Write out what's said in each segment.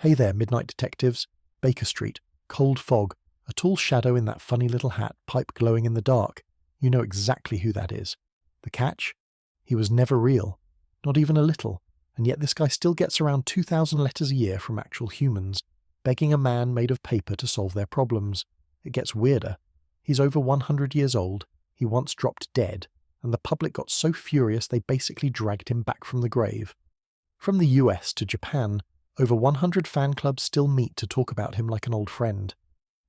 Hey there, midnight detectives. Baker Street, cold fog, a tall shadow in that funny little hat, pipe glowing in the dark. You know exactly who that is. The catch? He was never real. Not even a little. And yet this guy still gets around 2,000 letters a year from actual humans, begging a man made of paper to solve their problems. It gets weirder. He's over 100 years old, he once dropped dead, and the public got so furious they basically dragged him back from the grave. From the US to Japan, over 100 fan clubs still meet to talk about him like an old friend.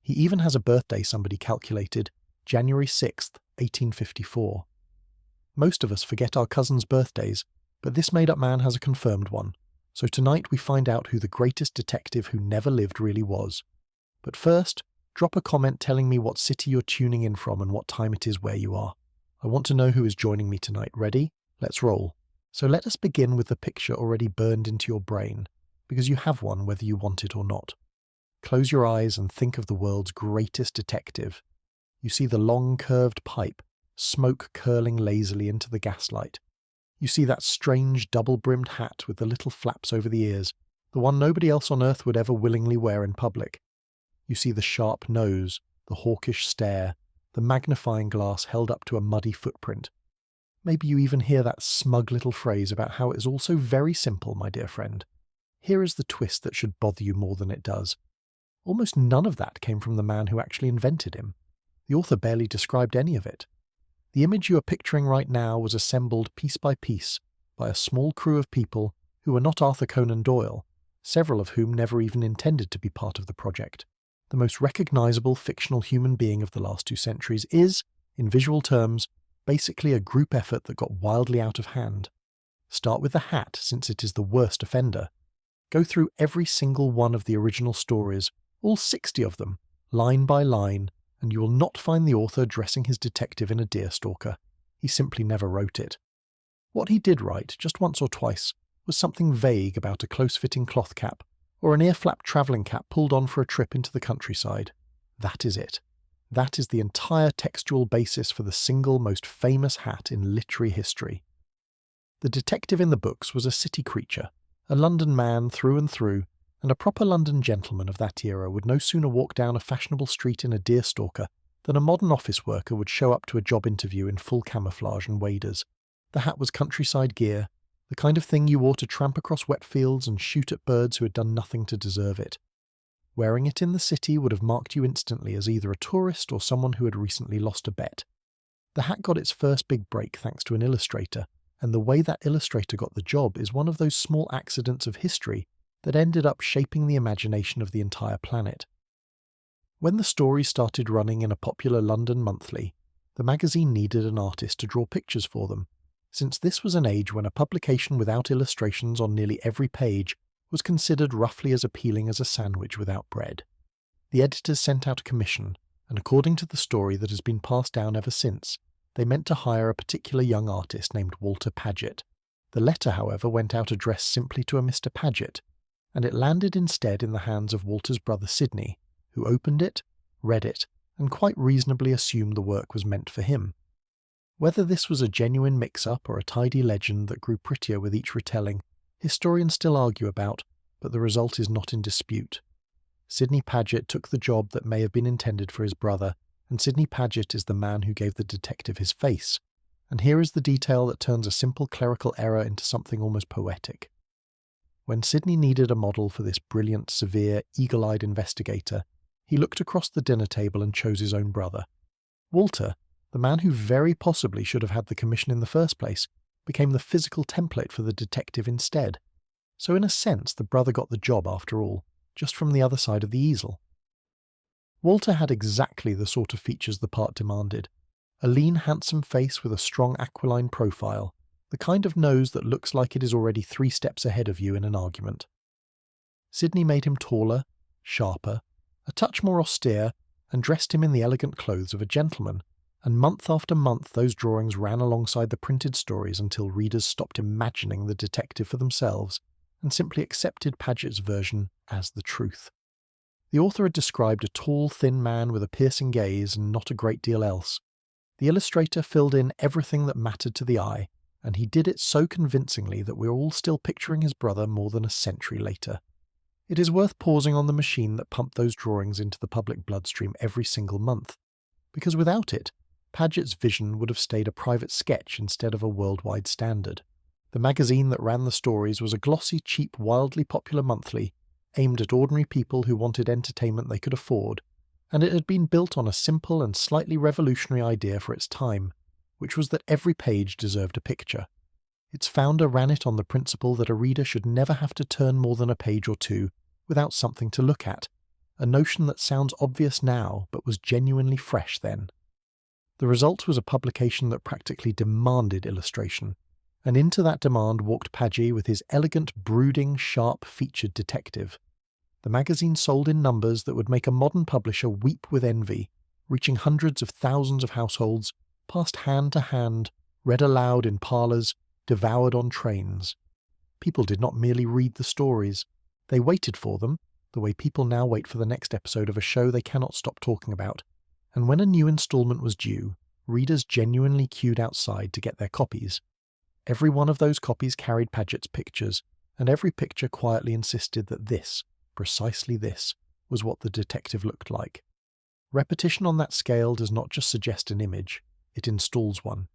He even has a birthday somebody calculated, January 6th, 1854. Most of us forget our cousins' birthdays, but this made-up man has a confirmed one. So tonight we find out who the greatest detective who never lived really was. But first, drop a comment telling me what city you're tuning in from and what time it is where you are. I want to know who is joining me tonight. Ready? Let's roll. So let us begin with the picture already burned into your brain, because you have one whether you want it or not. Close your eyes and think of the world's greatest detective. You see the long curved pipe, smoke curling lazily into the gaslight. You see that strange double-brimmed hat with the little flaps over the ears, the one nobody else on earth would ever willingly wear in public. You see the sharp nose, the hawkish stare, the magnifying glass held up to a muddy footprint. Maybe you even hear that smug little phrase about how it is all so very simple, my dear friend. Here is the twist that should bother you more than it does. Almost none of that came from the man who actually invented him. The author barely described any of it. The image you are picturing right now was assembled piece by piece by a small crew of people who were not Arthur Conan Doyle, several of whom never even intended to be part of the project. The most recognizable fictional human being of the last 2 centuries is, in visual terms, basically a group effort that got wildly out of hand. Start with the hat, since it is the worst offender. Go through every single one of the original stories, all 60 of them, line by line, and you will not find the author dressing his detective in a deerstalker. He simply never wrote it. What he did write, just once or twice, was something vague about a close-fitting cloth cap, or an ear-flap travelling cap pulled on for a trip into the countryside. That is it. That is the entire textual basis for the single most famous hat in literary history. The detective in the books was a city creature, a London man through and through, and a proper London gentleman of that era would no sooner walk down a fashionable street in a deerstalker than a modern office worker would show up to a job interview in full camouflage and waders. The hat was countryside gear, the kind of thing you wore to tramp across wet fields and shoot at birds who had done nothing to deserve it. Wearing it in the city would have marked you instantly as either a tourist or someone who had recently lost a bet. The hat got its first big break thanks to an illustrator, and the way that illustrator got the job is one of those small accidents of history that ended up shaping the imagination of the entire planet. When the stories started running in a popular London monthly, the magazine needed an artist to draw pictures for them, since this was an age when a publication without illustrations on nearly every page was considered roughly as appealing as a sandwich without bread. The editors sent out a commission, and according to the story that has been passed down ever since, they meant to hire a particular young artist named Walter Paget. The letter, however, went out addressed simply to a Mr. Paget, and it landed instead in the hands of Walter's brother Sidney, who opened it, read it, and quite reasonably assumed the work was meant for him. Whether this was a genuine mix-up or a tidy legend that grew prettier with each retelling, historians still argue about, but the result is not in dispute. Sidney Paget took the job that may have been intended for his brother, and Sidney Paget is the man who gave the detective his face. And here is the detail that turns a simple clerical error into something almost poetic. When Sidney needed a model for this brilliant, severe, eagle-eyed investigator, he looked across the dinner table and chose his own brother. Walter, the man who very possibly should have had the commission in the first place, became the physical template for the detective instead. So in a sense, the brother got the job after all, just from the other side of the easel. Walter had exactly the sort of features the part demanded. A lean, handsome face with a strong aquiline profile, the kind of nose that looks like it is already 3 steps ahead of you in an argument. Sidney made him taller, sharper, a touch more austere, and dressed him in the elegant clothes of a gentleman, and month after month those drawings ran alongside the printed stories until readers stopped imagining the detective for themselves and simply accepted Paget's version as the truth. The author had described a tall, thin man with a piercing gaze and not a great deal else. The illustrator filled in everything that mattered to the eye, and he did it so convincingly that we're all still picturing his brother more than a century later. It is worth pausing on the machine that pumped those drawings into the public bloodstream every single month, because without it, Paget's vision would have stayed a private sketch instead of a worldwide standard. The magazine that ran the stories was a glossy, cheap, wildly popular monthly, aimed at ordinary people who wanted entertainment they could afford, and it had been built on a simple and slightly revolutionary idea for its time, which was that every page deserved a picture. Its founder ran it on the principle that a reader should never have to turn more than a page or two without something to look at, a notion that sounds obvious now but was genuinely fresh then. The result was a publication that practically demanded illustration, and into that demand walked Paget with his elegant, brooding, sharp-featured detective. The magazine sold in numbers that would make a modern publisher weep with envy, reaching hundreds of thousands of households, passed hand to hand, read aloud in parlours, devoured on trains. People did not merely read the stories. They waited for them, the way people now wait for the next episode of a show they cannot stop talking about. And when a new instalment was due, readers genuinely queued outside to get their copies. Every one of those copies carried Paget's pictures, and every picture quietly insisted that this, precisely this, was what the detective looked like. Repetition on that scale does not just suggest an image, it installs one.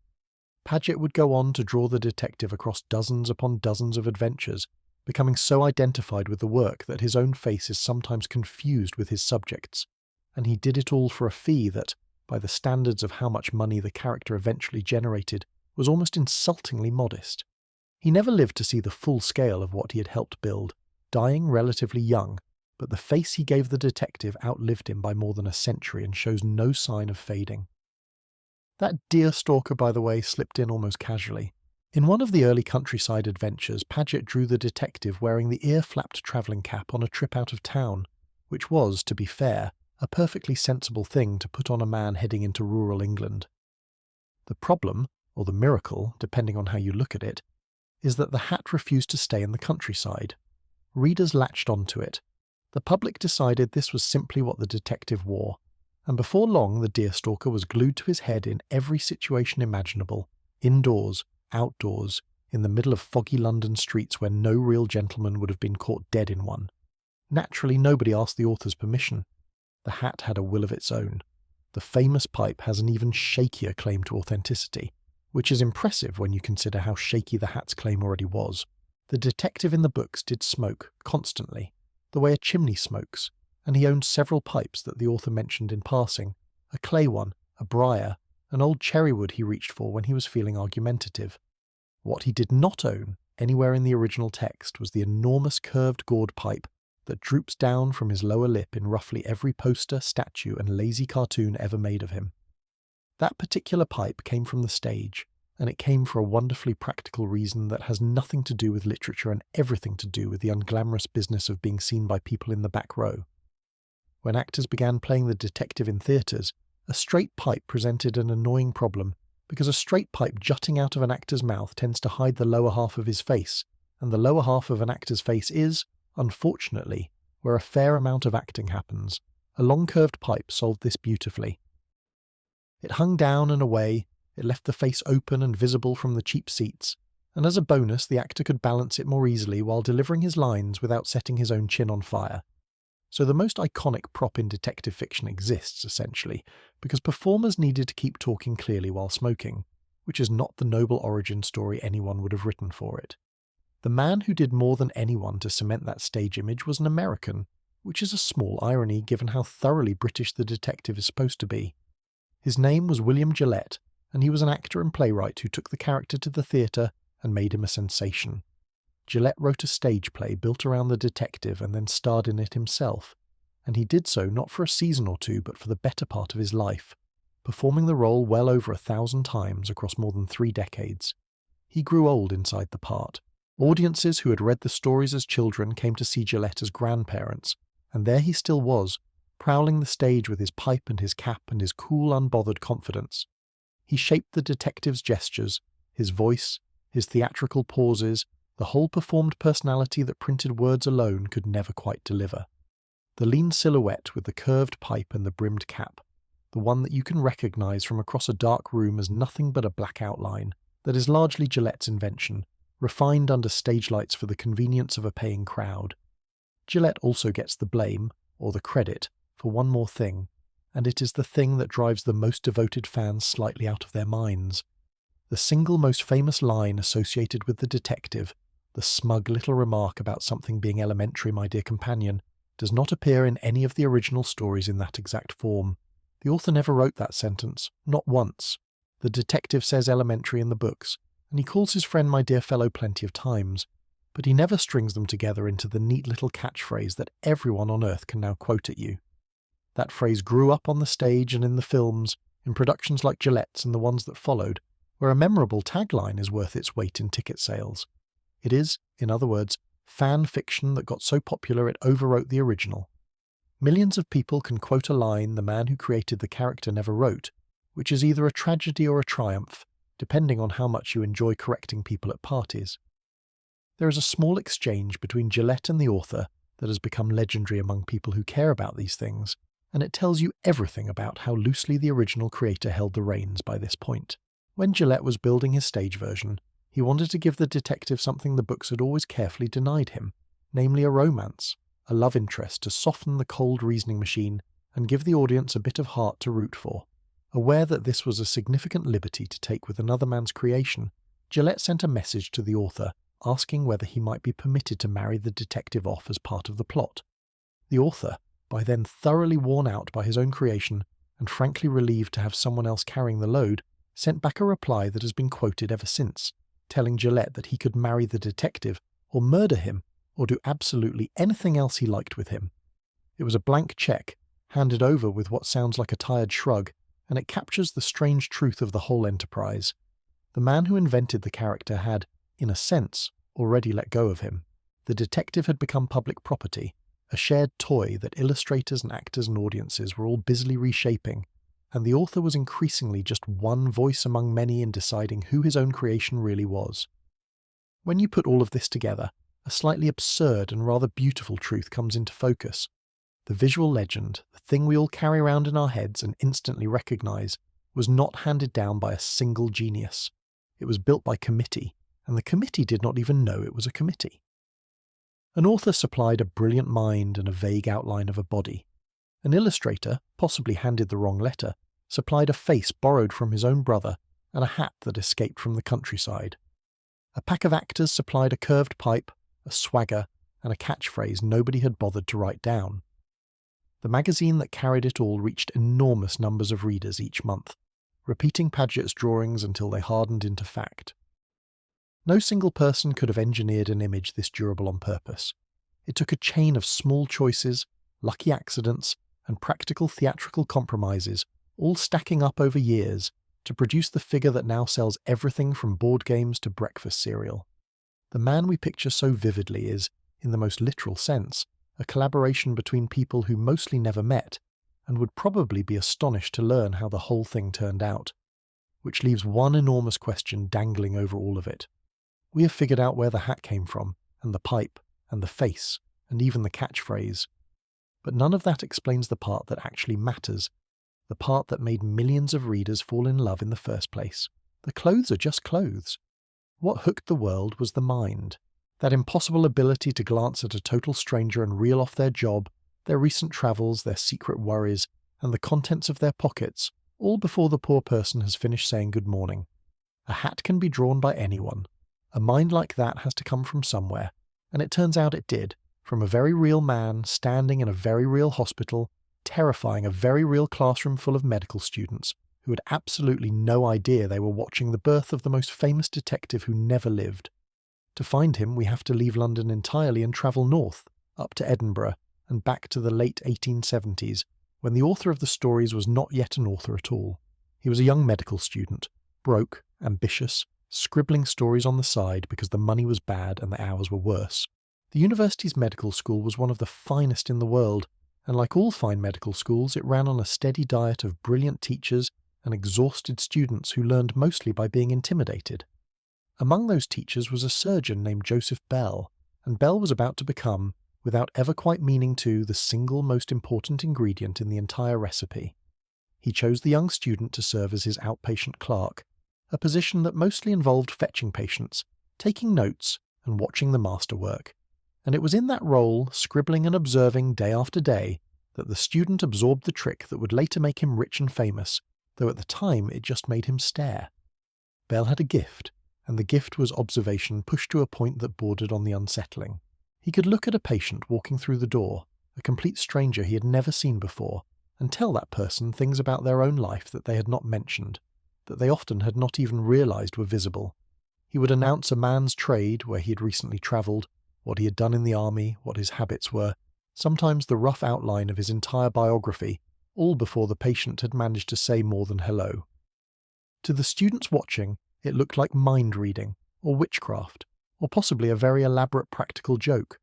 Paget would go on to draw the detective across dozens upon dozens of adventures, becoming so identified with the work that his own face is sometimes confused with his subjects, and he did it all for a fee that, by the standards of how much money the character eventually generated, was almost insultingly modest. He never lived to see the full scale of what he had helped build, dying relatively young, but the face he gave the detective outlived him by more than a century and shows no sign of fading. That Deerstalker, by the way, slipped in almost casually. In one of the early countryside adventures, Paget drew the detective wearing the ear-flapped travelling cap on a trip out of town, which was, to be fair, a perfectly sensible thing to put on a man heading into rural England. The problem, or the miracle, depending on how you look at it, is that the hat refused to stay in the countryside. Readers latched onto it. The public decided this was simply what the detective wore, and before long the Deerstalker was glued to his head in every situation imaginable, indoors, outdoors, in the middle of foggy London streets where no real gentleman would have been caught dead in one. Naturally, nobody asked the author's permission. The hat had a will of its own. The famous pipe has an even shakier claim to authenticity, which is impressive when you consider how shaky the hat's claim already was. The detective in the books did smoke, constantly, the way a chimney smokes, and he owned several pipes that the author mentioned in passing, a clay one, a briar, an old cherrywood he reached for when he was feeling argumentative. What he did not own, anywhere in the original text, was the enormous curved gourd pipe that droops down from his lower lip in roughly every poster, statue, and lazy cartoon ever made of him. That particular pipe came from the stage, and it came for a wonderfully practical reason that has nothing to do with literature and everything to do with the unglamorous business of being seen by people in the back row. When actors began playing the detective in theatres, a straight pipe presented an annoying problem, because a straight pipe jutting out of an actor's mouth tends to hide the lower half of his face, and the lower half of an actor's face is, unfortunately, where a fair amount of acting happens. A long curved pipe solved this beautifully. It hung down and away, it left the face open and visible from the cheap seats, and as a bonus the actor could balance it more easily while delivering his lines without setting his own chin on fire. So the most iconic prop in detective fiction exists, essentially, because performers needed to keep talking clearly while smoking, which is not the noble origin story anyone would have written for it. The man who did more than anyone to cement that stage image was an American, which is a small irony given how thoroughly British the detective is supposed to be. His name was William Gillette, and he was an actor and playwright who took the character to the theatre and made him a sensation. Gillette wrote a stage play built around the detective and then starred in it himself, and he did so not for a season or two but for the better part of his life, performing the role well over 1,000 times across more than 3 decades. He grew old inside the part. Audiences who had read the stories as children came to see Gillette as grandparents, and there he still was, prowling the stage with his pipe and his cap and his cool, unbothered confidence. He shaped the detective's gestures, his voice, his theatrical pauses, the whole performed personality that printed words alone could never quite deliver. The lean silhouette with the curved pipe and the brimmed cap, the one that you can recognize from across a dark room as nothing but a black outline, that is largely Gillette's invention, refined under stage lights for the convenience of a paying crowd. Gillette also gets the blame, or the credit, for one more thing, and it is the thing that drives the most devoted fans slightly out of their minds. The single most famous line associated with the detective, the smug little remark about something being elementary, my dear companion, does not appear in any of the original stories in that exact form. The author never wrote that sentence, not once. The detective says elementary in the books, and he calls his friend my dear fellow plenty of times, but he never strings them together into the neat little catchphrase that everyone on earth can now quote at you. That phrase grew up on the stage and in the films, in productions like Gillette's and the ones that followed, where a memorable tagline is worth its weight in ticket sales. It is, in other words, fan fiction that got so popular it overwrote the original. Millions of people can quote a line the man who created the character never wrote, which is either a tragedy or a triumph, depending on how much you enjoy correcting people at parties. There is a small exchange between Gillette and the author that has become legendary among people who care about these things, and it tells you everything about how loosely the original creator held the reins by this point. When Gillette was building his stage version, he wanted to give the detective something the books had always carefully denied him, namely a romance, a love interest to soften the cold reasoning machine and give the audience a bit of heart to root for. Aware that this was a significant liberty to take with another man's creation, Gillette sent a message to the author asking whether he might be permitted to marry the detective off as part of the plot. The author, by then thoroughly worn out by his own creation and frankly relieved to have someone else carrying the load, sent back a reply that has been quoted ever since, telling Gillette that he could marry the detective or murder him or do absolutely anything else he liked with him. It was a blank check, handed over with what sounds like a tired shrug, and it captures the strange truth of the whole enterprise. The man who invented the character had, in a sense, already let go of him. The detective had become public property, a shared toy that illustrators and actors and audiences were all busily reshaping, and the author was increasingly just one voice among many in deciding who his own creation really was. When you put all of this together, a slightly absurd and rather beautiful truth comes into focus. The visual legend, the thing we all carry around in our heads and instantly recognize, was not handed down by a single genius. It was built by committee, and the committee did not even know it was a committee. An author supplied a brilliant mind and a vague outline of a body. An illustrator, possibly handed the wrong letter, supplied a face borrowed from his own brother and a hat that escaped from the countryside. A pack of actors supplied a curved pipe, a swagger, and a catchphrase nobody had bothered to write down. The magazine that carried it all reached enormous numbers of readers each month, repeating Paget's drawings until they hardened into fact. No single person could have engineered an image this durable on purpose. It took a chain of small choices, lucky accidents, and practical theatrical compromises, all stacking up over years, to produce the figure that now sells everything from board games to breakfast cereal. The man we picture so vividly is, in the most literal sense, a collaboration between people who mostly never met, and would probably be astonished to learn how the whole thing turned out. Which leaves one enormous question dangling over all of it. We have figured out where the hat came from, and the pipe, and the face, and even the catchphrase. But none of that explains the part that actually matters, the part that made millions of readers fall in love in the first place. The clothes are just clothes. What hooked the world was the mind. That impossible ability to glance at a total stranger and reel off their job, their recent travels, their secret worries, and the contents of their pockets, all before the poor person has finished saying good morning. A hat can be drawn by anyone. A mind like that has to come from somewhere, and it turns out it did, from a very real man standing in a very real hospital, terrifying a very real classroom full of medical students who had absolutely no idea they were watching the birth of the most famous detective who never lived. To find him, we have to leave London entirely and travel north, up to Edinburgh, and back to the late 1870s, when the author of the stories was not yet an author at all. He was a young medical student, broke, ambitious, scribbling stories on the side because the money was bad and the hours were worse. The university's medical school was one of the finest in the world, and like all fine medical schools, it ran on a steady diet of brilliant teachers and exhausted students who learned mostly by being intimidated. Among those teachers was a surgeon named Joseph Bell, and Bell was about to become, without ever quite meaning to, the single most important ingredient in the entire recipe. He chose the young student to serve as his outpatient clerk, a position that mostly involved fetching patients, taking notes, and watching the master work. and it was in that role, scribbling and observing day after day, that the student absorbed the trick that would later make him rich and famous, though at the time it just made him stare. Bell had a gift, and the gift was observation pushed to a point that bordered on the unsettling. He could look at a patient walking through the door, a complete stranger he had never seen before, and tell that person things about their own life that they had not mentioned, that they often had not even realised were visible. He would announce a man's trade, where he had recently travelled, what he had done in the army, what his habits were, sometimes the rough outline of his entire biography, all before the patient had managed to say more than hello. To the students watching, it looked like mind reading, or witchcraft, or possibly a very elaborate practical joke.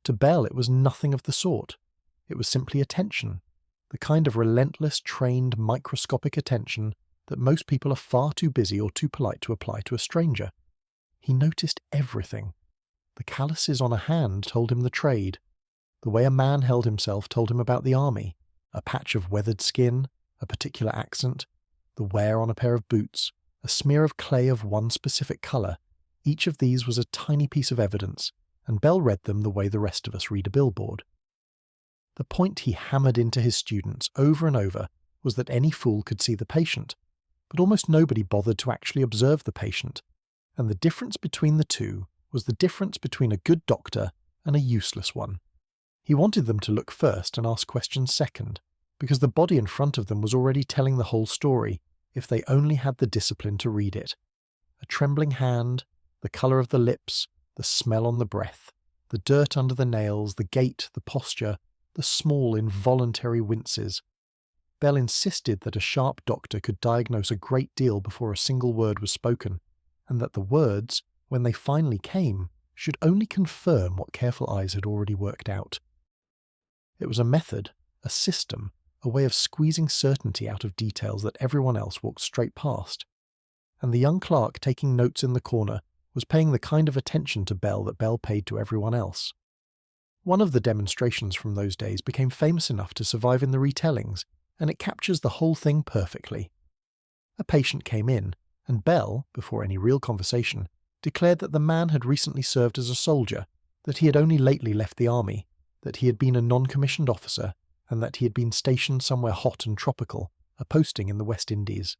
To Bell it was nothing of the sort. It was simply attention, the kind of relentless, trained, microscopic attention that most people are far too busy or too polite to apply to a stranger. He noticed everything. The calluses on a hand told him the trade. The way a man held himself told him about the army, a patch of weathered skin, a particular accent, the wear on a pair of boots, a smear of clay of one specific colour. Each of these was a tiny piece of evidence, and Bell read them the way the rest of us read a billboard. The point he hammered into his students over and over was that any fool could see the patient, but almost nobody bothered to actually observe the patient, and the difference between the two was the difference between a good doctor and a useless one. He wanted them to look first and ask questions second, because the body in front of them was already telling the whole story, if they only had the discipline to read it. A trembling hand, the colour of the lips, the smell on the breath, the dirt under the nails, the gait, the posture, the small involuntary winces. Bell insisted that a sharp doctor could diagnose a great deal before a single word was spoken, and that the words, when they finally came, should only confirm what careful eyes had already worked out. It was a method, a system, a way of squeezing certainty out of details that everyone else walked straight past. And the young clerk taking notes in the corner was paying the kind of attention to Bell that Bell paid to everyone else. One of the demonstrations from those days became famous enough to survive in the retellings, and it captures the whole thing perfectly. A patient came in, and Bell, before any real conversation, declared that the man had recently served as a soldier, that he had only lately left the army, that he had been a non-commissioned officer, and that he had been stationed somewhere hot and tropical, a posting in the West Indies.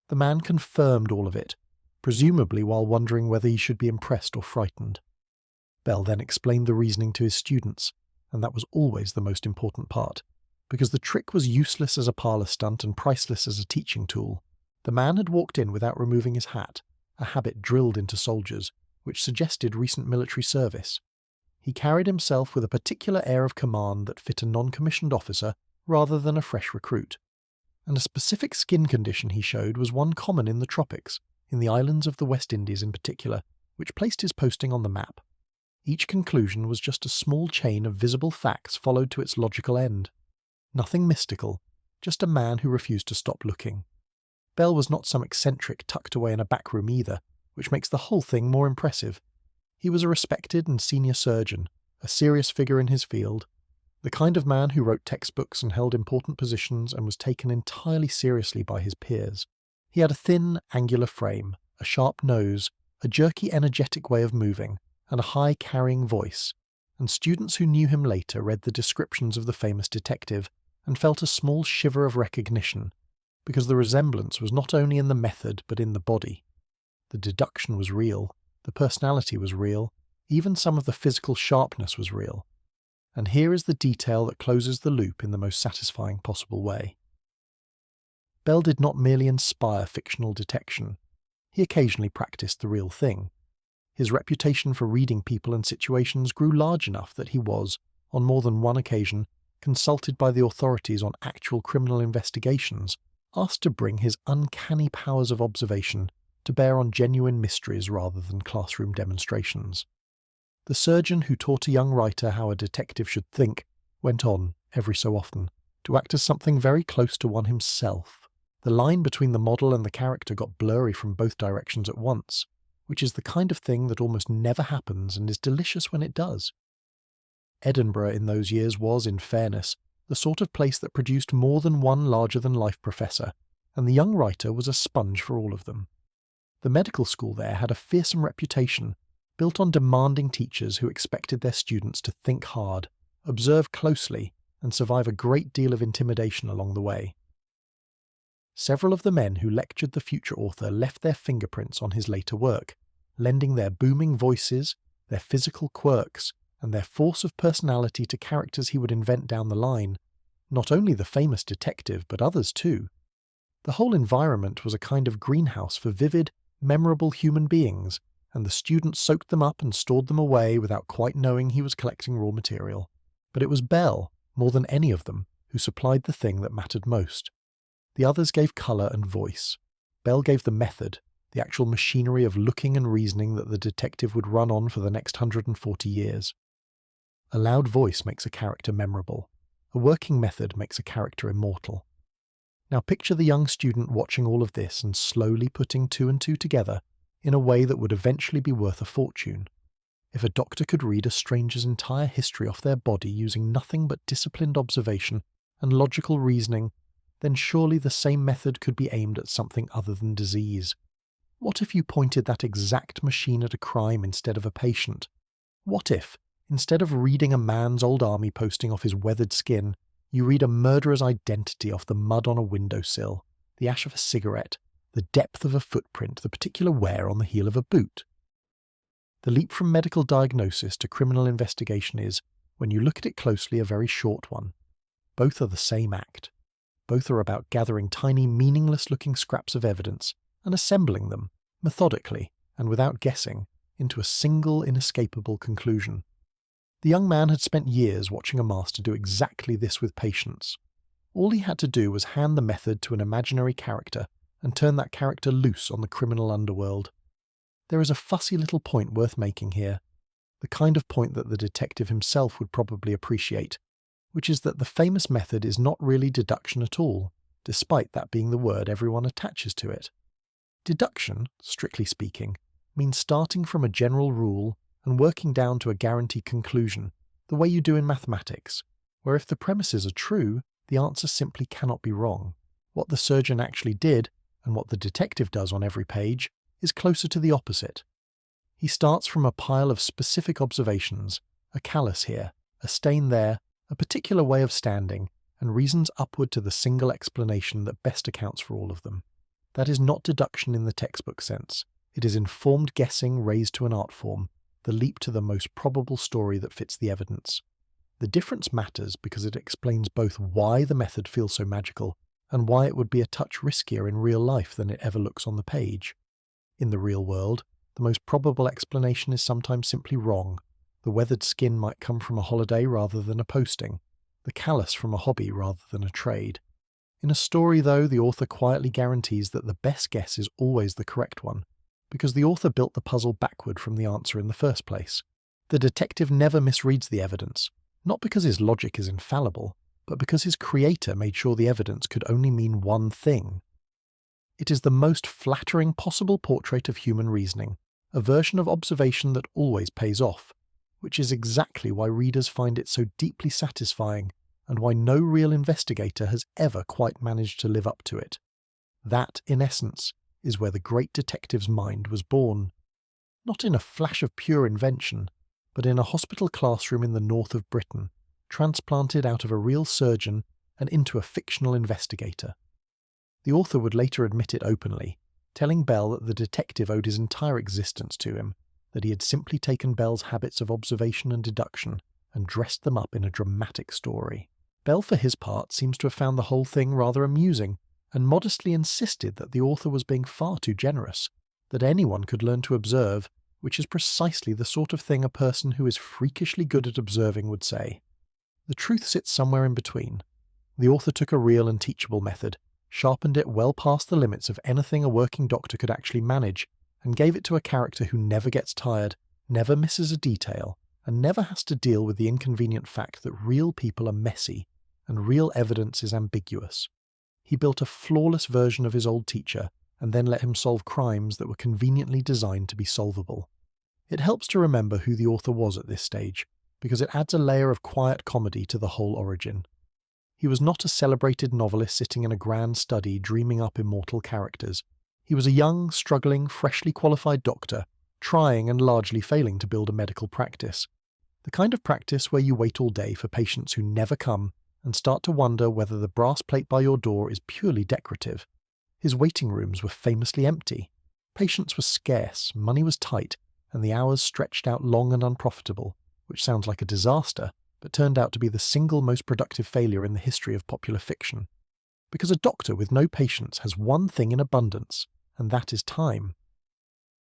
The man confirmed all of it, presumably while wondering whether he should be impressed or frightened. Bell then explained the reasoning to his students, and that was always the most important part, because the trick was useless as a parlour stunt and priceless as a teaching tool. The man had walked in without removing his hat, a habit drilled into soldiers, which suggested recent military service. He carried himself with a particular air of command that fit a non-commissioned officer rather than a fresh recruit. And a specific skin condition he showed was one common in the tropics, in the islands of the West Indies in particular, which placed his posting on the map. Each conclusion was just a small chain of visible facts followed to its logical end. Nothing mystical, just a man who refused to stop looking. Bell was not some eccentric tucked away in a back room either, which makes the whole thing more impressive. He was a respected and senior surgeon, a serious figure in his field, the kind of man who wrote textbooks and held important positions and was taken entirely seriously by his peers. He had a thin, angular frame, a sharp nose, a jerky, energetic way of moving, and a high, carrying voice, and students who knew him later read the descriptions of the famous detective and felt a small shiver of recognition, because the resemblance was not only in the method but in the body. The deduction was real, the personality was real, even some of the physical sharpness was real. And here is the detail that closes the loop in the most satisfying possible way. Bell did not merely inspire fictional detection. He occasionally practiced the real thing. His reputation for reading people and situations grew large enough that he was, on more than one occasion, consulted by the authorities on actual criminal investigations, asked to bring his uncanny powers of observation to bear on genuine mysteries rather than classroom demonstrations. The surgeon who taught a young writer how a detective should think went on, every so often, to act as something very close to one himself. The line between the model and the character got blurry from both directions at once, which is the kind of thing that almost never happens and is delicious when it does. Edinburgh in those years was, in fairness, the sort of place that produced more than one larger-than-life professor, and the young writer was a sponge for all of them. The medical school there had a fearsome reputation built on demanding teachers who expected their students to think hard, observe closely, and survive a great deal of intimidation along the way. Several of the men who lectured the future author left their fingerprints on his later work, lending their booming voices, their physical quirks, and their force of personality to characters he would invent down the line, not only the famous detective but others too. The whole environment was a kind of greenhouse for vivid, memorable human beings, and the student soaked them up and stored them away without quite knowing he was collecting raw material. But it was Bell, more than any of them, who supplied the thing that mattered most. The others gave colour and voice. Bell gave the method, the actual machinery of looking and reasoning that the detective would run on for the next 140 years. A loud voice makes a character memorable. A working method makes a character immortal. Now picture the young student watching all of this and slowly putting two and two together in a way that would eventually be worth a fortune. If a doctor could read a stranger's entire history off their body using nothing but disciplined observation and logical reasoning, then surely the same method could be aimed at something other than disease. What if you pointed that exact machine at a crime instead of a patient? What if, instead of reading a man's old army posting off his weathered skin, you read a murderer's identity off the mud on a windowsill, the ash of a cigarette, the depth of a footprint, the particular wear on the heel of a boot? The leap from medical diagnosis to criminal investigation is, when you look at it closely, a very short one. Both are the same act. Both are about gathering tiny, meaningless-looking scraps of evidence and assembling them, methodically and without guessing, into a single inescapable conclusion. The young man had spent years watching a master do exactly this with patients. All he had to do was hand the method to an imaginary character and turn that character loose on the criminal underworld. There is a fussy little point worth making here, the kind of point that the detective himself would probably appreciate, which is that the famous method is not really deduction at all, despite that being the word everyone attaches to it. Deduction, strictly speaking, means starting from a general rule and working down to a guaranteed conclusion, the way you do in mathematics, where if the premises are true, the answer simply cannot be wrong. What the surgeon actually did, and what the detective does on every page, is closer to the opposite. He starts from a pile of specific observations, a callus here, a stain there, a particular way of standing, and reasons upward to the single explanation that best accounts for all of them. That is not deduction in the textbook sense. It is informed guessing raised to an art form, the leap to the most probable story that fits the evidence. The difference matters because it explains both why the method feels so magical and why it would be a touch riskier in real life than it ever looks on the page. In the real world, the most probable explanation is sometimes simply wrong. The weathered skin might come from a holiday rather than a posting, the callus from a hobby rather than a trade. In a story, though, the author quietly guarantees that the best guess is always the correct one, because the author built the puzzle backward from the answer in the first place. The detective never misreads the evidence, not because his logic is infallible, but because his creator made sure the evidence could only mean one thing. It is the most flattering possible portrait of human reasoning, a version of observation that always pays off, which is exactly why readers find it so deeply satisfying and why no real investigator has ever quite managed to live up to it. That, in essence, is where the great detective's mind was born. Not in a flash of pure invention, but in a hospital classroom in the north of Britain, transplanted out of a real surgeon and into a fictional investigator. The author would later admit it openly, telling Bell that the detective owed his entire existence to him, that he had simply taken Bell's habits of observation and deduction and dressed them up in a dramatic story. Bell, for his part, seems to have found the whole thing rather amusing, and modestly insisted that the author was being far too generous, that anyone could learn to observe, which is precisely the sort of thing a person who is freakishly good at observing would say. The truth sits somewhere in between. The author took a real and teachable method, sharpened it well past the limits of anything a working doctor could actually manage, and gave it to a character who never gets tired, never misses a detail, and never has to deal with the inconvenient fact that real people are messy, and real evidence is ambiguous. He built a flawless version of his old teacher, and then let him solve crimes that were conveniently designed to be solvable. It helps to remember who the author was at this stage, because it adds a layer of quiet comedy to the whole origin. He was not a celebrated novelist sitting in a grand study dreaming up immortal characters. He was a young, struggling, freshly qualified doctor trying and largely failing to build a medical practice. The kind of practice where you wait all day for patients who never come and start to wonder whether the brass plate by your door is purely decorative. His waiting rooms were famously empty. Patients were scarce, money was tight, and the hours stretched out long and unprofitable, which sounds like a disaster, but turned out to be the single most productive failure in the history of popular fiction. Because a doctor with no patients has one thing in abundance, and that is time.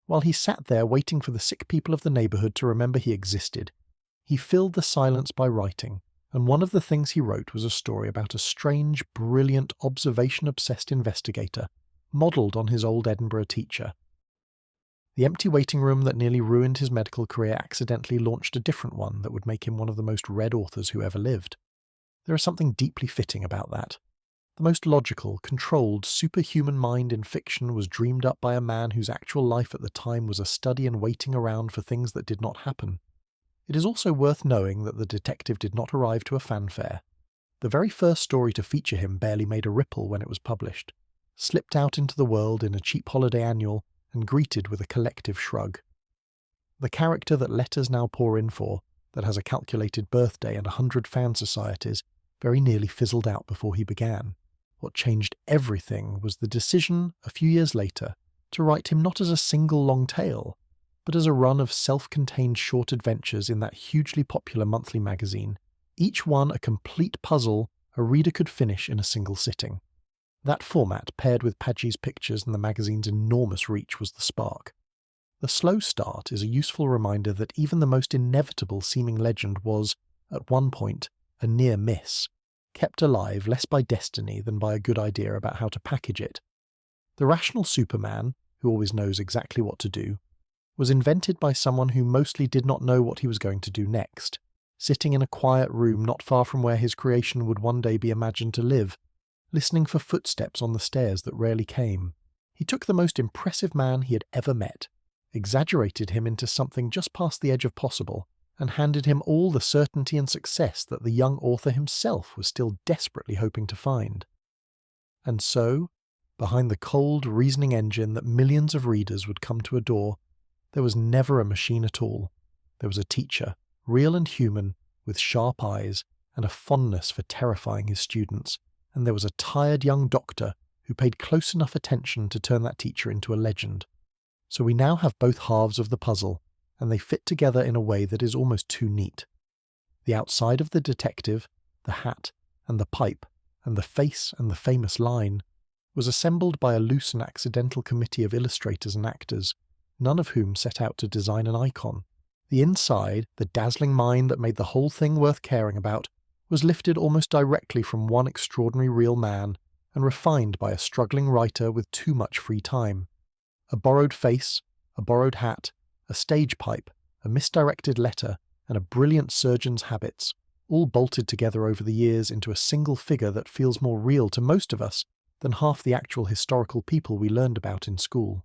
While he sat there waiting for the sick people of the neighbourhood to remember he existed, he filled the silence by writing, and one of the things he wrote was a story about a strange, brilliant, observation-obsessed investigator, modelled on his old Edinburgh teacher. The empty waiting room that nearly ruined his medical career accidentally launched a different one that would make him one of the most read authors who ever lived. There is something deeply fitting about that. The most logical, controlled, superhuman mind in fiction was dreamed up by a man whose actual life at the time was a study in waiting around for things that did not happen. It is also worth knowing that the detective did not arrive to a fanfare. The very first story to feature him barely made a ripple when it was published, slipped out into the world in a cheap holiday annual, and greeted with a collective shrug. The character that letters now pour in for, that has a calculated birthday and 100 fan societies, very nearly fizzled out before he began. What changed everything was the decision, a few years later, to write him not as a single long tale, but as a run of self-contained short adventures in that hugely popular monthly magazine, each one a complete puzzle a reader could finish in a single sitting. That format, paired with Padgie's pictures and the magazine's enormous reach, was the spark. The slow start is a useful reminder that even the most inevitable seeming legend was, at one point, a near miss, kept alive less by destiny than by a good idea about how to package it. The rational Superman, who always knows exactly what to do, was invented by someone who mostly did not know what he was going to do next, sitting in a quiet room not far from where his creation would one day be imagined to live, listening for footsteps on the stairs that rarely came. He took the most impressive man he had ever met, exaggerated him into something just past the edge of possible, and handed him all the certainty and success that the young author himself was still desperately hoping to find. And so, behind the cold, reasoning engine that millions of readers would come to adore, there was never a machine at all. There was a teacher, real and human, with sharp eyes and a fondness for terrifying his students, and there was a tired young doctor who paid close enough attention to turn that teacher into a legend. So we now have both halves of the puzzle, and they fit together in a way that is almost too neat. The outside of the detective, the hat, and the pipe, and the face and the famous line, was assembled by a loose and accidental committee of illustrators and actors, none of whom set out to design an icon. The inside, the dazzling mind that made the whole thing worth caring about, was lifted almost directly from one extraordinary real man, and refined by a struggling writer with too much free time. A borrowed face, a borrowed hat, a stage pipe, a misdirected letter, and a brilliant surgeon's habits, all bolted together over the years into a single figure that feels more real to most of us than half the actual historical people we learned about in school.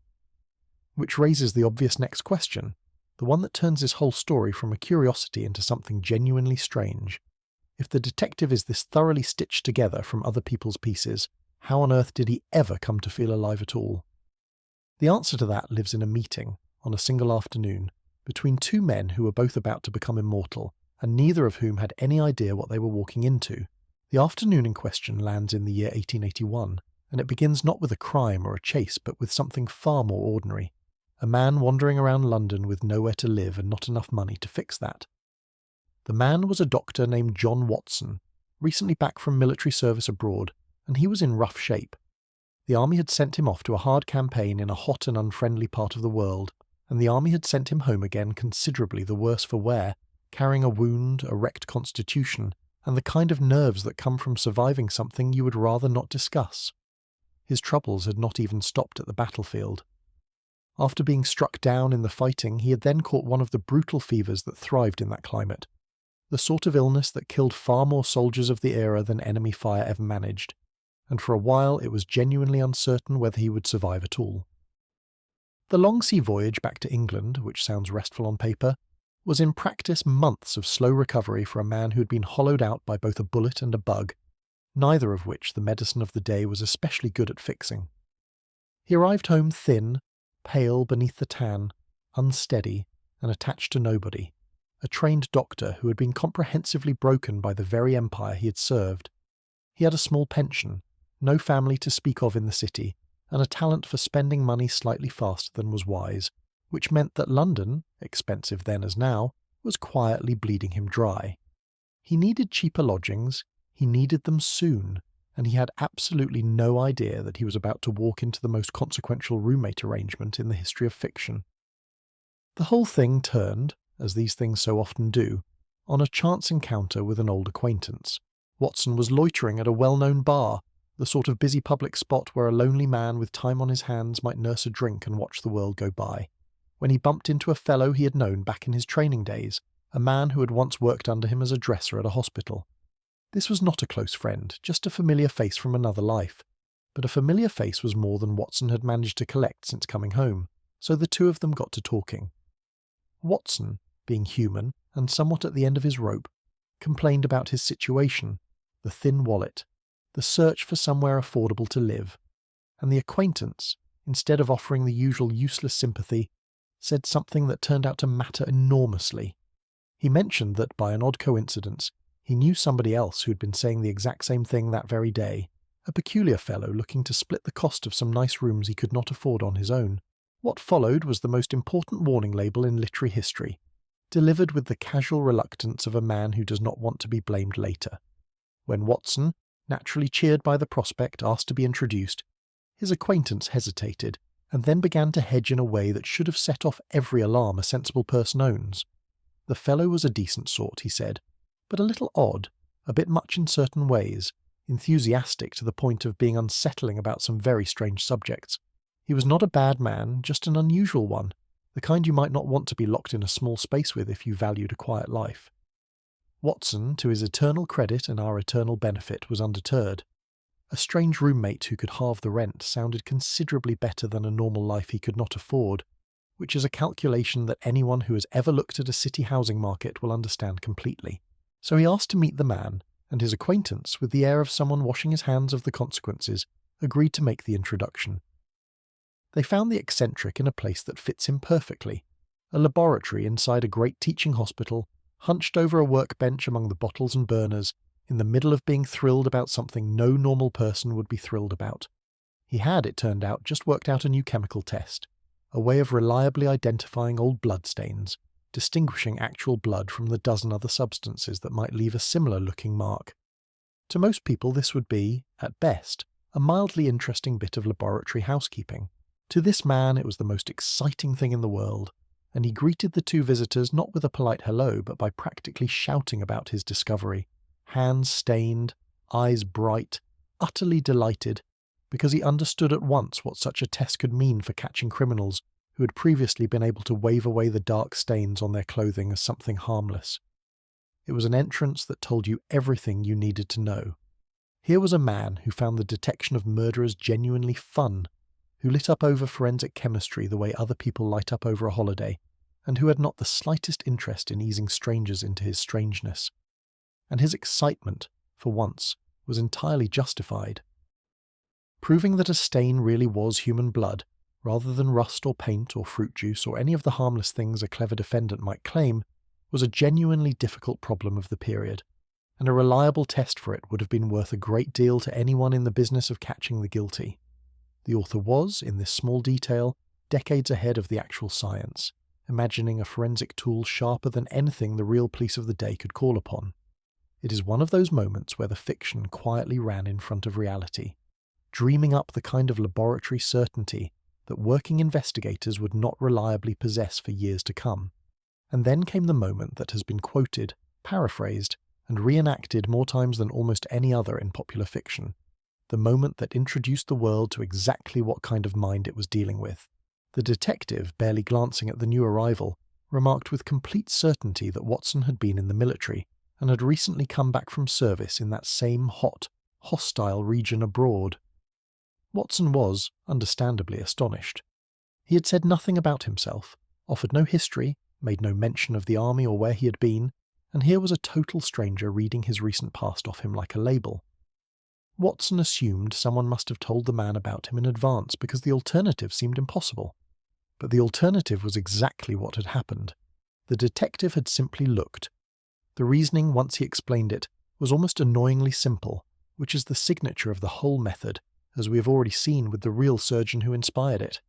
Which raises the obvious next question, the one that turns this whole story from a curiosity into something genuinely strange. If the detective is this thoroughly stitched together from other people's pieces, how on earth did he ever come to feel alive at all? The answer to that lives in a meeting, on a single afternoon, between two men who were both about to become immortal, and neither of whom had any idea what they were walking into. The afternoon in question lands in the year 1881, and it begins not with a crime or a chase, but with something far more ordinary. A man wandering around London with nowhere to live and not enough money to fix that. The man was a doctor named John Watson, recently back from military service abroad, and he was in rough shape. The army had sent him off to a hard campaign in a hot and unfriendly part of the world, and the army had sent him home again considerably the worse for wear, carrying a wound, a wrecked constitution, and the kind of nerves that come from surviving something you would rather not discuss. His troubles had not even stopped at the battlefield. After being struck down in the fighting, he had then caught one of the brutal fevers that thrived in that climate, the sort of illness that killed far more soldiers of the era than enemy fire ever managed, and for a while it was genuinely uncertain whether he would survive at all. The long sea voyage back to England, which sounds restful on paper, was in practice months of slow recovery for a man who had been hollowed out by both a bullet and a bug, neither of which the medicine of the day was especially good at fixing. He arrived home thin, pale beneath the tan, unsteady, and attached to nobody, a trained doctor who had been comprehensively broken by the very empire he had served. He had a small pension, no family to speak of in the city, and a talent for spending money slightly faster than was wise, which meant that London, expensive then as now, was quietly bleeding him dry. He needed cheaper lodgings, he needed them soon, and he had absolutely no idea that he was about to walk into the most consequential roommate arrangement in the history of fiction. The whole thing turned, as these things so often do, on a chance encounter with an old acquaintance. Watson was loitering at a well-known bar, the sort of busy public spot where a lonely man with time on his hands might nurse a drink and watch the world go by, when he bumped into a fellow he had known back in his training days, a man who had once worked under him as a dresser at a hospital. This was not a close friend, just a familiar face from another life. But a familiar face was more than Watson had managed to collect since coming home, so the two of them got to talking. Watson, being human and somewhat at the end of his rope, complained about his situation, the thin wallet, the search for somewhere affordable to live, and the acquaintance, instead of offering the usual useless sympathy, said something that turned out to matter enormously. He mentioned that, by an odd coincidence, he knew somebody else who had been saying the exact same thing that very day, a peculiar fellow looking to split the cost of some nice rooms he could not afford on his own. What followed was the most important warning label in literary history, delivered with the casual reluctance of a man who does not want to be blamed later. When Watson, naturally cheered by the prospect, asked to be introduced, his acquaintance hesitated, and then began to hedge in a way that should have set off every alarm a sensible person owns. The fellow was a decent sort, he said, but a little odd, a bit much in certain ways, enthusiastic to the point of being unsettling about some very strange subjects. He was not a bad man, just an unusual one, the kind you might not want to be locked in a small space with if you valued a quiet life. Watson, to his eternal credit and our eternal benefit, was undeterred. A strange roommate who could halve the rent sounded considerably better than a normal life he could not afford, which is a calculation that anyone who has ever looked at a city housing market will understand completely. So he asked to meet the man, and his acquaintance, with the air of someone washing his hands of the consequences, agreed to make the introduction. They found the eccentric in a place that fits him perfectly, a laboratory inside a great teaching hospital, hunched over a workbench among the bottles and burners, in the middle of being thrilled about something no normal person would be thrilled about. He had, it turned out, just worked out a new chemical test, a way of reliably identifying old bloodstains, distinguishing actual blood from the dozen other substances that might leave a similar-looking mark. To most people this would be, at best, a mildly interesting bit of laboratory housekeeping. To this man it was the most exciting thing in the world, and he greeted the two visitors not with a polite hello but by practically shouting about his discovery, hands stained, eyes bright, utterly delighted, because he understood at once what such a test could mean for catching criminals who had previously been able to wave away the dark stains on their clothing as something harmless. It was an entrance that told you everything you needed to know. Here was a man who found the detection of murderers genuinely fun, who lit up over forensic chemistry the way other people light up over a holiday, and who had not the slightest interest in easing strangers into his strangeness. And his excitement, for once, was entirely justified. Proving that a stain really was human blood, rather than rust or paint or fruit juice or any of the harmless things a clever defendant might claim, was a genuinely difficult problem of the period, and a reliable test for it would have been worth a great deal to anyone in the business of catching the guilty. The author was, in this small detail, decades ahead of the actual science, imagining a forensic tool sharper than anything the real police of the day could call upon. It is one of those moments where the fiction quietly ran in front of reality, dreaming up the kind of laboratory certainty that working investigators would not reliably possess for years to come. And then came the moment that has been quoted, paraphrased, and reenacted more times than almost any other in popular fiction. The moment that introduced the world to exactly what kind of mind it was dealing with. The detective, barely glancing at the new arrival, remarked with complete certainty that Watson had been in the military, and had recently come back from service in that same hot, hostile region abroad. Watson was, understandably, astonished. He had said nothing about himself, offered no history, made no mention of the army or where he had been, and here was a total stranger reading his recent past off him like a label. Watson assumed someone must have told the man about him in advance because the alternative seemed impossible. But the alternative was exactly what had happened. The detective had simply looked. The reasoning, once he explained it, was almost annoyingly simple, which is the signature of the whole method, as we have already seen with the real surgeon who inspired it.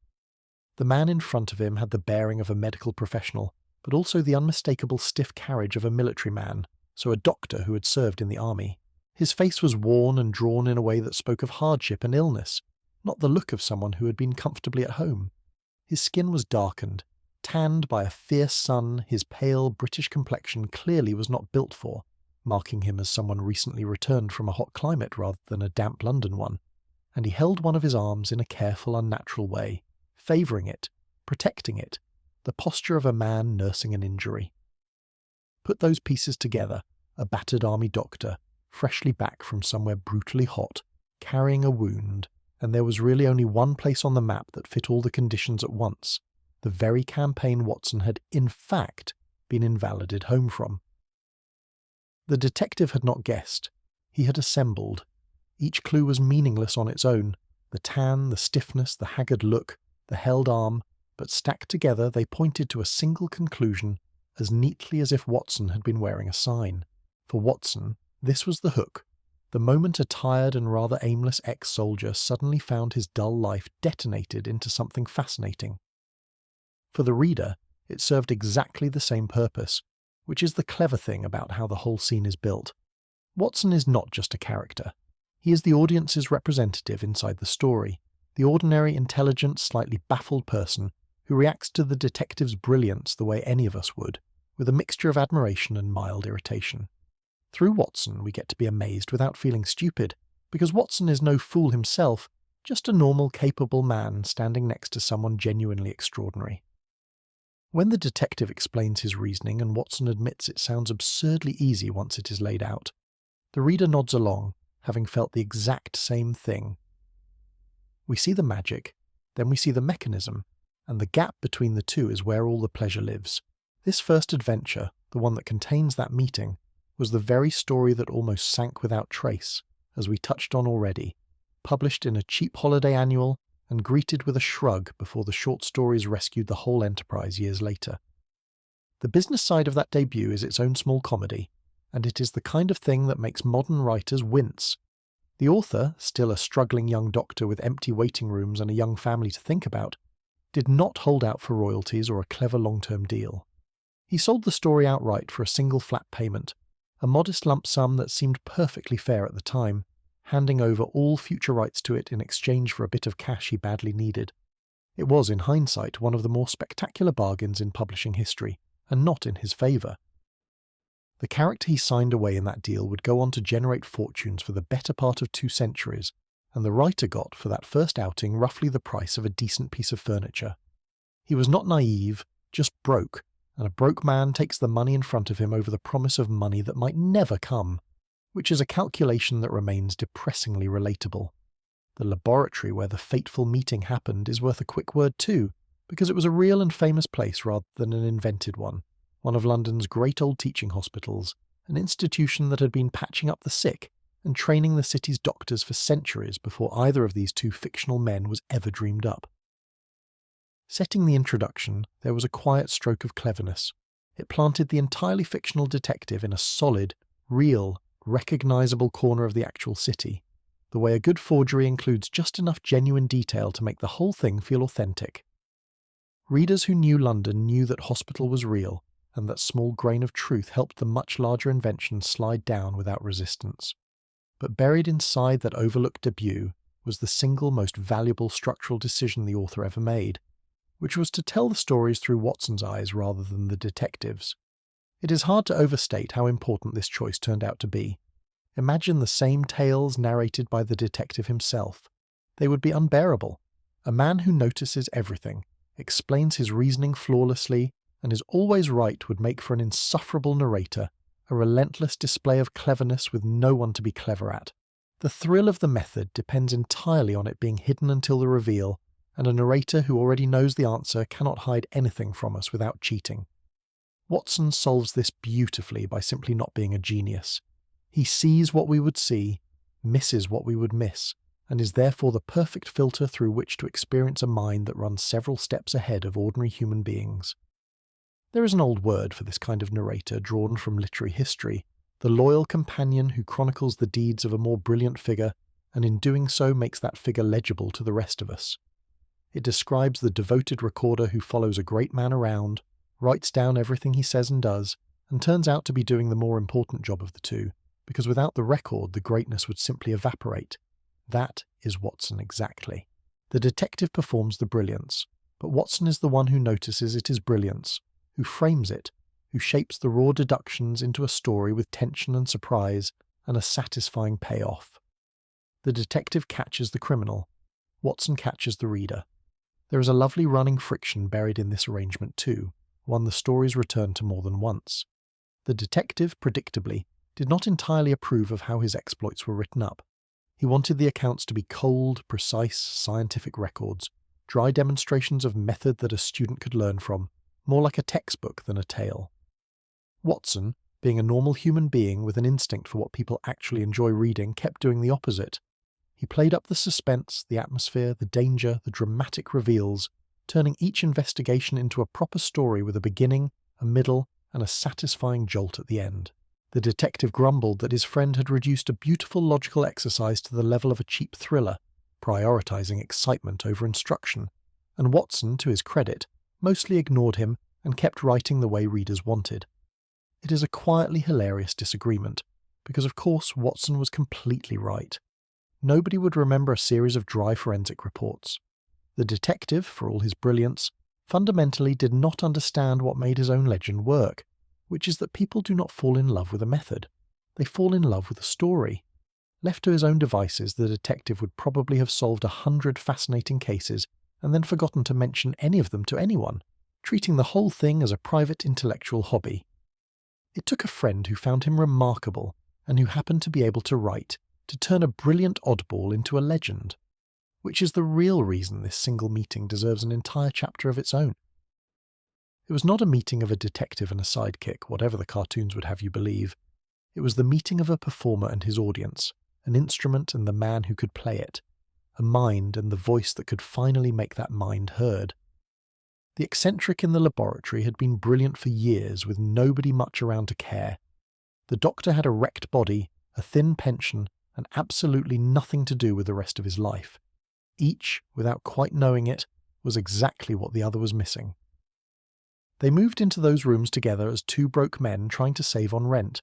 The man in front of him had the bearing of a medical professional, but also the unmistakable stiff carriage of a military man, so a doctor who had served in the army. His face was worn and drawn in a way that spoke of hardship and illness, not the look of someone who had been comfortably at home. His skin was darkened, tanned by a fierce sun his pale British complexion clearly was not built for, marking him as someone recently returned from a hot climate rather than a damp London one, and he held one of his arms in a careful, unnatural way, favouring it, protecting it, the posture of a man nursing an injury. Put those pieces together, a battered army doctor, freshly back from somewhere brutally hot, carrying a wound, and there was really only one place on the map that fit all the conditions at once, the very campaign Watson had in fact been invalided home from. The detective had not guessed. He had assembled. Each clue was meaningless on its own, the tan, the stiffness, the haggard look, the held arm, but stacked together they pointed to a single conclusion as neatly as if Watson had been wearing a sign. For Watson, this was the hook, the moment a tired and rather aimless ex-soldier suddenly found his dull life detonated into something fascinating. For the reader, it served exactly the same purpose, which is the clever thing about how the whole scene is built. Watson is not just a character. He is the audience's representative inside the story, the ordinary, intelligent, slightly baffled person who reacts to the detective's brilliance the way any of us would, with a mixture of admiration and mild irritation. Through Watson, we get to be amazed without feeling stupid, because Watson is no fool himself, just a normal, capable man standing next to someone genuinely extraordinary. When the detective explains his reasoning and Watson admits it sounds absurdly easy once it is laid out, the reader nods along, having felt the exact same thing. We see the magic, then we see the mechanism, and the gap between the two is where all the pleasure lives. This first adventure, the one that contains that meeting, was the very story that almost sank without trace, as we touched on already, published in a cheap holiday annual and greeted with a shrug before the short stories rescued the whole enterprise years later. The business side of that debut is its own small comedy, and it is the kind of thing that makes modern writers wince. The author, still a struggling young doctor with empty waiting rooms and a young family to think about, did not hold out for royalties or a clever long-term deal. He sold the story outright for a single flat payment, a modest lump sum that seemed perfectly fair at the time, handing over all future rights to it in exchange for a bit of cash he badly needed. It was, in hindsight, one of the more spectacular bargains in publishing history, and not in his favour. The character he signed away in that deal would go on to generate fortunes for the better part of 2 centuries, and the writer got for that first outing roughly the price of a decent piece of furniture. He was not naive, just broke, and a broke man takes the money in front of him over the promise of money that might never come, which is a calculation that remains depressingly relatable. The laboratory where the fateful meeting happened is worth a quick word too, because it was a real and famous place rather than an invented one of London's great old teaching hospitals, an institution that had been patching up the sick and training the city's doctors for centuries before either of these 2 fictional men was ever dreamed up. Setting the introduction, there was a quiet stroke of cleverness. It planted the entirely fictional detective in a solid, real, recognisable corner of the actual city, the way a good forgery includes just enough genuine detail to make the whole thing feel authentic. Readers who knew London knew that hospital was real, and that small grain of truth helped the much larger invention slide down without resistance. But buried inside that overlooked debut was the single most valuable structural decision the author ever made, which was to tell the stories through Watson's eyes rather than the detective's. It is hard to overstate how important this choice turned out to be. Imagine the same tales narrated by the detective himself. They would be unbearable. A man who notices everything, explains his reasoning flawlessly, and is always right would make for an insufferable narrator, a relentless display of cleverness with no one to be clever at. The thrill of the method depends entirely on it being hidden until the reveal, and a narrator who already knows the answer cannot hide anything from us without cheating. Watson solves this beautifully by simply not being a genius. He sees what we would see, misses what we would miss, and is therefore the perfect filter through which to experience a mind that runs several steps ahead of ordinary human beings. There is an old word for this kind of narrator drawn from literary history, the loyal companion who chronicles the deeds of a more brilliant figure, and in doing so makes that figure legible to the rest of us. It describes the devoted recorder who follows a great man around, writes down everything he says and does, and turns out to be doing the more important job of the two, because without the record the greatness would simply evaporate. That is Watson exactly. The detective performs the brilliance, but Watson is the one who notices it is brilliance, who frames it, who shapes the raw deductions into a story with tension and surprise and a satisfying payoff. The detective catches the criminal. Watson catches the reader. There is a lovely running friction buried in this arrangement too, one the stories return to more than once. The detective, predictably, did not entirely approve of how his exploits were written up. He wanted the accounts to be cold, precise, scientific records, dry demonstrations of method that a student could learn from, more like a textbook than a tale. Watson, being a normal human being with an instinct for what people actually enjoy reading, kept doing the opposite. He played up the suspense, the atmosphere, the danger, the dramatic reveals, turning each investigation into a proper story with a beginning, a middle, and a satisfying jolt at the end. The detective grumbled that his friend had reduced a beautiful logical exercise to the level of a cheap thriller, prioritizing excitement over instruction, and Watson, to his credit, mostly ignored him and kept writing the way readers wanted. It is a quietly hilarious disagreement, because of course Watson was completely right. Nobody would remember a series of dry forensic reports. The detective, for all his brilliance, fundamentally did not understand what made his own legend work, which is that people do not fall in love with a method. They fall in love with a story. Left to his own devices, the detective would probably have solved 100 fascinating cases and then forgotten to mention any of them to anyone, treating the whole thing as a private intellectual hobby. It took a friend who found him remarkable and who happened to be able to write to turn a brilliant oddball into a legend, which is the real reason this single meeting deserves an entire chapter of its own. It was not a meeting of a detective and a sidekick, whatever the cartoons would have you believe. It was the meeting of a performer and his audience, an instrument and the man who could play it, a mind and the voice that could finally make that mind heard. The eccentric in the laboratory had been brilliant for years with nobody much around to care. The doctor had a wrecked body, a thin pension, and absolutely nothing to do with the rest of his life. Each, without quite knowing it, was exactly what the other was missing. They moved into those rooms together as two broke men trying to save on rent,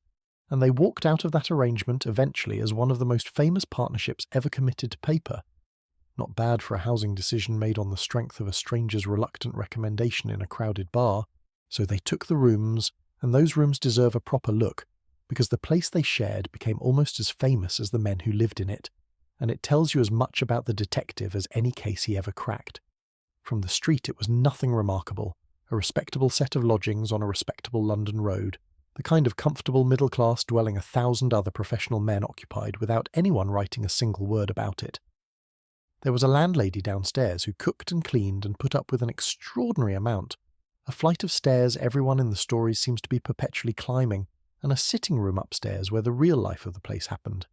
and they walked out of that arrangement eventually as one of the most famous partnerships ever committed to paper. Not bad for a housing decision made on the strength of a stranger's reluctant recommendation in a crowded bar. So they took the rooms, and those rooms deserve a proper look, because the place they shared became almost as famous as the men who lived in it, and it tells you as much about the detective as any case he ever cracked. From the street it was nothing remarkable, a respectable set of lodgings on a respectable London road, the kind of comfortable middle-class dwelling 1,000 other professional men occupied without anyone writing a single word about it. There was a landlady downstairs who cooked and cleaned and put up with an extraordinary amount, a flight of stairs everyone in the stories seems to be perpetually climbing, and a sitting room upstairs where the real life of the place happened.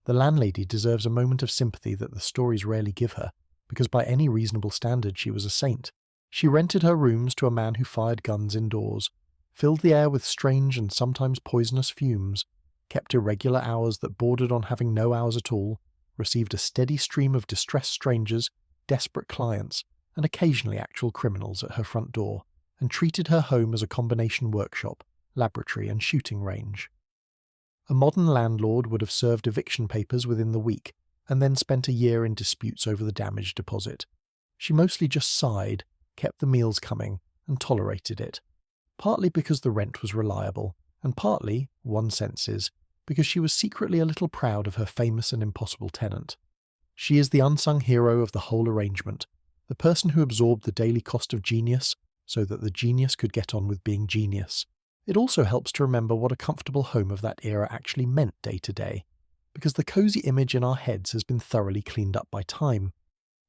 The landlady deserves a moment of sympathy that the stories rarely give her, because by any reasonable standard she was a saint. She rented her rooms to a man who fired guns indoors, filled the air with strange and sometimes poisonous fumes, kept irregular hours that bordered on having no hours at all, received a steady stream of distressed strangers, desperate clients, and occasionally actual criminals at her front door, and treated her home as a combination workshop, laboratory and shooting range. A modern landlord would have served eviction papers within the week, and then spent a year in disputes over the damage deposit. She mostly just sighed, kept the meals coming, and tolerated it, partly because the rent was reliable, and partly, one senses, because she was secretly a little proud of her famous and impossible tenant. She is the unsung hero of the whole arrangement, the person who absorbed the daily cost of genius so that the genius could get on with being genius. It also helps to remember what a comfortable home of that era actually meant day to day, because the cosy image in our heads has been thoroughly cleaned up by time.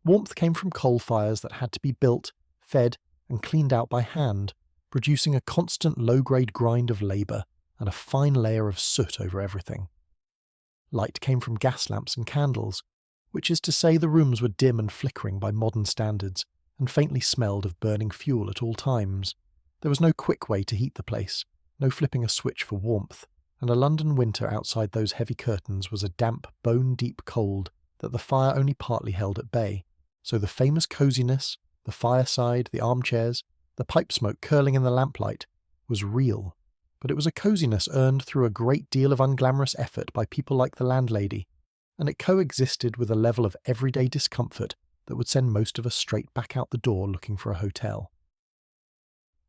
Warmth came from coal fires that had to be built, fed, and cleaned out by hand, producing a constant low-grade grind of labour and a fine layer of soot over everything. Light came from gas lamps and candles, which is to say the rooms were dim and flickering by modern standards, and faintly smelled of burning fuel at all times. There was no quick way to heat the place, no flipping a switch for warmth, and a London winter outside those heavy curtains was a damp, bone-deep cold that the fire only partly held at bay, so the famous coziness, the fireside, the armchairs, the pipe smoke curling in the lamplight, was real. But it was a coziness earned through a great deal of unglamorous effort by people like the landlady, and it coexisted with a level of everyday discomfort that would send most of us straight back out the door looking for a hotel.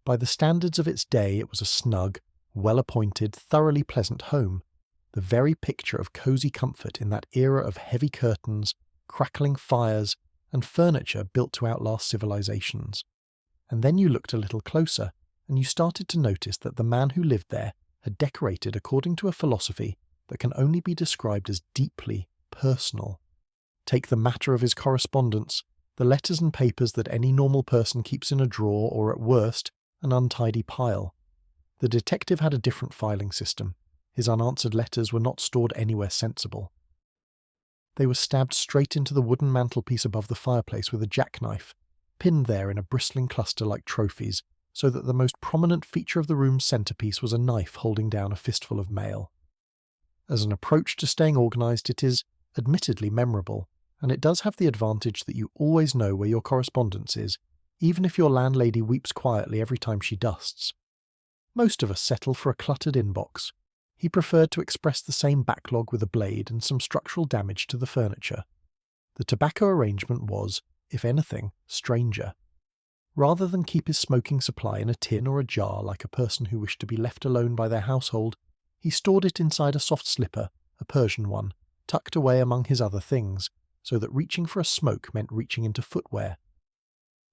By the standards of its day, it was a snug, well-appointed, thoroughly pleasant home, the very picture of cosy comfort in that era of heavy curtains, crackling fires, and furniture built to outlast civilizations. And then you looked a little closer, and you started to notice that the man who lived there had decorated according to a philosophy that can only be described as deeply personal. Take the matter of his correspondence, the letters and papers that any normal person keeps in a drawer or, at worst, an untidy pile. The detective had a different filing system. His unanswered letters were not stored anywhere sensible. They were stabbed straight into the wooden mantelpiece above the fireplace with a jackknife, pinned there in a bristling cluster like trophies, so that the most prominent feature of the room's centrepiece was a knife holding down a fistful of mail. As an approach to staying organised, it is, admittedly, memorable, and it does have the advantage that you always know where your correspondence is, even if your landlady weeps quietly every time she dusts. Most of us settle for a cluttered inbox. He preferred to express the same backlog with a blade and some structural damage to the furniture. The tobacco arrangement was, if anything, stranger. Rather than keep his smoking supply in a tin or a jar like a person who wished to be left alone by their household, he stored it inside a soft slipper, a Persian one, tucked away among his other things, so that reaching for a smoke meant reaching into footwear.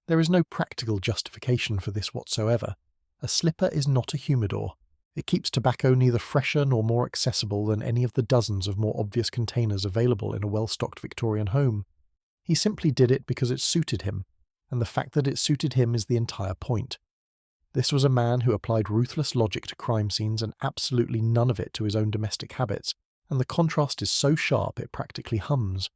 There is no practical justification for this whatsoever. A slipper is not a humidor. It keeps tobacco neither fresher nor more accessible than any of the dozens of more obvious containers available in a well-stocked Victorian home. He simply did it because it suited him, and the fact that it suited him is the entire point. This was a man who applied ruthless logic to crime scenes and absolutely none of it to his own domestic habits, and the contrast is so sharp it practically hums.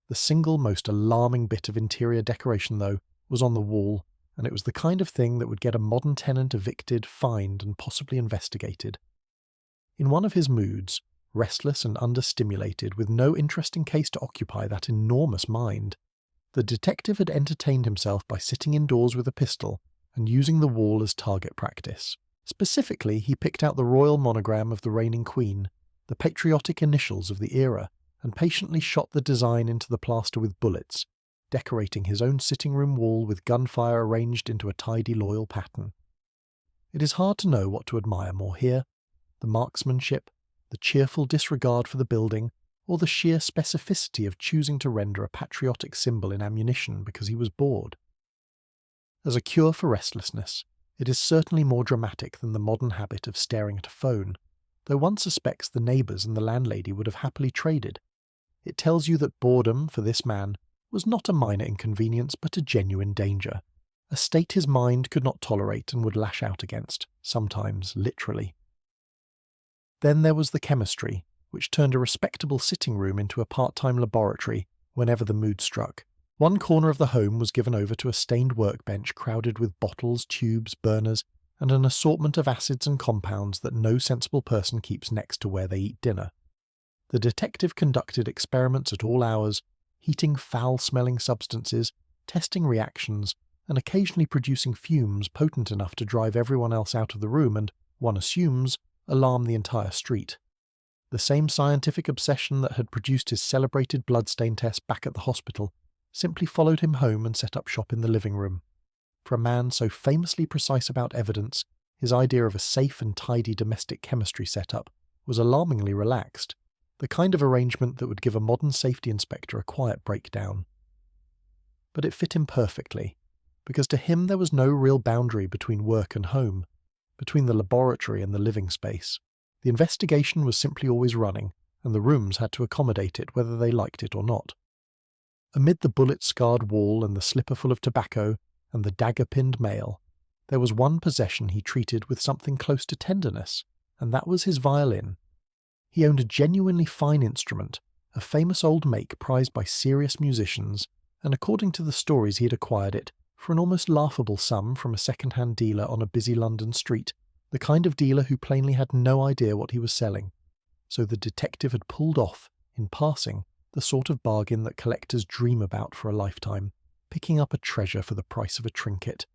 The single most alarming bit of interior decoration, though, was on the wall, and it was the kind of thing that would get a modern tenant evicted, fined, and possibly investigated. In one of his moods, restless and understimulated, with no interesting case to occupy that enormous mind, the detective had entertained himself by sitting indoors with a pistol and using the wall as target practice. Specifically, he picked out the royal monogram of the reigning queen, the patriotic initials of the era, and patiently shot the design into the plaster with bullets, decorating his own sitting room wall with gunfire arranged into a tidy, loyal pattern. It is hard to know what to admire more here, the marksmanship, the cheerful disregard for the building, or the sheer specificity of choosing to render a patriotic symbol in ammunition because he was bored. As a cure for restlessness, it is certainly more dramatic than the modern habit of staring at a phone, though one suspects the neighbours and the landlady would have happily traded. It tells you that boredom, for this man, was not a minor inconvenience but a genuine danger, a state his mind could not tolerate and would lash out against, sometimes literally. Then there was the chemistry, which turned a respectable sitting room into a part-time laboratory whenever the mood struck. One corner of the home was given over to a stained workbench crowded with bottles, tubes, burners, and an assortment of acids and compounds that no sensible person keeps next to where they eat dinner. The detective conducted experiments at all hours, heating foul-smelling substances, testing reactions, and occasionally producing fumes potent enough to drive everyone else out of the room and, one assumes, alarm the entire street. The same scientific obsession that had produced his celebrated bloodstain test back at the hospital simply followed him home and set up shop in the living room. For a man so famously precise about evidence, his idea of a safe and tidy domestic chemistry setup was alarmingly relaxed, the kind of arrangement that would give a modern safety inspector a quiet breakdown. But it fit him perfectly, because to him there was no real boundary between work and home, between the laboratory and the living space. The investigation was simply always running, and the rooms had to accommodate it whether they liked it or not. Amid the bullet-scarred wall and the slipper full of tobacco and the dagger-pinned mail, there was one possession he treated with something close to tenderness, and that was his violin. He owned a genuinely fine instrument, a famous old make prized by serious musicians, and according to the stories he had acquired it for an almost laughable sum from a second-hand dealer on a busy London street, the kind of dealer who plainly had no idea what he was selling. So the detective had pulled off, in passing, the sort of bargain that collectors dream about for a lifetime, picking up a treasure for the price of a trinket,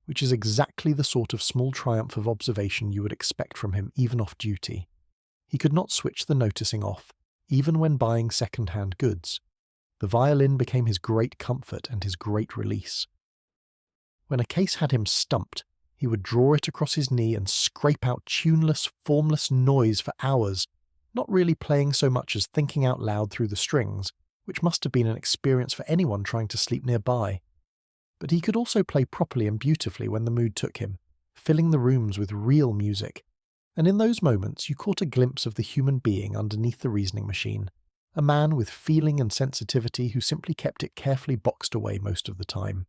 which is exactly the sort of small triumph of observation you would expect from him even off duty. He could not switch the noticing off, even when buying second-hand goods. The violin became his great comfort and his great release. When a case had him stumped, he would draw it across his knee and scrape out tuneless, formless noise for hours, not really playing so much as thinking out loud through the strings, which must have been an experience for anyone trying to sleep nearby. But he could also play properly and beautifully when the mood took him, filling the rooms with real music, and in those moments you caught a glimpse of the human being underneath the reasoning machine, a man with feeling and sensitivity who simply kept it carefully boxed away most of the time.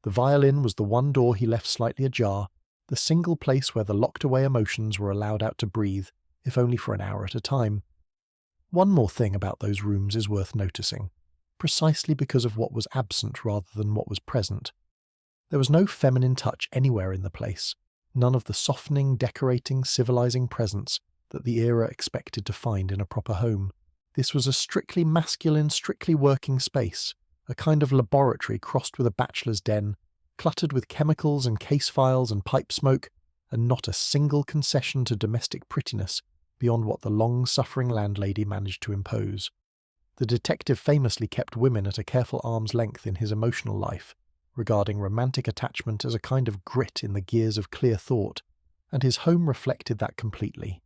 The violin was the one door he left slightly ajar, the single place where the locked-away emotions were allowed out to breathe, if only for an hour at a time. One more thing about those rooms is worth noticing, precisely because of what was absent rather than what was present. There was no feminine touch anywhere in the place, none of the softening, decorating, civilizing presence that the era expected to find in a proper home. This was a strictly masculine, strictly working space, a kind of laboratory crossed with a bachelor's den, cluttered with chemicals and case files and pipe smoke, and not a single concession to domestic prettiness beyond what the long-suffering landlady managed to impose. The detective famously kept women at a careful arm's length in his emotional life, regarding romantic attachment as a kind of grit in the gears of clear thought, and his home reflected that completely.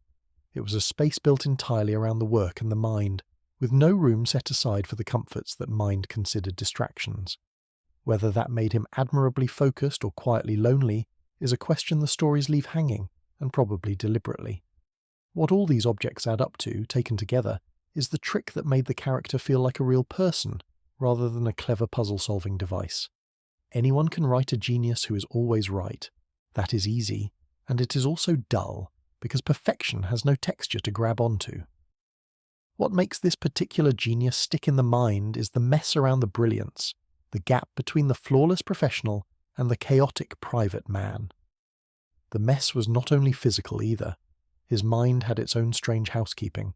It was a space built entirely around the work and the mind, with no room set aside for the comforts that mind considered distractions. Whether that made him admirably focused or quietly lonely is a question the stories leave hanging, and probably deliberately. What all these objects add up to, taken together, is the trick that made the character feel like a real person, rather than a clever puzzle-solving device. Anyone can write a genius who is always right. That is easy, and it is also dull, because perfection has no texture to grab onto. What makes this particular genius stick in the mind is the mess around the brilliance, the gap between the flawless professional and the chaotic private man. The mess was not only physical either. His mind had its own strange housekeeping.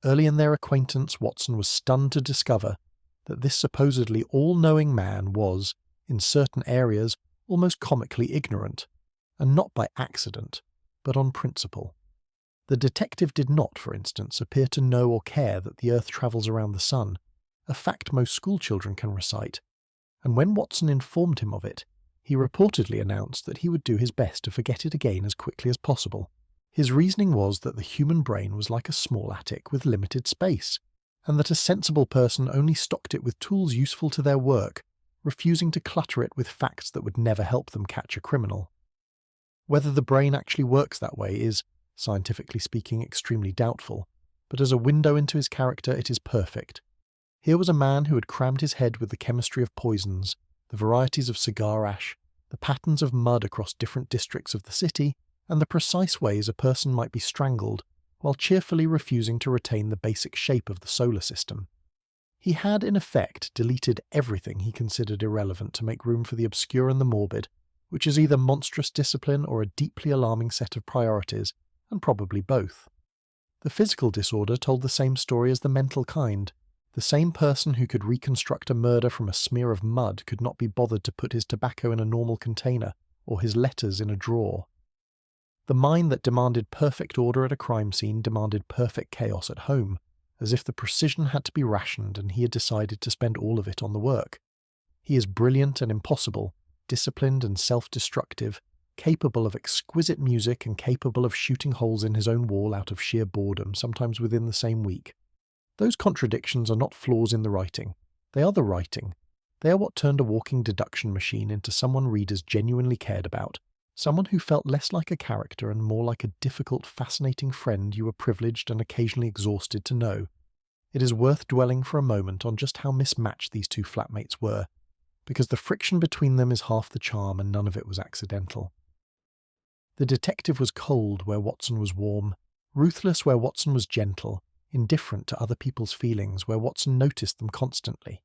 Early in their acquaintance, Watson was stunned to discover that this supposedly all-knowing man was, in certain areas, almost comically ignorant, and not by accident, but on principle. The detective did not, for instance, appear to know or care that the Earth travels around the sun, a fact most schoolchildren can recite, and when Watson informed him of it, he reportedly announced that he would do his best to forget it again as quickly as possible. His reasoning was that the human brain was like a small attic with limited space, and that a sensible person only stocked it with tools useful to their work, refusing to clutter it with facts that would never help them catch a criminal. Whether the brain actually works that way is, scientifically speaking, extremely doubtful, but as a window into his character it is perfect. Here was a man who had crammed his head with the chemistry of poisons, the varieties of cigar ash, the patterns of mud across different districts of the city, and the precise ways a person might be strangled, while cheerfully refusing to retain the basic shape of the solar system. He had, in effect, deleted everything he considered irrelevant to make room for the obscure and the morbid, which is either monstrous discipline or a deeply alarming set of priorities, and probably both. The physical disorder told the same story as the mental kind. The same person who could reconstruct a murder from a smear of mud could not be bothered to put his tobacco in a normal container, or his letters in a drawer. The mind that demanded perfect order at a crime scene demanded perfect chaos at home, as if the precision had to be rationed and he had decided to spend all of it on the work. He is brilliant and impossible, disciplined and self-destructive, capable of exquisite music and capable of shooting holes in his own wall out of sheer boredom, sometimes within the same week. Those contradictions are not flaws in the writing. They are the writing. They are what turned a walking deduction machine into someone readers genuinely cared about, someone who felt less like a character and more like a difficult, fascinating friend you were privileged and occasionally exhausted to know. It is worth dwelling for a moment on just how mismatched these two flatmates were, because the friction between them is half the charm and none of it was accidental. The detective was cold where Watson was warm, ruthless where Watson was gentle, indifferent to other people's feelings where Watson noticed them constantly.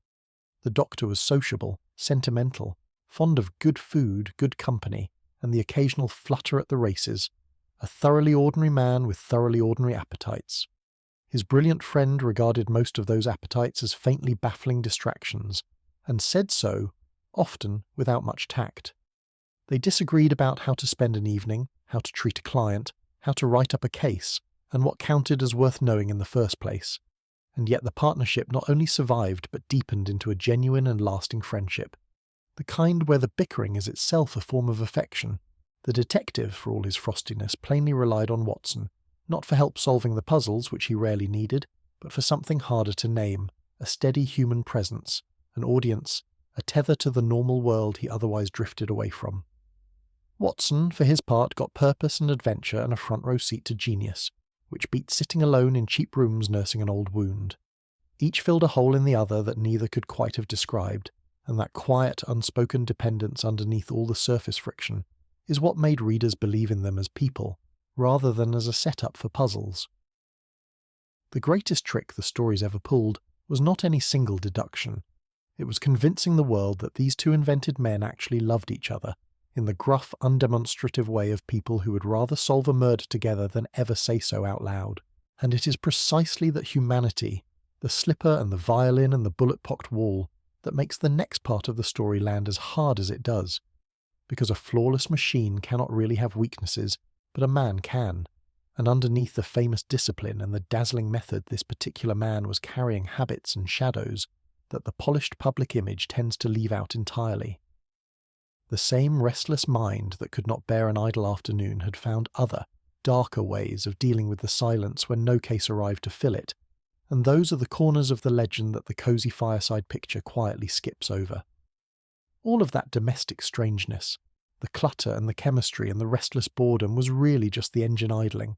The doctor was sociable, sentimental, fond of good food, good company, and the occasional flutter at the races, a thoroughly ordinary man with thoroughly ordinary appetites. His brilliant friend regarded most of those appetites as faintly baffling distractions, and said so, often without much tact. They disagreed about how to spend an evening, how to treat a client, how to write up a case, and what counted as worth knowing in the first place. And yet the partnership not only survived but deepened into a genuine and lasting friendship. The kind where the bickering is itself a form of affection. The detective, for all his frostiness, plainly relied on Watson, not for help solving the puzzles, which he rarely needed, but for something harder to name, a steady human presence, an audience, a tether to the normal world he otherwise drifted away from. Watson, for his part, got purpose and adventure and a front-row seat to genius, which beat sitting alone in cheap rooms nursing an old wound. Each filled a hole in the other that neither could quite have described, and that quiet, unspoken dependence underneath all the surface friction is what made readers believe in them as people, rather than as a setup for puzzles. The greatest trick the stories ever pulled was not any single deduction. It was convincing the world that these two invented men actually loved each other, in the gruff, undemonstrative way of people who would rather solve a murder together than ever say so out loud. And it is precisely that humanity, the slipper and the violin and the bullet-pocked wall, that makes the next part of the story land as hard as it does. Because a flawless machine cannot really have weaknesses, but a man can. And underneath the famous discipline and the dazzling method this particular man was carrying habits and shadows that the polished public image tends to leave out entirely. The same restless mind that could not bear an idle afternoon had found other, darker ways of dealing with the silence when no case arrived to fill it, and those are the corners of the legend that the cosy fireside picture quietly skips over. All of that domestic strangeness, the clutter and the chemistry and the restless boredom was really just the engine idling.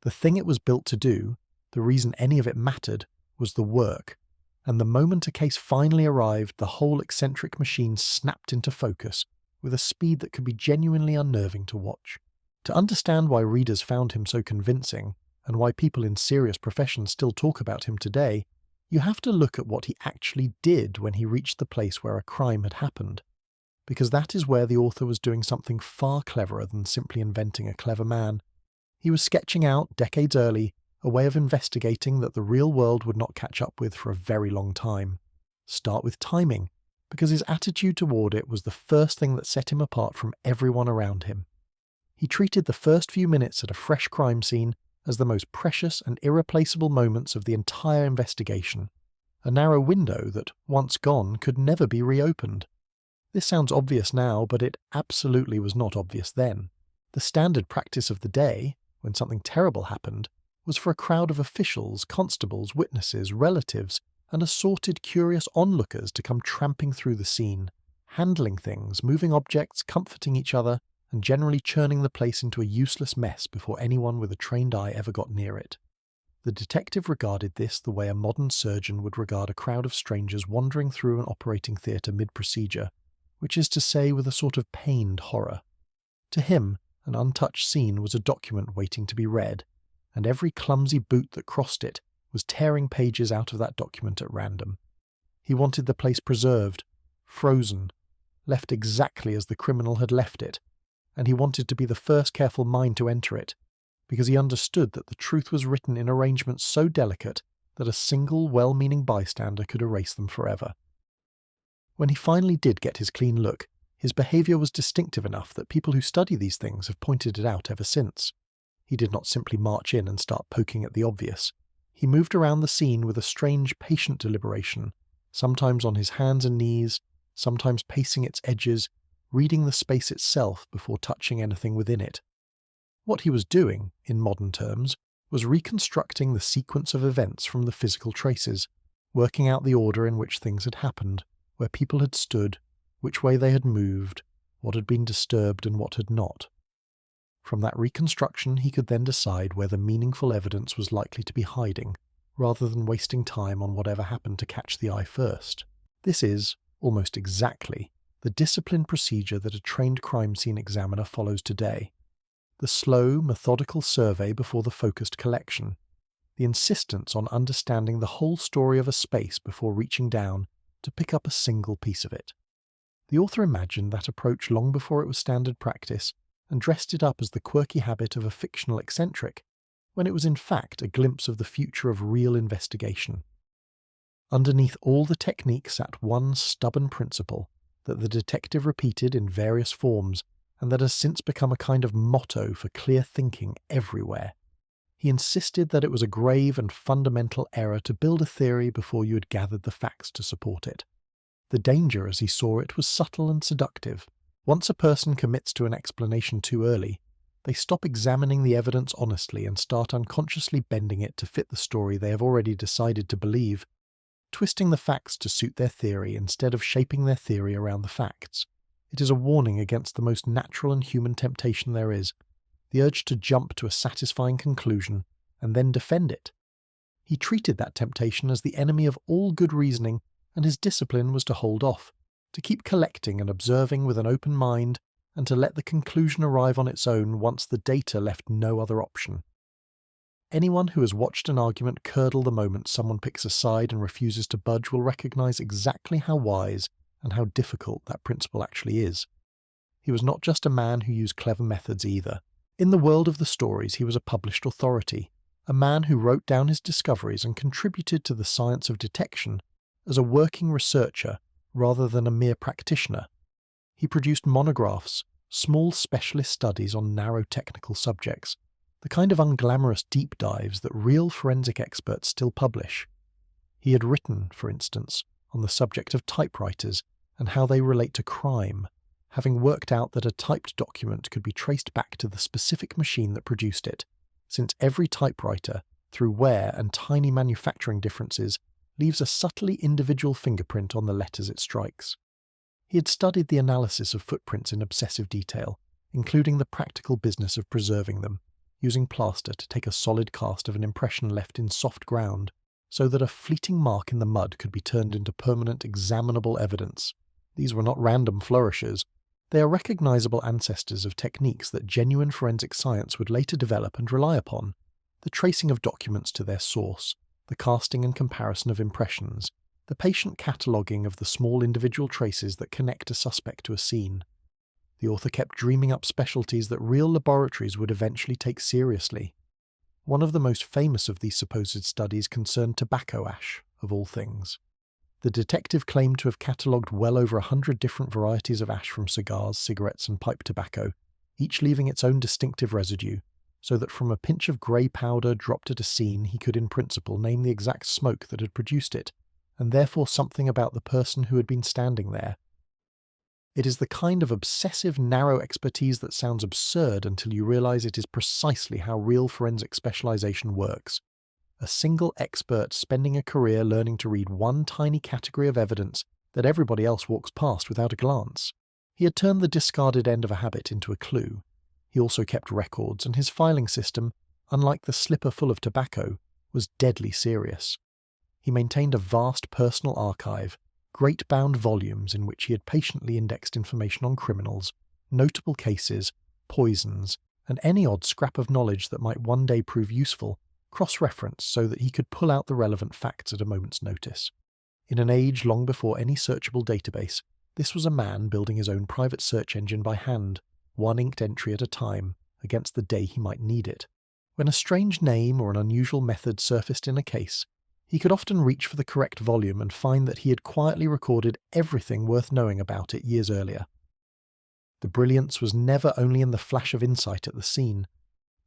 The thing it was built to do, the reason any of it mattered, was the work, and the moment a case finally arrived, the whole eccentric machine snapped into focus, with a speed that could be genuinely unnerving to watch. To understand why readers found him so convincing, and why people in serious professions still talk about him today, you have to look at what he actually did when he reached the place where a crime had happened. Because that is where the author was doing something far cleverer than simply inventing a clever man. He was sketching out, decades early, a way of investigating that the real world would not catch up with for a very long time. Start with timing, because his attitude toward it was the first thing that set him apart from everyone around him. He treated the first few minutes at a fresh crime scene as the most precious and irreplaceable moments of the entire investigation, a narrow window that, once gone, could never be reopened. This sounds obvious now, but it absolutely was not obvious then. The standard practice of the day, when something terrible happened, was for a crowd of officials, constables, witnesses, relatives, and assorted curious onlookers to come tramping through the scene, handling things, moving objects, comforting each other, and generally churning the place into a useless mess before anyone with a trained eye ever got near it. The detective regarded this the way a modern surgeon would regard a crowd of strangers wandering through an operating theatre mid-procedure, which is to say with a sort of pained horror. To him, an untouched scene was a document waiting to be read, and every clumsy boot that crossed it was tearing pages out of that document at random. He wanted the place preserved, frozen, left exactly as the criminal had left it, and he wanted to be the first careful mind to enter it, because he understood that the truth was written in arrangements so delicate that a single well-meaning bystander could erase them forever. When he finally did get his clean look, his behaviour was distinctive enough that people who study these things have pointed it out ever since. He did not simply march in and start poking at the obvious. He moved around the scene with a strange, patient deliberation, sometimes on his hands and knees, sometimes pacing its edges, reading the space itself before touching anything within it. What he was doing, in modern terms, was reconstructing the sequence of events from the physical traces, working out the order in which things had happened, where people had stood, which way they had moved, what had been disturbed and what had not. From that reconstruction he could then decide where the meaningful evidence was likely to be hiding, rather than wasting time on whatever happened to catch the eye first. This is, almost exactly, the disciplined procedure that a trained crime scene examiner follows today. The slow, methodical survey before the focused collection. the insistence on understanding the whole story of a space before reaching down to pick up a single piece of it. The author imagined that approach long before it was standard practice and dressed it up as the quirky habit of a fictional eccentric, when it was in fact a glimpse of the future of real investigation. Underneath all the techniques sat one stubborn principle that the detective repeated in various forms and that has since become a kind of motto for clear thinking everywhere. He insisted that it was a grave and fundamental error to build a theory before you had gathered the facts to support it. The danger, as he saw it, was subtle and seductive. Once a person commits to an explanation too early, they stop examining the evidence honestly and start unconsciously bending it to fit the story they have already decided to believe, twisting the facts to suit their theory instead of shaping their theory around the facts. It is a warning against the most natural and human temptation there is, the urge to jump to a satisfying conclusion and then defend it. He treated that temptation as the enemy of all good reasoning, and his discipline was to hold off, to keep collecting and observing with an open mind, and to let the conclusion arrive on its own once the data left no other option. Anyone who has watched an argument curdle the moment someone picks a side and refuses to budge will recognize exactly how wise and how difficult that principle actually is. He was not just a man who used clever methods either. In the world of the stories, he was a published authority, a man who wrote down his discoveries and contributed to the science of detection as a working researcher rather than a mere practitioner. He produced monographs, small specialist studies on narrow technical subjects, the kind of unglamorous deep dives that real forensic experts still publish. He had written, for instance, on the subject of typewriters and how they relate to crime, having worked out that a typed document could be traced back to the specific machine that produced it, since every typewriter, through wear and tiny manufacturing differences, leaves a subtly individual fingerprint on the letters it strikes. He had studied the analysis of footprints in obsessive detail, including the practical business of preserving them, using plaster to take a solid cast of an impression left in soft ground, so that a fleeting mark in the mud could be turned into permanent examinable evidence. These were not random flourishes. They are recognizable ancestors of techniques that genuine forensic science would later develop and rely upon: the tracing of documents to their source, the casting and comparison of impressions, the patient cataloguing of the small individual traces that connect a suspect to a scene. The author kept dreaming up specialties that real laboratories would eventually take seriously. One of the most famous of these supposed studies concerned tobacco ash, of all things. The detective claimed to have catalogued well over 100 different varieties of ash from cigars, cigarettes, and pipe tobacco, each leaving its own distinctive residue, so that from a pinch of grey powder dropped at a scene he could in principle name the exact smoke that had produced it, and therefore something about the person who had been standing there. It is the kind of obsessive, narrow expertise that sounds absurd until you realise it is precisely how real forensic specialisation works. A single expert spending a career learning to read one tiny category of evidence that everybody else walks past without a glance. He had turned the discarded end of a habit into a clue. He also kept records, and his filing system, unlike the slipper full of tobacco, was deadly serious. He maintained a vast personal archive, great bound volumes in which he had patiently indexed information on criminals, notable cases, poisons, and any odd scrap of knowledge that might one day prove useful, cross-referenced so that he could pull out the relevant facts at a moment's notice. In an age long before any searchable database, this was a man building his own private search engine by hand, one inked entry at a time, against the day he might need it. When a strange name or an unusual method surfaced in a case, he could often reach for the correct volume and find that he had quietly recorded everything worth knowing about it years earlier. The brilliance was never only in the flash of insight at the scene.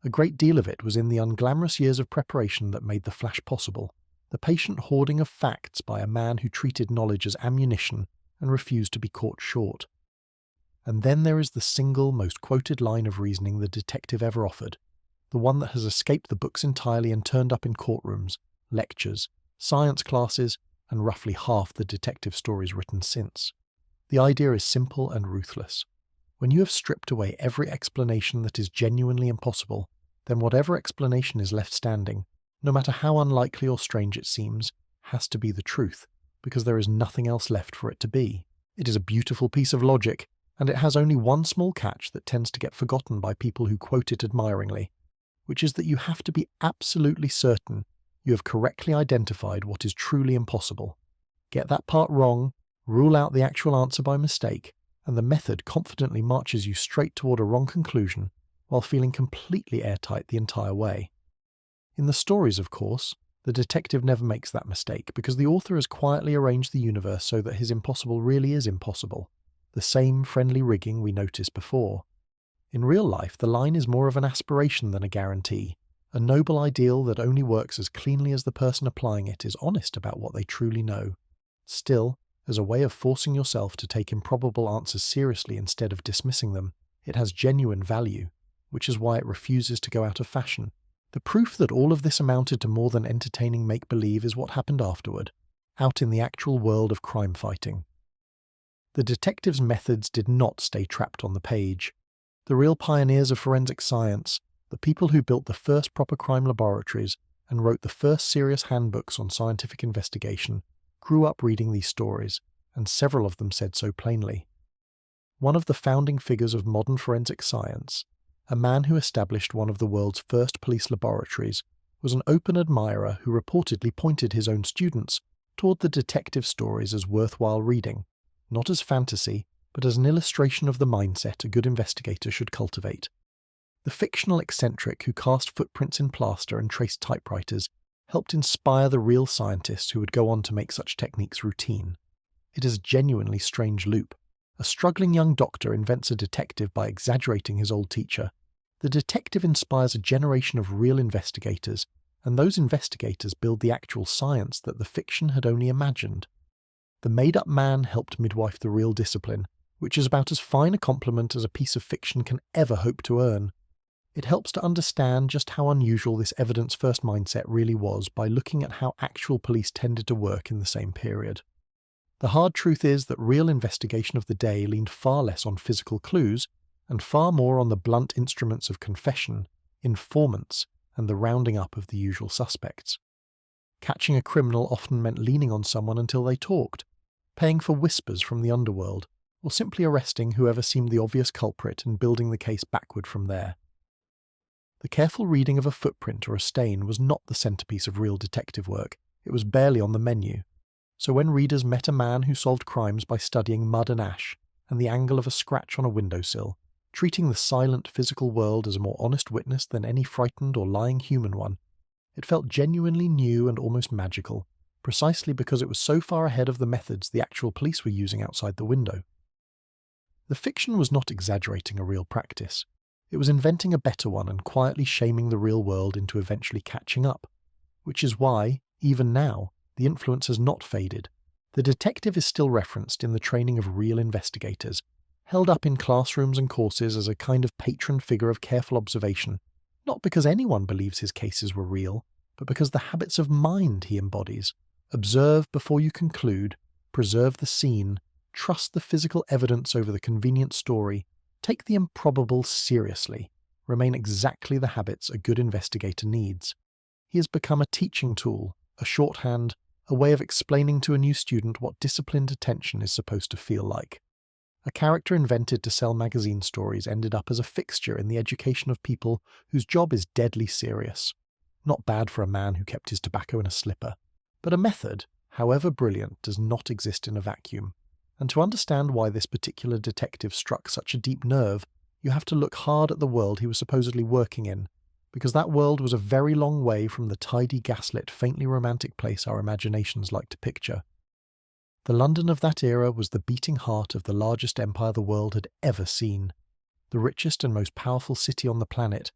A great deal of it was in the unglamorous years of preparation that made the flash possible, the patient hoarding of facts by a man who treated knowledge as ammunition and refused to be caught short. And then there is the single most quoted line of reasoning the detective ever offered, the one that has escaped the books entirely and turned up in courtrooms, lectures, science classes, and roughly half the detective stories written since. The idea is simple and ruthless. When you have stripped away every explanation that is genuinely impossible, then whatever explanation is left standing, no matter how unlikely or strange it seems, has to be the truth, because there is nothing else left for it to be. It is a beautiful piece of logic, and it has only one small catch that tends to get forgotten by people who quote it admiringly, which is that you have to be absolutely certain you have correctly identified what is truly impossible. Get that part wrong, rule out the actual answer by mistake, and the method confidently marches you straight toward a wrong conclusion while feeling completely airtight the entire way. In the stories, of course, the detective never makes that mistake because the author has quietly arranged the universe so that his impossible really is impossible, the same friendly rigging we noticed before. In real life, the line is more of an aspiration than a guarantee, a noble ideal that only works as cleanly as the person applying it is honest about what they truly know. Still, as a way of forcing yourself to take improbable answers seriously instead of dismissing them, it has genuine value, which is why it refuses to go out of fashion. The proof that all of this amounted to more than entertaining make-believe is what happened afterward, out in the actual world of crime fighting. The detective's methods did not stay trapped on the page. The real pioneers of forensic science, the people who built the first proper crime laboratories and wrote the first serious handbooks on scientific investigation, grew up reading these stories, and several of them said so plainly. One of the founding figures of modern forensic science, a man who established one of the world's first police laboratories, was an open admirer who reportedly pointed his own students toward the detective stories as worthwhile reading, not as fantasy, but as an illustration of the mindset a good investigator should cultivate. The fictional eccentric who cast footprints in plaster and traced typewriters helped inspire the real scientists who would go on to make such techniques routine. It is a genuinely strange loop. A struggling young doctor invents a detective by exaggerating his old teacher. The detective inspires a generation of real investigators, and those investigators build the actual science that the fiction had only imagined. The made-up man helped midwife the real discipline, which is about as fine a compliment as a piece of fiction can ever hope to earn. It helps to understand just how unusual this evidence-first mindset really was by looking at how actual police tended to work in the same period. The hard truth is that real investigation of the day leaned far less on physical clues and far more on the blunt instruments of confession, informants, and the rounding up of the usual suspects. Catching a criminal often meant leaning on someone until they talked, paying for whispers from the underworld, or simply arresting whoever seemed the obvious culprit and building the case backward from there. The careful reading of a footprint or a stain was not the centerpiece of real detective work. It was barely on the menu. So when readers met a man who solved crimes by studying mud and ash and the angle of a scratch on a windowsill, treating the silent physical world as a more honest witness than any frightened or lying human one, it felt genuinely new and almost magical, precisely because it was so far ahead of the methods the actual police were using outside the window. The fiction was not exaggerating a real practice. It was inventing a better one and quietly shaming the real world into eventually catching up, which is why, even now, the influence has not faded. The detective is still referenced in the training of real investigators, held up in classrooms and courses as a kind of patron figure of careful observation, not because anyone believes his cases were real, but because the habits of mind he embodies. Observe before you conclude, preserve the scene, trust the physical evidence over the convenient story, take the improbable seriously, remain exactly the habits a good investigator needs. He has become a teaching tool, a shorthand, a way of explaining to a new student what disciplined attention is supposed to feel like. A character invented to sell magazine stories ended up as a fixture in the education of people whose job is deadly serious. Not bad for a man who kept his tobacco in a slipper. But a method, however brilliant, does not exist in a vacuum. And to understand why this particular detective struck such a deep nerve, you have to look hard at the world he was supposedly working in, because that world was a very long way from the tidy, gaslit, faintly romantic place our imaginations like to picture. The London of that era was the beating heart of the largest empire the world had ever seen, the richest and most powerful city on the planet,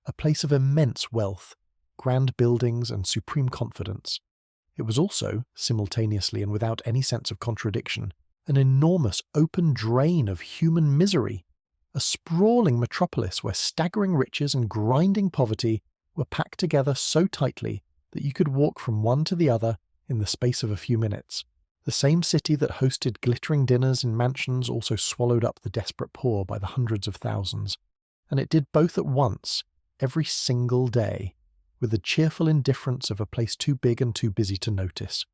a place of immense wealth, grand buildings and supreme confidence. It was also, simultaneously and without any sense of contradiction, an enormous open drain of human misery, a sprawling metropolis where staggering riches and grinding poverty were packed together so tightly that you could walk from one to the other in the space of a few minutes. The same city that hosted glittering dinners in mansions also swallowed up the desperate poor by the hundreds of thousands. And it did both at once, every single day, with the cheerful indifference of a place too big and too busy to notice.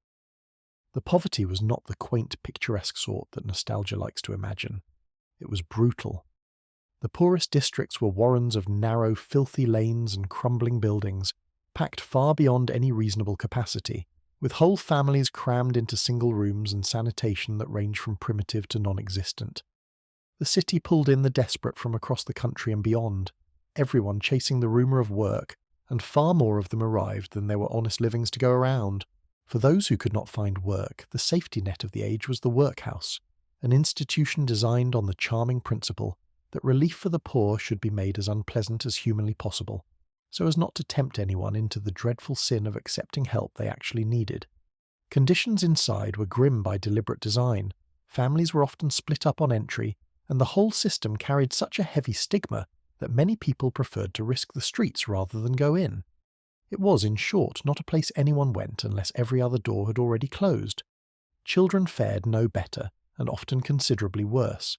The poverty was not the quaint, picturesque sort that nostalgia likes to imagine. It was brutal. The poorest districts were warrens of narrow, filthy lanes and crumbling buildings, packed far beyond any reasonable capacity, with whole families crammed into single rooms and sanitation that ranged from primitive to non-existent. The city pulled in the desperate from across the country and beyond, everyone chasing the rumour of work, and far more of them arrived than there were honest livings to go around. For those who could not find work, the safety net of the age was the workhouse, an institution designed on the charming principle that relief for the poor should be made as unpleasant as humanly possible, so as not to tempt anyone into the dreadful sin of accepting help they actually needed. Conditions inside were grim by deliberate design. Families were often split up on entry, and the whole system carried such a heavy stigma that many people preferred to risk the streets rather than go in. It was, in short, not a place anyone went unless every other door had already closed. Children fared no better, and often considerably worse.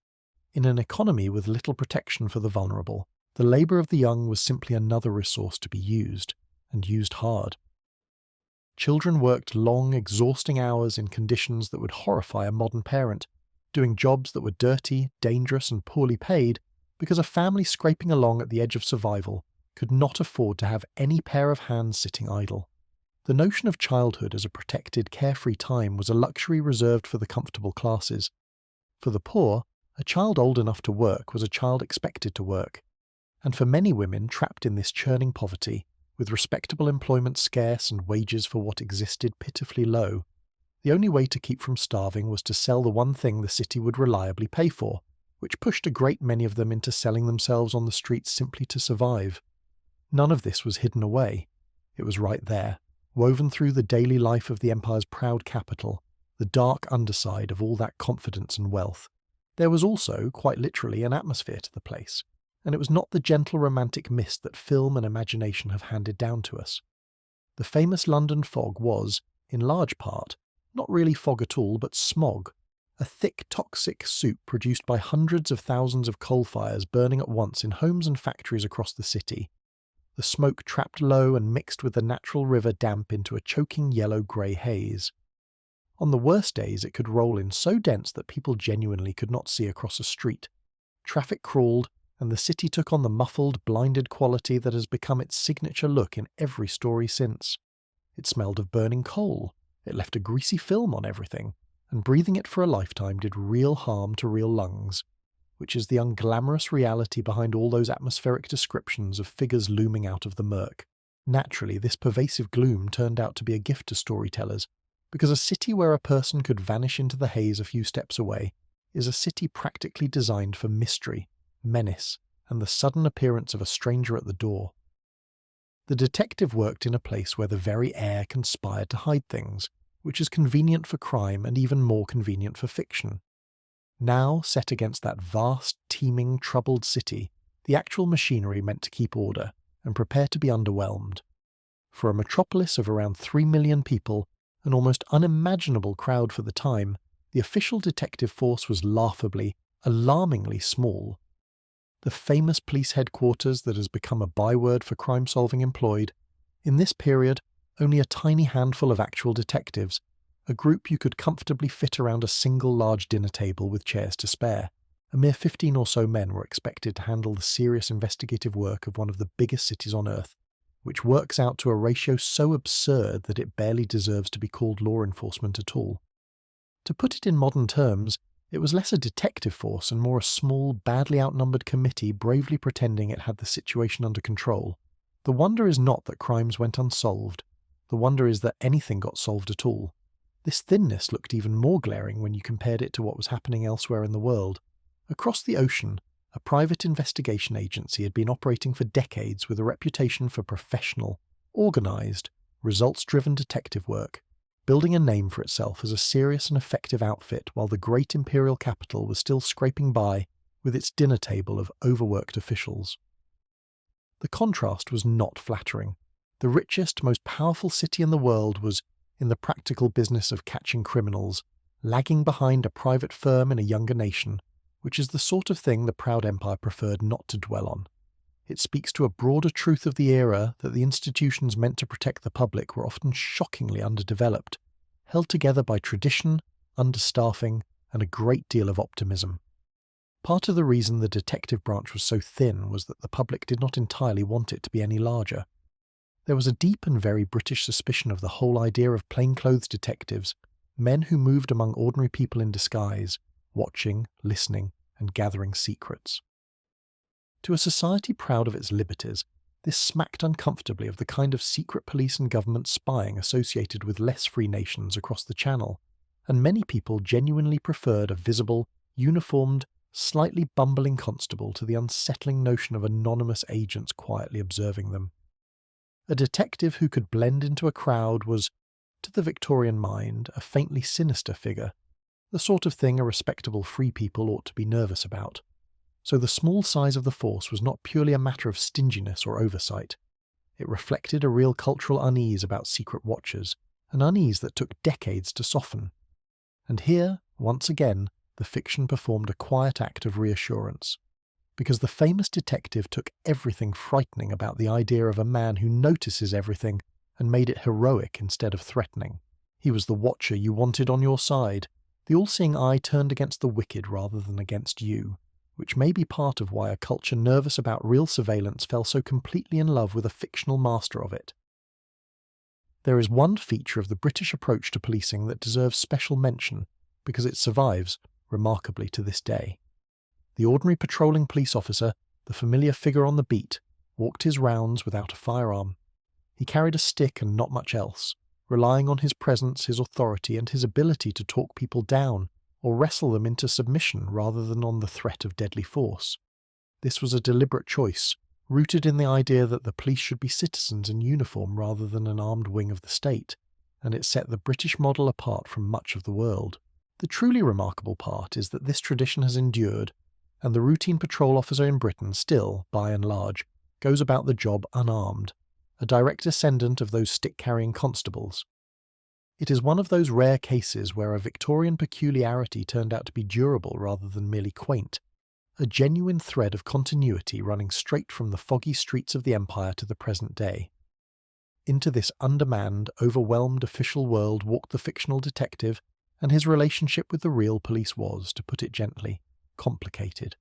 In an economy with little protection for the vulnerable, the labour of the young was simply another resource to be used, and used hard. Children worked long, exhausting hours in conditions that would horrify a modern parent, doing jobs that were dirty, dangerous, and poorly paid because a family scraping along at the edge of survival could not afford to have any pair of hands sitting idle. The notion of childhood as a protected, carefree time was a luxury reserved for the comfortable classes. For the poor, a child old enough to work was a child expected to work, and for many women trapped in this churning poverty, with respectable employment scarce and wages for what existed pitifully low, the only way to keep from starving was to sell the one thing the city would reliably pay for, which pushed a great many of them into selling themselves on the streets simply to survive. None of this was hidden away. It was right there, woven through the daily life of the empire's proud capital, the dark underside of all that confidence and wealth. There was also, quite literally, an atmosphere to the place, and it was not the gentle romantic mist that film and imagination have handed down to us. The famous London fog was, in large part, not really fog at all, but smog, a thick, toxic soup produced by hundreds of thousands of coal fires burning at once in homes and factories across the city. The smoke trapped low and mixed with the natural river damp into a choking yellow-grey haze. On the worst days it could roll in so dense that people genuinely could not see across a street. Traffic crawled, and the city took on the muffled, blinded quality that has become its signature look in every story since. It smelled of burning coal, it left a greasy film on everything, and breathing it for a lifetime did real harm to real lungs, which is the unglamorous reality behind all those atmospheric descriptions of figures looming out of the murk. Naturally, this pervasive gloom turned out to be a gift to storytellers, because a city where a person could vanish into the haze a few steps away is a city practically designed for mystery, menace, and the sudden appearance of a stranger at the door. The detective worked in a place where the very air conspired to hide things, which is convenient for crime and even more convenient for fiction. Now, set against that vast, teeming, troubled city, the actual machinery meant to keep order and prepare to be underwhelmed. For a metropolis of around 3 million people, an almost unimaginable crowd for the time, the official detective force was laughably, alarmingly small. The famous police headquarters that has become a byword for crime-solving employed, in this period, only a tiny handful of actual detectives, a group you could comfortably fit around a single large dinner table with chairs to spare. A mere 15 or so men were expected to handle the serious investigative work of one of the biggest cities on earth, which works out to a ratio so absurd that it barely deserves to be called law enforcement at all. To put it in modern terms, it was less a detective force and more a small, badly outnumbered committee bravely pretending it had the situation under control. The wonder is not that crimes went unsolved. The wonder is that anything got solved at all. This thinness looked even more glaring when you compared it to what was happening elsewhere in the world. Across the ocean, a private investigation agency had been operating for decades with a reputation for professional, organised, results-driven detective work, building a name for itself as a serious and effective outfit while the great imperial capital was still scraping by with its dinner table of overworked officials. The contrast was not flattering. The richest, most powerful city in the world was, in the practical business of catching criminals, lagging behind a private firm in a younger nation, which is the sort of thing the proud empire preferred not to dwell on. It speaks to a broader truth of the era that the institutions meant to protect the public were often shockingly underdeveloped, held together by tradition, understaffing, and a great deal of optimism. Part of the reason the detective branch was so thin was that the public did not entirely want it to be any larger. There was a deep and very British suspicion of the whole idea of plainclothes detectives, men who moved among ordinary people in disguise, watching, listening, and gathering secrets. To a society proud of its liberties, this smacked uncomfortably of the kind of secret police and government spying associated with less free nations across the Channel, and many people genuinely preferred a visible, uniformed, slightly bumbling constable to the unsettling notion of anonymous agents quietly observing them. A detective who could blend into a crowd was, to the Victorian mind, a faintly sinister figure, the sort of thing a respectable free people ought to be nervous about. So the small size of the force was not purely a matter of stinginess or oversight. It reflected a real cultural unease about secret watchers, an unease that took decades to soften. And here, once again, the fiction performed a quiet act of reassurance, because the famous detective took everything frightening about the idea of a man who notices everything and made it heroic instead of threatening. He was the watcher you wanted on your side, the all-seeing eye turned against the wicked rather than against you, which may be part of why a culture nervous about real surveillance fell so completely in love with a fictional master of it. There is one feature of the British approach to policing that deserves special mention, because it survives, remarkably, to this day. The ordinary patrolling police officer, the familiar figure on the beat, walked his rounds without a firearm. He carried a stick and not much else, relying on his presence, his authority, and his ability to talk people down or wrestle them into submission rather than on the threat of deadly force. This was a deliberate choice, rooted in the idea that the police should be citizens in uniform rather than an armed wing of the state, and it set the British model apart from much of the world. The truly remarkable part is that this tradition has endured, and the routine patrol officer in Britain still, by and large, goes about the job unarmed, a direct descendant of those stick-carrying constables. It is one of those rare cases where a Victorian peculiarity turned out to be durable rather than merely quaint, a genuine thread of continuity running straight from the foggy streets of the Empire to the present day. Into this undermanned, overwhelmed official world walked the fictional detective, and his relationship with the real police was, to put it gently, complicated.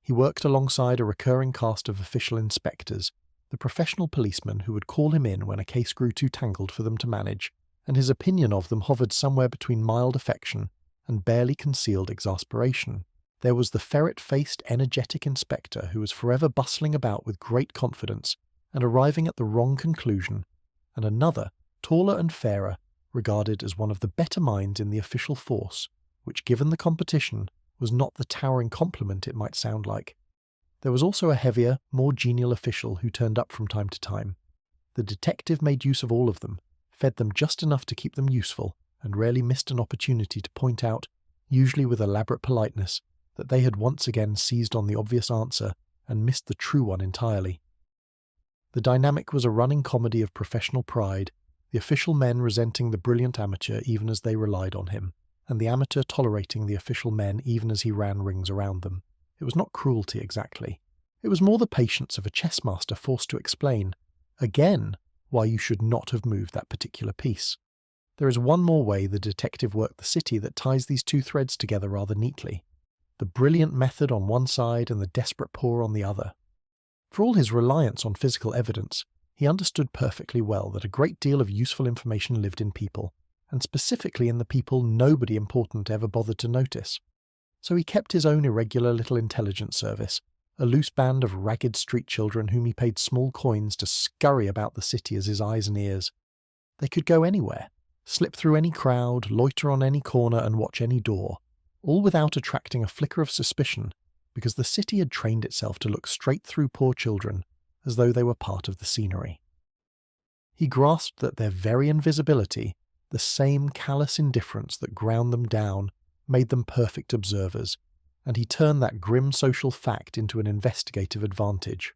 He worked alongside a recurring cast of official inspectors, the professional policemen who would call him in when a case grew too tangled for them to manage, and his opinion of them hovered somewhere between mild affection and barely concealed exasperation. There was the ferret-faced, energetic inspector who was forever bustling about with great confidence and arriving at the wrong conclusion, and another, taller and fairer, regarded as one of the better minds in the official force, which, given the competition, was not the towering compliment it might sound like. There was also a heavier, more genial official who turned up from time to time. The detective made use of all of them, fed them just enough to keep them useful, and rarely missed an opportunity to point out, usually with elaborate politeness, that they had once again seized on the obvious answer and missed the true one entirely. The dynamic was a running comedy of professional pride, the official men resenting the brilliant amateur even as they relied on him, and the amateur tolerating the official men even as he ran rings around them. It was not cruelty exactly. It was more the patience of a chess master forced to explain, again, why you should not have moved that particular piece. There is one more way the detective worked the city that ties these two threads together rather neatly. The brilliant method on one side and the desperate poor on the other. For all his reliance on physical evidence, he understood perfectly well that a great deal of useful information lived in people, and specifically in the people nobody important ever bothered to notice. So he kept his own irregular little intelligence service, a loose band of ragged street children whom he paid small coins to scurry about the city as his eyes and ears. They could go anywhere, slip through any crowd, loiter on any corner and watch any door, all without attracting a flicker of suspicion, because the city had trained itself to look straight through poor children, as though they were part of the scenery. He grasped that their very invisibility, the same callous indifference that ground them down, made them perfect observers, and he turned that grim social fact into an investigative advantage.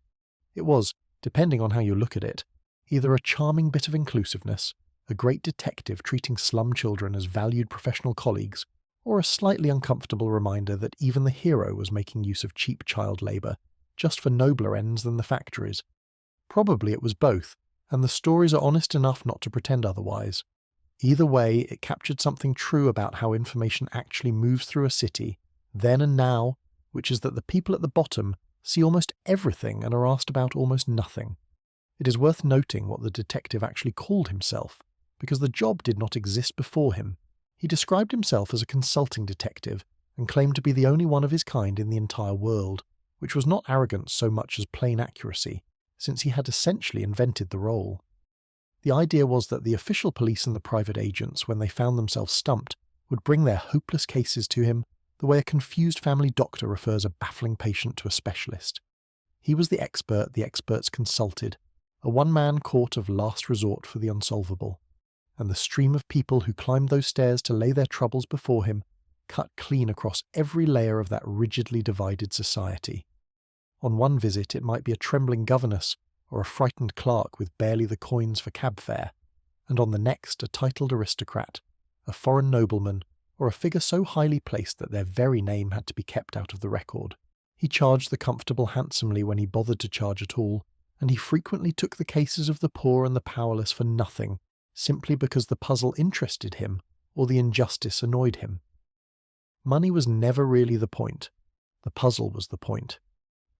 It was, depending on how you look at it, either a charming bit of inclusiveness, a great detective treating slum children as valued professional colleagues, or a slightly uncomfortable reminder that even the hero was making use of cheap child labour, just for nobler ends than the factories. Probably it was both, and the stories are honest enough not to pretend otherwise. Either way, it captured something true about how information actually moves through a city, then and now, which is that the people at the bottom see almost everything and are asked about almost nothing. It is worth noting what the detective actually called himself, because the job did not exist before him. He described himself as a consulting detective and claimed to be the only one of his kind in the entire world, which was not arrogance so much as plain accuracy, since he had essentially invented the role. The idea was that the official police and the private agents, when they found themselves stumped, would bring their hopeless cases to him the way a confused family doctor refers a baffling patient to a specialist. He was the expert the experts consulted, a one-man court of last resort for the unsolvable, and the stream of people who climbed those stairs to lay their troubles before him cut clean across every layer of that rigidly divided society. On one visit it might be a trembling governess or a frightened clerk with barely the coins for cab fare, and on the next a titled aristocrat, a foreign nobleman, or a figure so highly placed that their very name had to be kept out of the record. He charged the comfortable handsomely when he bothered to charge at all, and he frequently took the cases of the poor and the powerless for nothing, simply because the puzzle interested him or the injustice annoyed him. Money was never really the point. The puzzle was the point.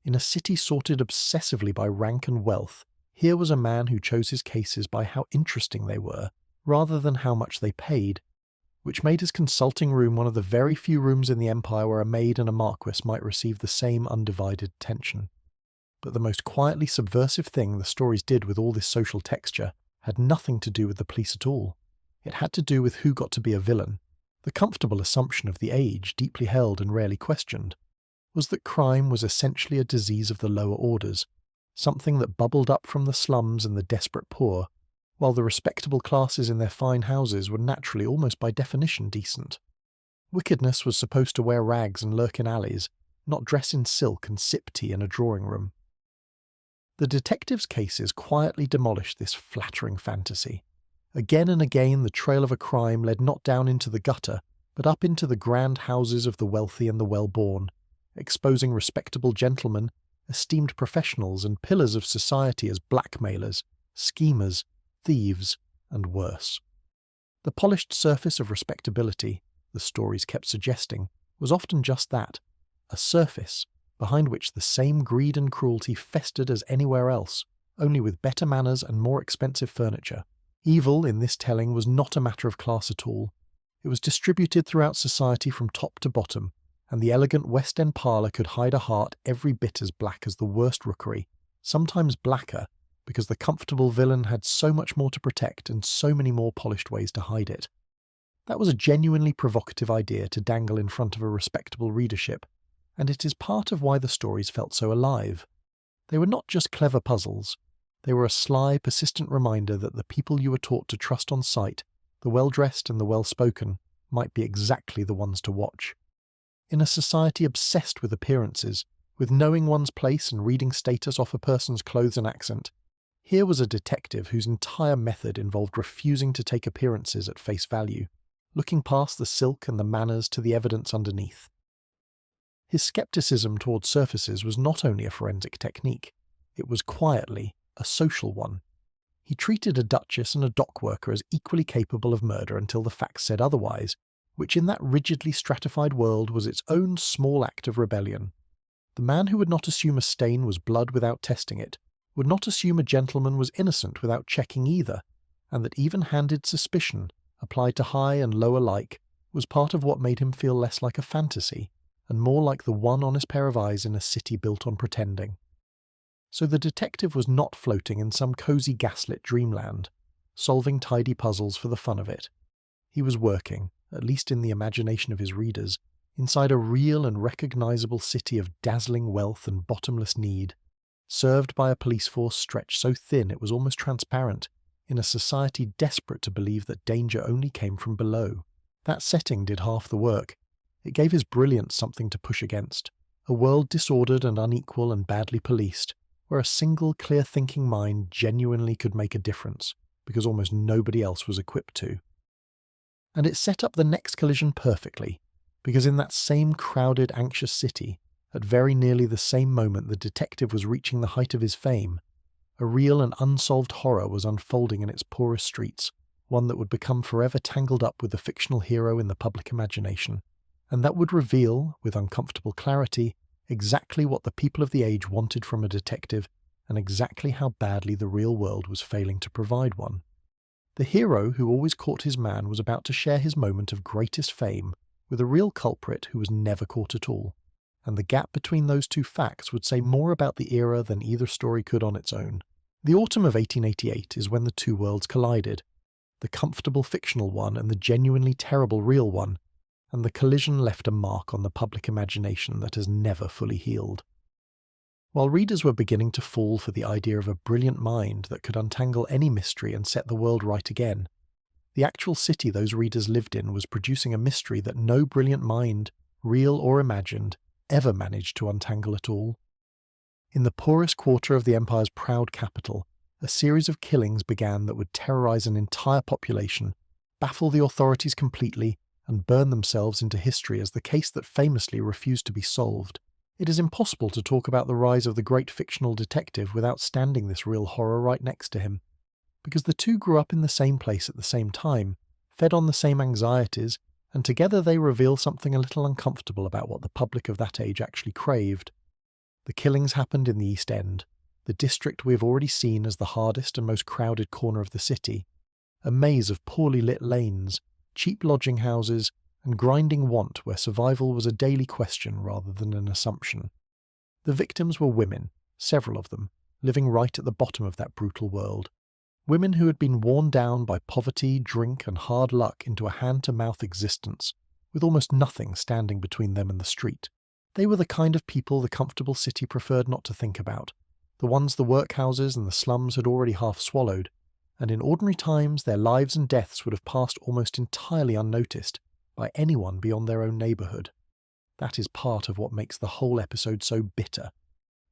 In a city sorted obsessively by rank and wealth, here was a man who chose his cases by how interesting they were, rather than how much they paid, which made his consulting room one of the very few rooms in the empire where a maid and a marquis might receive the same undivided attention. But the most quietly subversive thing the stories did with all this social texture had nothing to do with the police at all. It had to do with who got to be a villain. The comfortable assumption of the age, deeply held and rarely questioned, was that crime was essentially a disease of the lower orders, something that bubbled up from the slums and the desperate poor, while the respectable classes in their fine houses were naturally almost by definition decent. Wickedness was supposed to wear rags and lurk in alleys, not dress in silk and sip tea in a drawing room. The detective's cases quietly demolished this flattering fantasy. Again and again the trail of a crime led not down into the gutter, but up into the grand houses of the wealthy and the well-born, exposing respectable gentlemen, esteemed professionals and pillars of society as blackmailers, schemers, thieves, and worse. The polished surface of respectability, the stories kept suggesting, was often just that, a surface, behind which the same greed and cruelty festered as anywhere else, only with better manners and more expensive furniture. Evil, in this telling, was not a matter of class at all. It was distributed throughout society from top to bottom, and the elegant West End parlour could hide a heart every bit as black as the worst rookery, sometimes blacker, because the comfortable villain had so much more to protect and so many more polished ways to hide it. That was a genuinely provocative idea to dangle in front of a respectable readership, and it is part of why the stories felt so alive. They were not just clever puzzles. They were a sly, persistent reminder that the people you were taught to trust on sight, the well-dressed and the well-spoken, might be exactly the ones to watch. In a society obsessed with appearances, with knowing one's place and reading status off a person's clothes and accent, here was a detective whose entire method involved refusing to take appearances at face value, looking past the silk and the manners to the evidence underneath. His skepticism towards surfaces was not only a forensic technique, it was quietly a social one. He treated a duchess and a dock worker as equally capable of murder until the facts said otherwise, which in that rigidly stratified world was its own small act of rebellion. The man who would not assume a stain was blood without testing it, would not assume a gentleman was innocent without checking either, and that even-handed suspicion, applied to high and low alike, was part of what made him feel less like a fantasy, and more like the one honest pair of eyes in a city built on pretending. So the detective was not floating in some cosy gaslit dreamland, solving tidy puzzles for the fun of it. He was working, at least in the imagination of his readers, inside a real and recognizable city of dazzling wealth and bottomless need, served by a police force stretched so thin it was almost transparent, in a society desperate to believe that danger only came from below. That setting did half the work. It gave his brilliance something to push against, a world disordered and unequal and badly policed, where a single clear-thinking mind genuinely could make a difference, because almost nobody else was equipped to. And it set up the next collision perfectly, because in that same crowded, anxious city, at very nearly the same moment the detective was reaching the height of his fame, a real and unsolved horror was unfolding in its poorest streets, one that would become forever tangled up with the fictional hero in the public imagination, and that would reveal, with uncomfortable clarity, exactly what the people of the age wanted from a detective, and exactly how badly the real world was failing to provide one. The hero who always caught his man was about to share his moment of greatest fame with a real culprit who was never caught at all, and the gap between those two facts would say more about the era than either story could on its own. The autumn of 1888 is when the two worlds collided, the comfortable fictional one and the genuinely terrible real one, and the collision left a mark on the public imagination that has never fully healed. While readers were beginning to fall for the idea of a brilliant mind that could untangle any mystery and set the world right again, the actual city those readers lived in was producing a mystery that no brilliant mind, real or imagined, ever managed to untangle at all. In the poorest quarter of the empire's proud capital, a series of killings began that would terrorize an entire population, baffle the authorities completely, and burn themselves into history as the case that famously refused to be solved. It is impossible to talk about the rise of the great fictional detective without standing this real horror right next to him, because the two grew up in the same place at the same time, fed on the same anxieties, and together they reveal something a little uncomfortable about what the public of that age actually craved. The killings happened in the East End, the district we have already seen as the hardest and most crowded corner of the city, a maze of poorly lit lanes, cheap lodging houses, and grinding want where survival was a daily question rather than an assumption. The victims were women, several of them, living right at the bottom of that brutal world. Women who had been worn down by poverty, drink, and hard luck into a hand-to-mouth existence, with almost nothing standing between them and the street. They were the kind of people the comfortable city preferred not to think about, the ones the workhouses and the slums had already half swallowed, and in ordinary times their lives and deaths would have passed almost entirely unnoticed by anyone beyond their own neighbourhood. That is part of what makes the whole episode so bitter.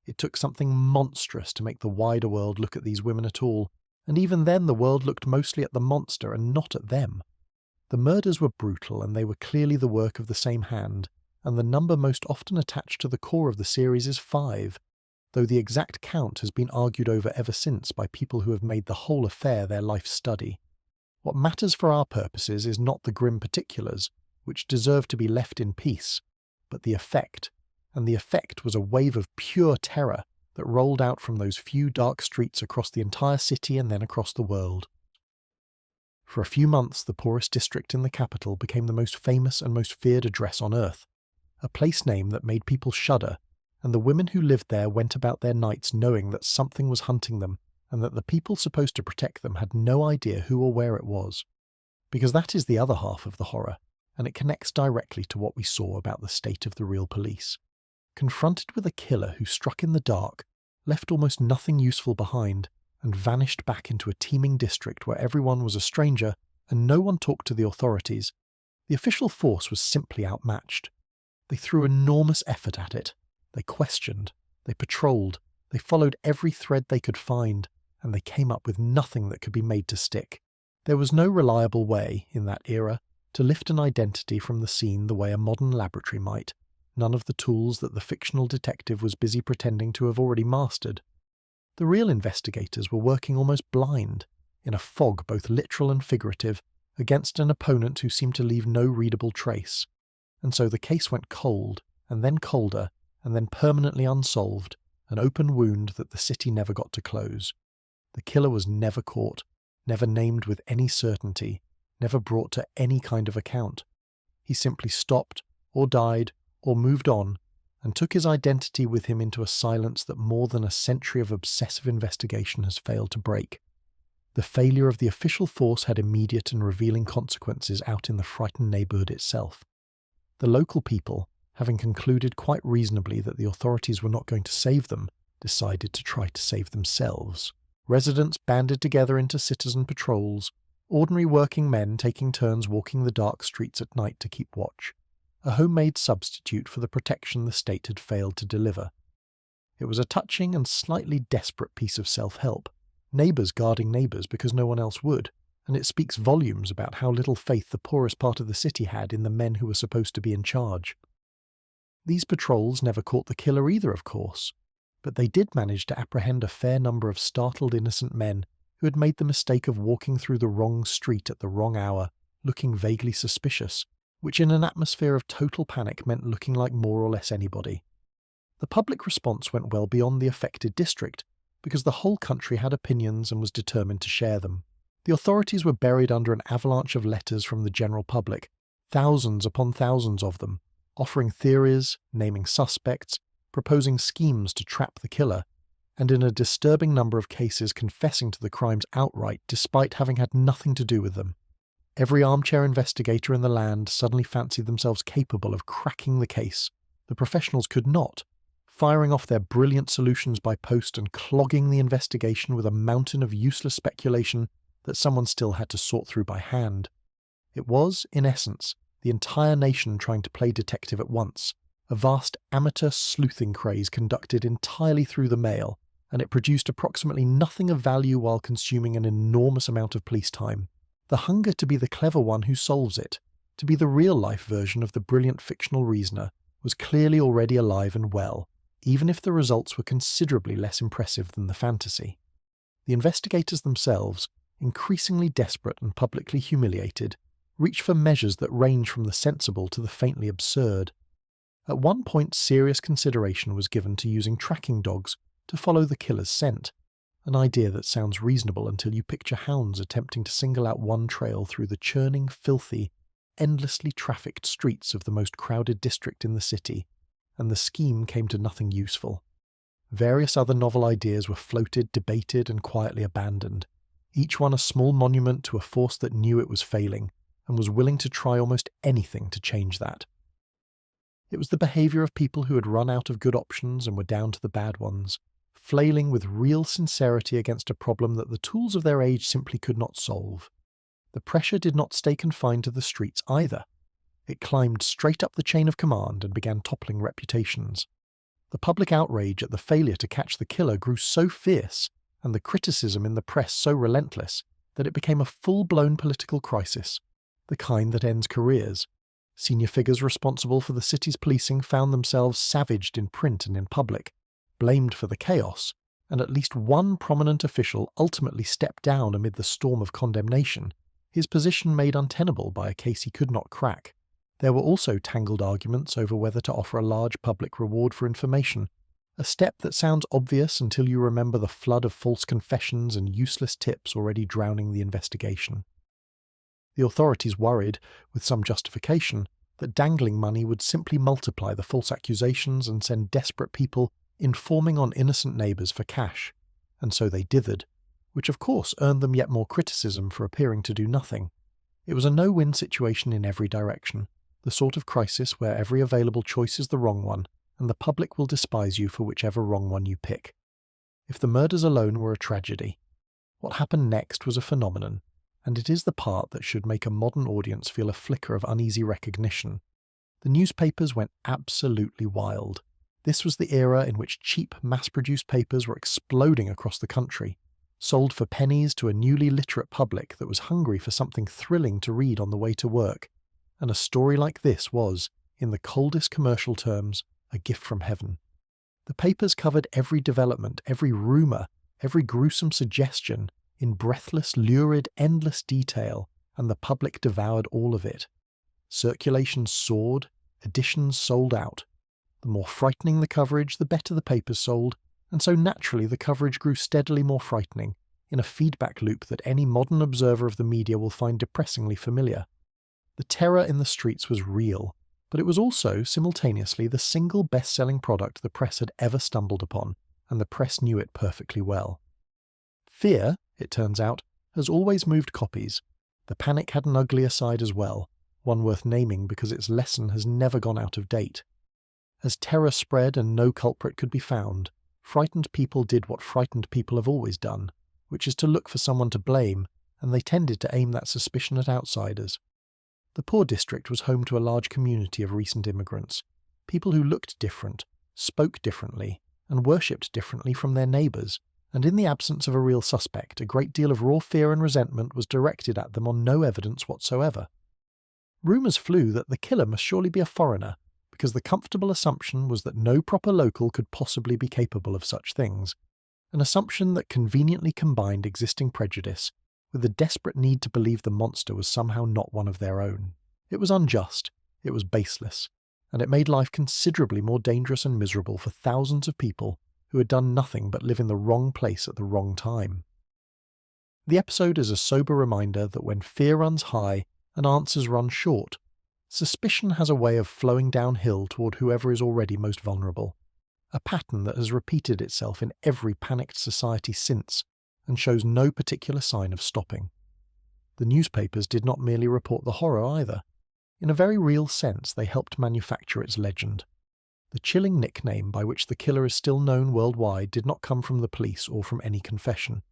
It took something monstrous to make the wider world look at these women at all, and even then the world looked mostly at the monster and not at them. The murders were brutal and they were clearly the work of the same hand, and the number most often attached to the core of the series is 5, though the exact count has been argued over ever since by people who have made the whole affair their life study. What matters for our purposes is not the grim particulars, which deserve to be left in peace, but the effect, and the effect was a wave of pure terror that rolled out from those few dark streets across the entire city and then across the world. For a few months, the poorest district in the capital became the most famous and most feared address on earth, a place name that made people shudder, and the women who lived there went about their nights knowing that something was hunting them, and that the people supposed to protect them had no idea who or where it was. Because that is the other half of the horror, and it connects directly to what we saw about the state of the real police. Confronted with a killer who struck in the dark, left almost nothing useful behind, and vanished back into a teeming district where everyone was a stranger and no one talked to the authorities, the official force was simply outmatched. They threw enormous effort at it. They questioned, they patrolled, they followed every thread they could find, and they came up with nothing that could be made to stick. There was no reliable way, in that era, to lift an identity from the scene the way a modern laboratory might, none of the tools that the fictional detective was busy pretending to have already mastered. The real investigators were working almost blind, in a fog both literal and figurative, against an opponent who seemed to leave no readable trace. And so the case went cold, and then colder, and then permanently unsolved, an open wound that the city never got to close. The killer was never caught, never named with any certainty, never brought to any kind of account. He simply stopped, or died, or moved on, and took his identity with him into a silence that more than a century of obsessive investigation has failed to break. The failure of the official force had immediate and revealing consequences out in the frightened neighbourhood itself. The local people, having concluded quite reasonably that the authorities were not going to save them, decided to try to save themselves. Residents banded together into citizen patrols, ordinary working men taking turns walking the dark streets at night to keep watch, a homemade substitute for the protection the state had failed to deliver. It was a touching and slightly desperate piece of self-help, neighbours guarding neighbours because no one else would, and it speaks volumes about how little faith the poorest part of the city had in the men who were supposed to be in charge. These patrols never caught the killer either, of course, but they did manage to apprehend a fair number of startled innocent men who had made the mistake of walking through the wrong street at the wrong hour, looking vaguely suspicious, which in an atmosphere of total panic meant looking like more or less anybody. The public response went well beyond the affected district, because the whole country had opinions and was determined to share them. The authorities were buried under an avalanche of letters from the general public, thousands upon thousands of them, offering theories, naming suspects, proposing schemes to trap the killer, and in a disturbing number of cases confessing to the crimes outright despite having had nothing to do with them. Every armchair investigator in the land suddenly fancied themselves capable of cracking the case. The professionals could not, firing off their brilliant solutions by post and clogging the investigation with a mountain of useless speculation that someone still had to sort through by hand. It was, in essence, the entire nation trying to play detective at once, a vast amateur sleuthing craze conducted entirely through the mail, and it produced approximately nothing of value while consuming an enormous amount of police time. The hunger to be the clever one who solves it, to be the real-life version of the brilliant fictional reasoner, was clearly already alive and well, even if the results were considerably less impressive than the fantasy. The investigators themselves, increasingly desperate and publicly humiliated, reached for measures that range from the sensible to the faintly absurd. At one point, serious consideration was given to using tracking dogs to follow the killer's scent, an idea that sounds reasonable until you picture hounds attempting to single out one trail through the churning, filthy, endlessly trafficked streets of the most crowded district in the city, and the scheme came to nothing useful. Various other novel ideas were floated, debated, and quietly abandoned, each one a small monument to a force that knew it was failing, and was willing to try almost anything to change that. It was the behaviour of people who had run out of good options and were down to the bad ones, flailing with real sincerity against a problem that the tools of their age simply could not solve. The pressure did not stay confined to the streets either. It climbed straight up the chain of command and began toppling reputations. The public outrage at the failure to catch the killer grew so fierce, and the criticism in the press so relentless, that it became a full-blown political crisis, the kind that ends careers. Senior figures responsible for the city's policing found themselves savaged in print and in public, blamed for the chaos, and at least one prominent official ultimately stepped down amid the storm of condemnation, his position made untenable by a case he could not crack. There were also tangled arguments over whether to offer a large public reward for information, a step that sounds obvious until you remember the flood of false confessions and useless tips already drowning the investigation. The authorities worried, with some justification, that dangling money would simply multiply the false accusations and send desperate people informing on innocent neighbours for cash, and so they dithered, which of course earned them yet more criticism for appearing to do nothing. It was a no-win situation in every direction, the sort of crisis where every available choice is the wrong one, and the public will despise you for whichever wrong one you pick. If the murders alone were a tragedy, what happened next was a phenomenon, and it is the part that should make a modern audience feel a flicker of uneasy recognition. The newspapers went absolutely wild. This was the era in which cheap, mass-produced papers were exploding across the country, sold for pennies to a newly literate public that was hungry for something thrilling to read on the way to work, and a story like this was, in the coldest commercial terms, a gift from heaven. The papers covered every development, every rumour, every gruesome suggestion, in breathless, lurid, endless detail, and the public devoured all of it. Circulation soared, editions sold out. The more frightening the coverage, the better the papers sold, and so naturally the coverage grew steadily more frightening, in a feedback loop that any modern observer of the media will find depressingly familiar. The terror in the streets was real, but it was also, simultaneously, the single best-selling product the press had ever stumbled upon, and the press knew it perfectly well. Fear, it turns out, has always moved copies. The panic had an uglier side as well, one worth naming because its lesson has never gone out of date. As terror spread and no culprit could be found, frightened people did what frightened people have always done, which is to look for someone to blame, and they tended to aim that suspicion at outsiders. The poor district was home to a large community of recent immigrants, people who looked different, spoke differently, and worshipped differently from their neighbours, and in the absence of a real suspect, a great deal of raw fear and resentment was directed at them on no evidence whatsoever. Rumours flew that the killer must surely be a foreigner, because the comfortable assumption was that no proper local could possibly be capable of such things, an assumption that conveniently combined existing prejudice with the desperate need to believe the monster was somehow not one of their own. It was unjust, it was baseless, and it made life considerably more dangerous and miserable for thousands of people who had done nothing but live in the wrong place at the wrong time. The episode is a sober reminder that when fear runs high and answers run short, suspicion has a way of flowing downhill toward whoever is already most vulnerable, a pattern that has repeated itself in every panicked society since and shows no particular sign of stopping. The newspapers did not merely report the horror either. In a very real sense, they helped manufacture its legend. The chilling nickname by which the killer is still known worldwide did not come from the police or from any confession.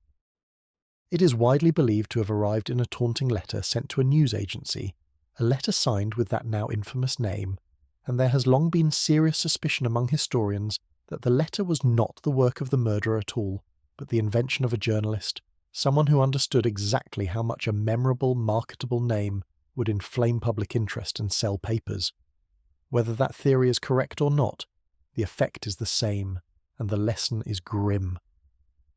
It is widely believed to have arrived in a taunting letter sent to a news agency, a letter signed with that now infamous name, and there has long been serious suspicion among historians that the letter was not the work of the murderer at all, but the invention of a journalist, someone who understood exactly how much a memorable, marketable name would inflame public interest and sell papers. Whether that theory is correct or not, the effect is the same, and the lesson is grim.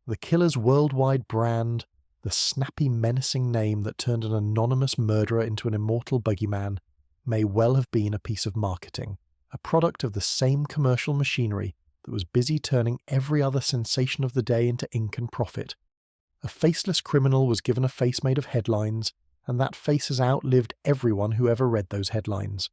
The killer's worldwide brand, the snappy, menacing name that turned an anonymous murderer into an immortal boogeyman, may well have been a piece of marketing, a product of the same commercial machinery that was busy turning every other sensation of the day into ink and profit. A faceless criminal was given a face made of headlines, and that face has outlived everyone who ever read those headlines.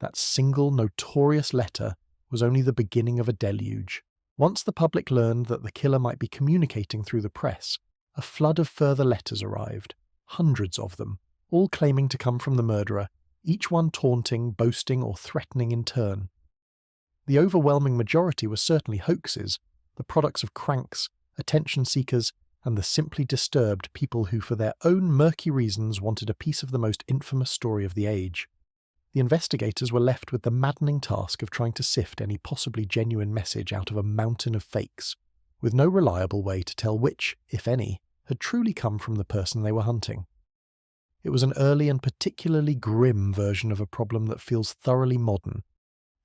That single notorious letter was only the beginning of a deluge. Once the public learned that the killer might be communicating through the press, a flood of further letters arrived, hundreds of them, all claiming to come from the murderer, each one taunting, boasting, or threatening in turn. The overwhelming majority were certainly hoaxes, the products of cranks, attention seekers, and the simply disturbed people who, for their own murky reasons, wanted a piece of the most infamous story of the age. The investigators were left with the maddening task of trying to sift any possibly genuine message out of a mountain of fakes, with no reliable way to tell which, if any, had truly come from the person they were hunting. It was an early and particularly grim version of a problem that feels thoroughly modern.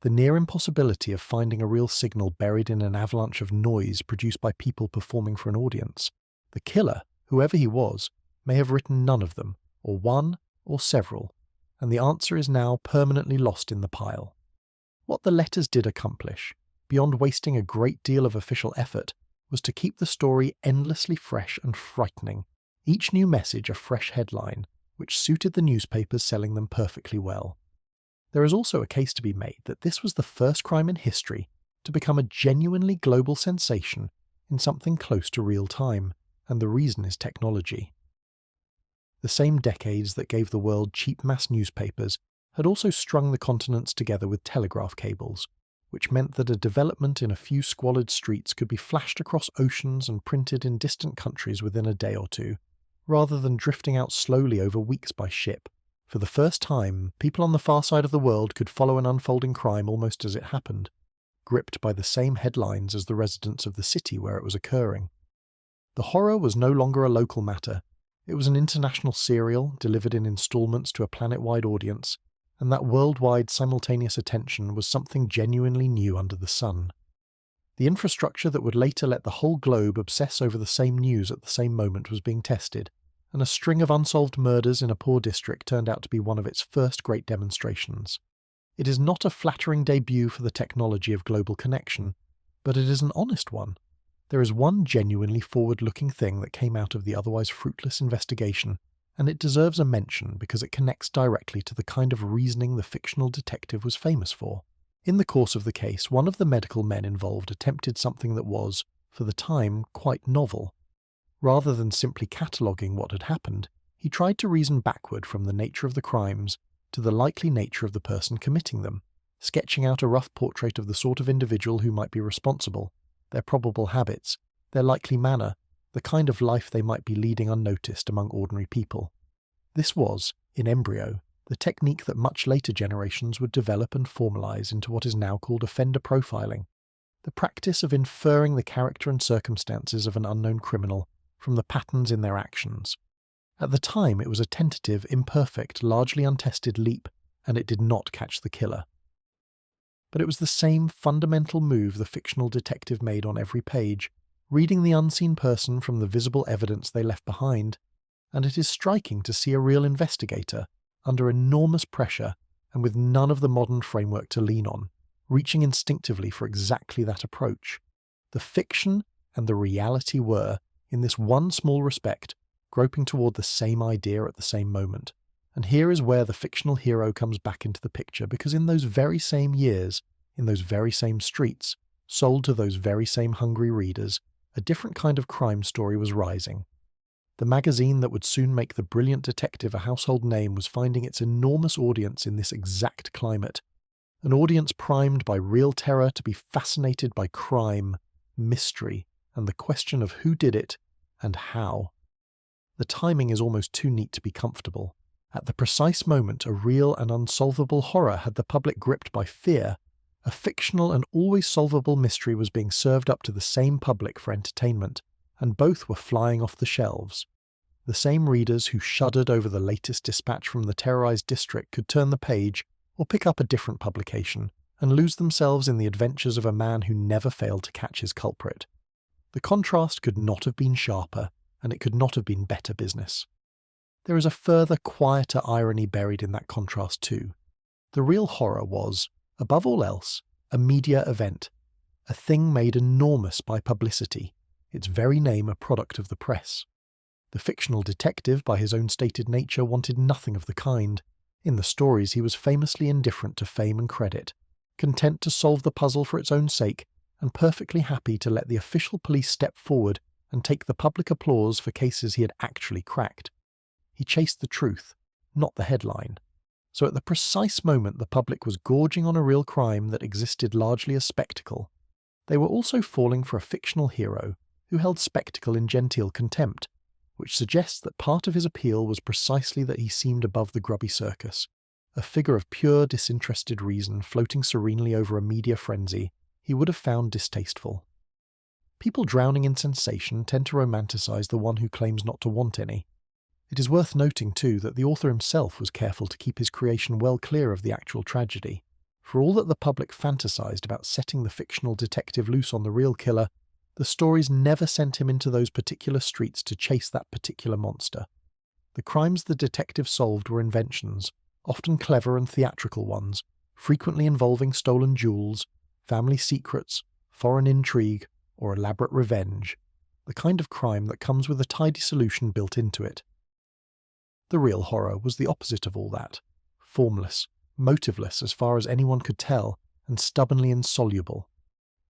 The near impossibility of finding a real signal buried in an avalanche of noise produced by people performing for an audience. The killer, whoever he was, may have written none of them, or one, or several, and the answer is now permanently lost in the pile. What the letters did accomplish, beyond wasting a great deal of official effort, was to keep the story endlessly fresh and frightening, each new message a fresh headline, which suited the newspapers selling them perfectly well. There is also a case to be made that this was the first crime in history to become a genuinely global sensation in something close to real time, and the reason is technology. The same decades that gave the world cheap mass newspapers had also strung the continents together with telegraph cables, which meant that a development in a few squalid streets could be flashed across oceans and printed in distant countries within a day or two, rather than drifting out slowly over weeks by ship. For the first time, people on the far side of the world could follow an unfolding crime almost as it happened, gripped by the same headlines as the residents of the city where it was occurring. The horror was no longer a local matter. It was an international serial delivered in installments to a planet-wide audience, and that worldwide simultaneous attention was something genuinely new under the sun. The infrastructure that would later let the whole globe obsess over the same news at the same moment was being tested, and a string of unsolved murders in a poor district turned out to be one of its first great demonstrations. It is not a flattering debut for the technology of global connection, but it is an honest one. There is one genuinely forward-looking thing that came out of the otherwise fruitless investigation, and it deserves a mention because it connects directly to the kind of reasoning the fictional detective was famous for. In the course of the case, one of the medical men involved attempted something that was, for the time, quite novel. Rather than simply cataloguing what had happened, he tried to reason backward from the nature of the crimes to the likely nature of the person committing them, sketching out a rough portrait of the sort of individual who might be responsible, their probable habits, their likely manner, the kind of life they might be leading unnoticed among ordinary people. This was, in embryo, the technique that much later generations would develop and formalize into what is now called offender profiling, the practice of inferring the character and circumstances of an unknown criminal from the patterns in their actions. At the time, it was a tentative, imperfect, largely untested leap, and it did not catch the killer. But it was the same fundamental move the fictional detective made on every page, reading the unseen person from the visible evidence they left behind, and it is striking to see a real investigator, under enormous pressure and with none of the modern framework to lean on, reaching instinctively for exactly that approach. The fiction and the reality were, in this one small respect, groping toward the same idea at the same moment. And here is where the fictional hero comes back into the picture, because in those very same years, in those very same streets, sold to those very same hungry readers, a different kind of crime story was rising. The magazine that would soon make the brilliant detective a household name was finding its enormous audience in this exact climate, an audience primed by real terror to be fascinated by crime, mystery, and the question of who did it and how. The timing is almost too neat to be comfortable. At the precise moment a real and unsolvable horror had the public gripped by fear, a fictional and always solvable mystery was being served up to the same public for entertainment, and both were flying off the shelves. The same readers who shuddered over the latest dispatch from the terrorized district could turn the page or pick up a different publication and lose themselves in the adventures of a man who never failed to catch his culprit. The contrast could not have been sharper, and it could not have been better business. There is a further, quieter irony buried in that contrast too. The real horror was, above all else, a media event, a thing made enormous by publicity, its very name a product of the press. The fictional detective, by his own stated nature, wanted nothing of the kind. In the stories he was famously indifferent to fame and credit, content to solve the puzzle for its own sake, and perfectly happy to let the official police step forward and take the public applause for cases he had actually cracked. He chased the truth, not the headline. So at the precise moment the public was gorging on a real crime that existed largely as spectacle, they were also falling for a fictional hero who held spectacle in genteel contempt, which suggests that part of his appeal was precisely that he seemed above the grubby circus, a figure of pure disinterested reason floating serenely over a media frenzy he would have found distasteful. People drowning in sensation tend to romanticize the one who claims not to want any. It is worth noting, too, that the author himself was careful to keep his creation well clear of the actual tragedy. For all that the public fantasized about setting the fictional detective loose on the real killer, the stories never sent him into those particular streets to chase that particular monster. The crimes the detective solved were inventions, often clever and theatrical ones, frequently involving stolen jewels, family secrets, foreign intrigue, or elaborate revenge, the kind of crime that comes with a tidy solution built into it. The real horror was the opposite of all that, formless, motiveless as far as anyone could tell, and stubbornly insoluble.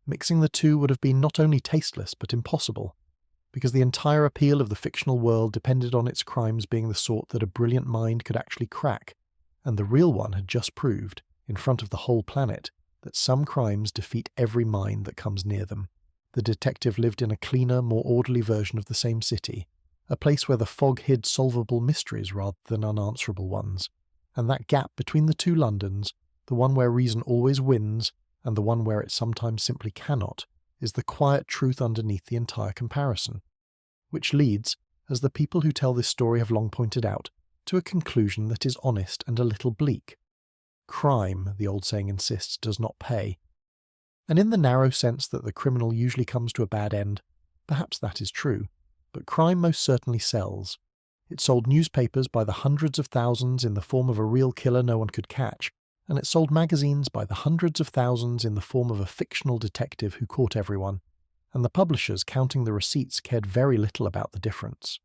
Mixing the two would have been not only tasteless but impossible, because the entire appeal of the fictional world depended on its crimes being the sort that a brilliant mind could actually crack, and the real one had just proved, in front of the whole planet, that some crimes defeat every mind that comes near them. The detective lived in a cleaner, more orderly version of the same city, a place where the fog hid solvable mysteries rather than unanswerable ones, and that gap between the two Londons, the one where reason always wins and the one where it sometimes simply cannot, is the quiet truth underneath the entire comparison, which leads, as the people who tell this story have long pointed out, to a conclusion that is honest and a little bleak. Crime, the old saying insists, does not pay. And in the narrow sense that the criminal usually comes to a bad end, perhaps that is true, but crime most certainly sells. It sold newspapers by the hundreds of thousands in the form of a real killer no one could catch, and it sold magazines by the hundreds of thousands in the form of a fictional detective who caught everyone, and the publishers counting the receipts cared very little about the difference.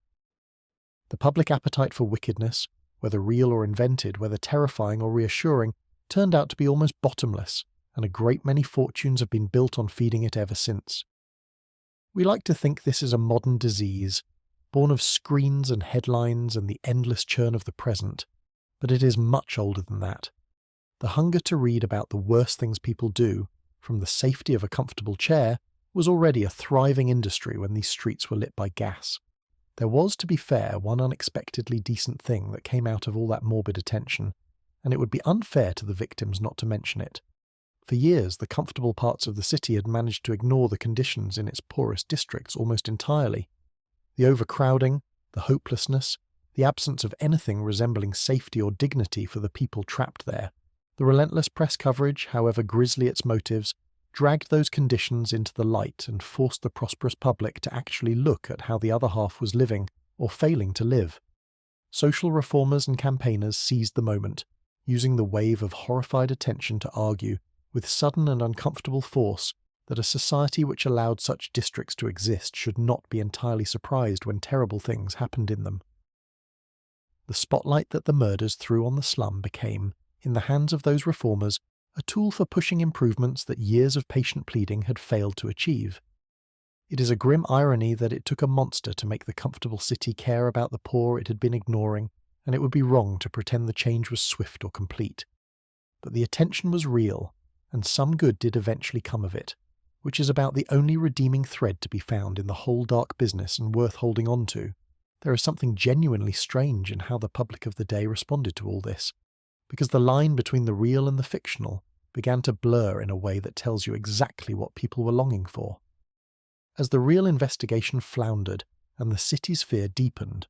The public appetite for wickedness, whether real or invented, whether terrifying or reassuring, turned out to be almost bottomless, and a great many fortunes have been built on feeding it ever since. We like to think this is a modern disease, born of screens and headlines and the endless churn of the present, but it is much older than that. The hunger to read about the worst things people do, from the safety of a comfortable chair, was already a thriving industry when these streets were lit by gas. There was, to be fair, one unexpectedly decent thing that came out of all that morbid attention, and it would be unfair to the victims not to mention it. For years, the comfortable parts of the city had managed to ignore the conditions in its poorest districts almost entirely. The overcrowding, the hopelessness, the absence of anything resembling safety or dignity for the people trapped there, the relentless press coverage, however grisly its motives, dragged those conditions into the light and forced the prosperous public to actually look at how the other half was living, or failing to live. Social reformers and campaigners seized the moment, using the wave of horrified attention to argue, with sudden and uncomfortable force, that a society which allowed such districts to exist should not be entirely surprised when terrible things happened in them. The spotlight that the murders threw on the slum became, in the hands of those reformers, a tool for pushing improvements that years of patient pleading had failed to achieve. It is a grim irony that it took a monster to make the comfortable city care about the poor it had been ignoring, and it would be wrong to pretend the change was swift or complete. But the attention was real, and some good did eventually come of it, which is about the only redeeming thread to be found in the whole dark business and worth holding on to. There is something genuinely strange in how the public of the day responded to all this, because the line between the real and the fictional began to blur in a way that tells you exactly what people were longing for. As the real investigation floundered and the city's fear deepened,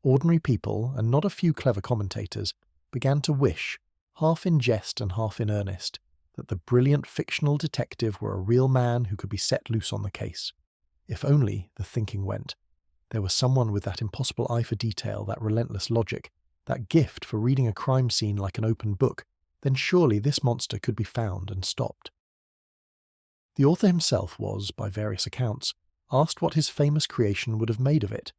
ordinary people, and not a few clever commentators, began to wish, half in jest and half in earnest, that the brilliant fictional detective were a real man who could be set loose on the case. If only, the thinking went, there was someone with that impossible eye for detail, that relentless logic, that gift for reading a crime scene like an open book, then surely this monster could be found and stopped. The author himself was, by various accounts, asked what his famous creation would have made of it,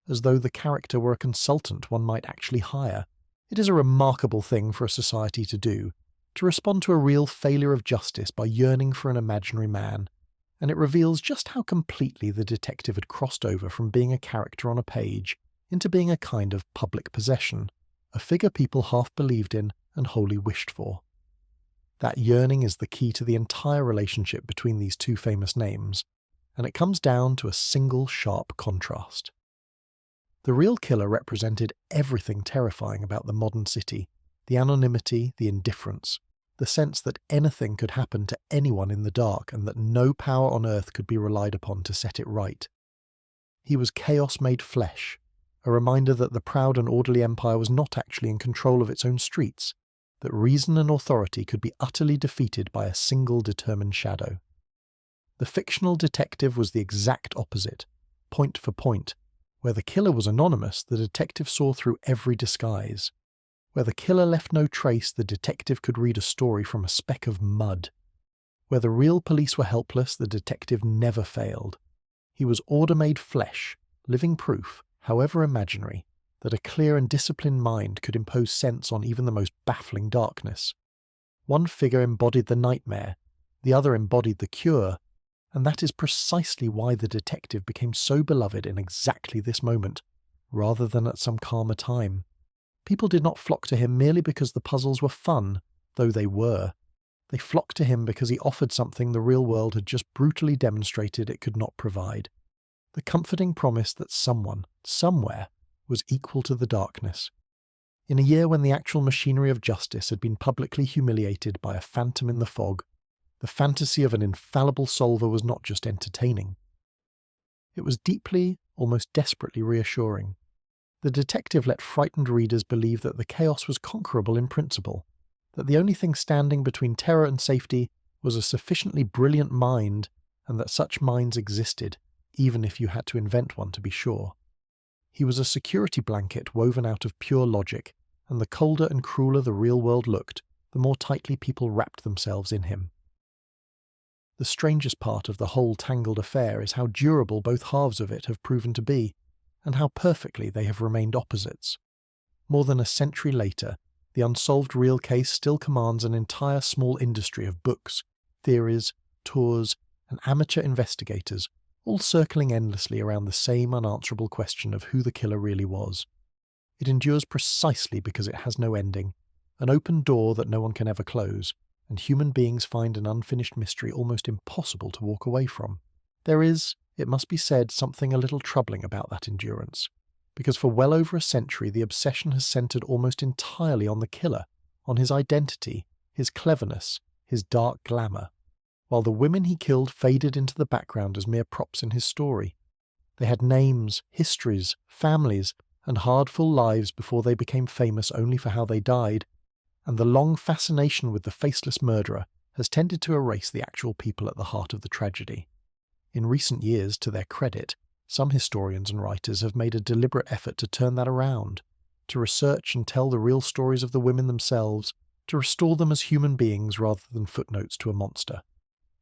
as though the character were a consultant one might actually hire. It is a remarkable thing for a society to do, to respond to a real failure of justice by yearning for an imaginary man, and it reveals just how completely the detective had crossed over from being a character on a page into being a kind of public possession, a figure people half believed in and wholly wished for. That yearning is the key to the entire relationship between these two famous names, and it comes down to a single sharp contrast. The real killer represented everything terrifying about the modern city, the anonymity, the indifference, the sense that anything could happen to anyone in the dark and that no power on earth could be relied upon to set it right. He was chaos made flesh, a reminder that the proud and orderly empire was not actually in control of its own streets, that reason and authority could be utterly defeated by a single determined shadow. The fictional detective was the exact opposite, point for point. Where the killer was anonymous, the detective saw through every disguise. Where the killer left no trace, the detective could read a story from a speck of mud. Where the real police were helpless, the detective never failed. He was order-made flesh, living proof, however imaginary, that a clear and disciplined mind could impose sense on even the most baffling darkness. One figure embodied the nightmare, the other embodied the cure, and that is precisely why the detective became so beloved in exactly this moment, rather than at some calmer time. People did not flock to him merely because the puzzles were fun, though they were. They flocked to him because he offered something the real world had just brutally demonstrated it could not provide. The comforting promise that someone, somewhere, was equal to the darkness. In a year when the actual machinery of justice had been publicly humiliated by a phantom in the fog, the fantasy of an infallible solver was not just entertaining. It was deeply, almost desperately reassuring. The detective let frightened readers believe that the chaos was conquerable in principle, that the only thing standing between terror and safety was a sufficiently brilliant mind, and that such minds existed, even if you had to invent one to be sure. He was a security blanket woven out of pure logic, and the colder and crueler the real world looked, the more tightly people wrapped themselves in him. The strangest part of the whole tangled affair is how durable both halves of it have proven to be, and how perfectly they have remained opposites. More than a century later, the unsolved real case still commands an entire small industry of books, theories, tours, and amateur investigators, all circling endlessly around the same unanswerable question of who the killer really was. It endures precisely because it has no ending, an open door that no one can ever close, and human beings find an unfinished mystery almost impossible to walk away from. There is, it must be said, something a little troubling about that endurance, because for well over a century the obsession has centered almost entirely on the killer, on his identity, his cleverness, his dark glamour, while the women he killed faded into the background as mere props in his story. They had names, histories, families, and hard, full lives before they became famous only for how they died, and the long fascination with the faceless murderer has tended to erase the actual people at the heart of the tragedy. In recent years, to their credit, some historians and writers have made a deliberate effort to turn that around, to research and tell the real stories of the women themselves, to restore them as human beings rather than footnotes to a monster.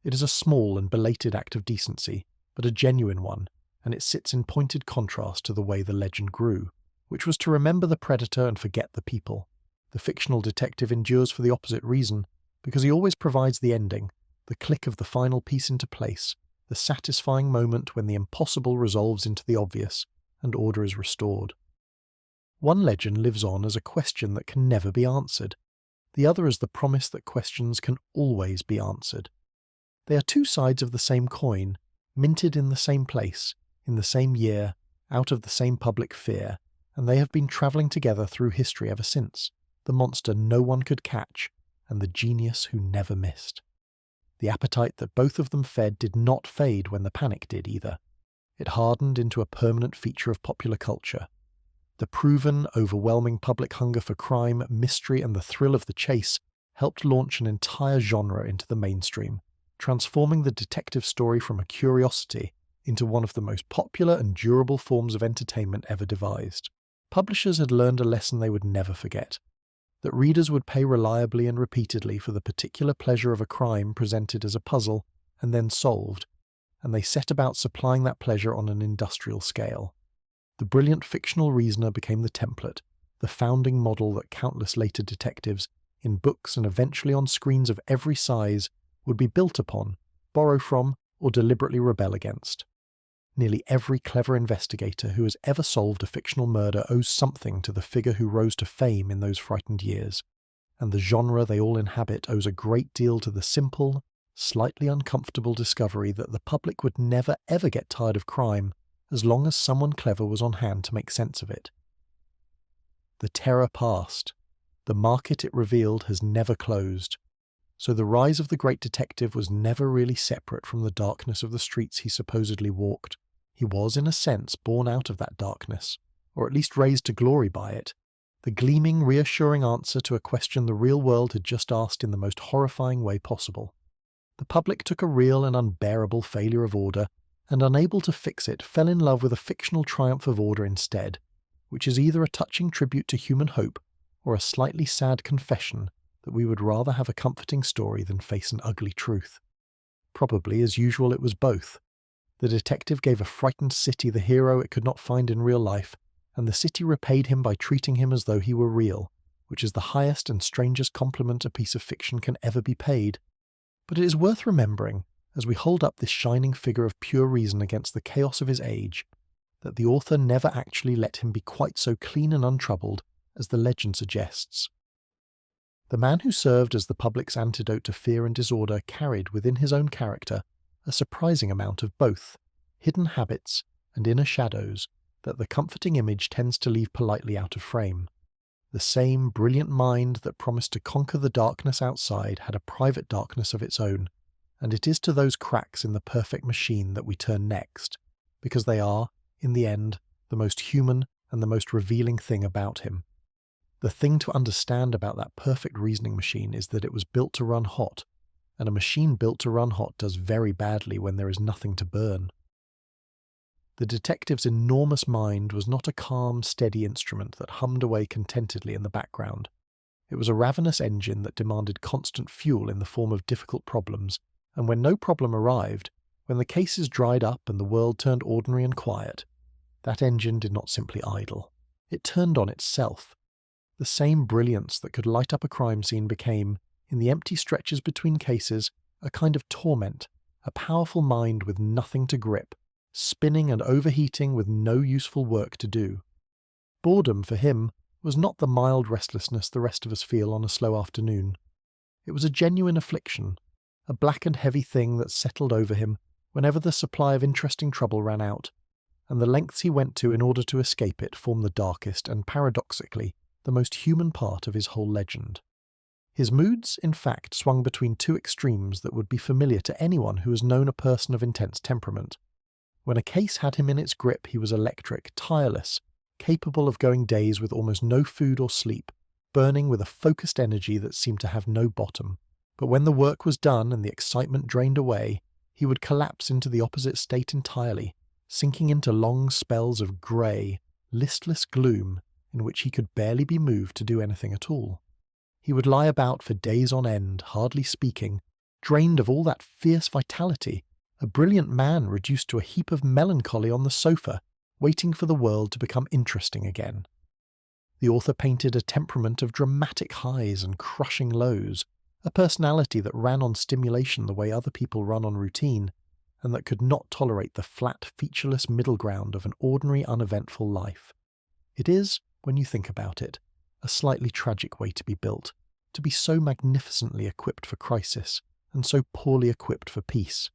It is a small and belated act of decency, but a genuine one, and it sits in pointed contrast to the way the legend grew, which was to remember the predator and forget the people. The fictional detective endures for the opposite reason, because he always provides the ending, the click of the final piece into place, the satisfying moment when the impossible resolves into the obvious, and order is restored. One legend lives on as a question that can never be answered. The other as the promise that questions can always be answered. They are two sides of the same coin, minted in the same place, in the same year, out of the same public fear, and they have been travelling together through history ever since, the monster no one could catch, and the genius who never missed. The appetite that both of them fed did not fade when the panic did either. It hardened into a permanent feature of popular culture. The proven, overwhelming public hunger for crime, mystery, and the thrill of the chase helped launch an entire genre into the mainstream, transforming the detective story from a curiosity into one of the most popular and durable forms of entertainment ever devised. Publishers had learned a lesson they would never forget: that readers would pay reliably and repeatedly for the particular pleasure of a crime presented as a puzzle and then solved, and they set about supplying that pleasure on an industrial scale. The brilliant fictional reasoner became the template, the founding model that countless later detectives, in books and eventually on screens of every size, would be built upon, borrow from, or deliberately rebel against. Nearly every clever investigator who has ever solved a fictional murder owes something to the figure who rose to fame in those frightened years, and the genre they all inhabit owes a great deal to the simple, slightly uncomfortable discovery that the public would never ever get tired of crime as long as someone clever was on hand to make sense of it. The terror passed. The market it revealed has never closed. So the rise of the great detective was never really separate from the darkness of the streets he supposedly walked. He was, in a sense, born out of that darkness, or at least raised to glory by it, the gleaming, reassuring answer to a question the real world had just asked in the most horrifying way possible. The public took a real and unbearable failure of order, and unable to fix it, fell in love with a fictional triumph of order instead, which is either a touching tribute to human hope or a slightly sad confession that we would rather have a comforting story than face an ugly truth. Probably, as usual, it was both. The detective gave a frightened city the hero it could not find in real life, and the city repaid him by treating him as though he were real, which is the highest and strangest compliment a piece of fiction can ever be paid. But it is worth remembering, as we hold up this shining figure of pure reason against the chaos of his age, that the author never actually let him be quite so clean and untroubled as the legend suggests. The man who served as the public's antidote to fear and disorder carried within his own character a surprising amount of both hidden habits and inner shadows that the comforting image tends to leave politely out of frame. The same brilliant mind that promised to conquer the darkness outside had a private darkness of its own, and it is to those cracks in the perfect machine that we turn next, because they are, in the end, the most human and the most revealing thing about him. The thing to understand about that perfect reasoning machine is that it was built to run hot, and a machine built to run hot does very badly when there is nothing to burn. The detective's enormous mind was not a calm, steady instrument that hummed away contentedly in the background. It was a ravenous engine that demanded constant fuel in the form of difficult problems, and when no problem arrived, when the cases dried up and the world turned ordinary and quiet, that engine did not simply idle. It turned on itself. The same brilliance that could light up a crime scene became, in the empty stretches between cases, a kind of torment, a powerful mind with nothing to grip, spinning and overheating with no useful work to do. Boredom, for him, was not the mild restlessness the rest of us feel on a slow afternoon. It was a genuine affliction, a black and heavy thing that settled over him whenever the supply of interesting trouble ran out, and the lengths he went to in order to escape it form the darkest and, paradoxically, the most human part of his whole legend. His moods, in fact, swung between two extremes that would be familiar to anyone who has known a person of intense temperament. When a case had him in its grip, he was electric, tireless, capable of going days with almost no food or sleep, burning with a focused energy that seemed to have no bottom. But when the work was done and the excitement drained away, he would collapse into the opposite state entirely, sinking into long spells of grey, listless gloom in which he could barely be moved to do anything at all. He would lie about for days on end, hardly speaking, drained of all that fierce vitality, a brilliant man reduced to a heap of melancholy on the sofa, waiting for the world to become interesting again. The author painted a temperament of dramatic highs and crushing lows, a personality that ran on stimulation the way other people run on routine, and that could not tolerate the flat, featureless middle ground of an ordinary, uneventful life. It is, when you think about it, a slightly tragic way to be built, to be so magnificently equipped for crisis, and so poorly equipped for peace.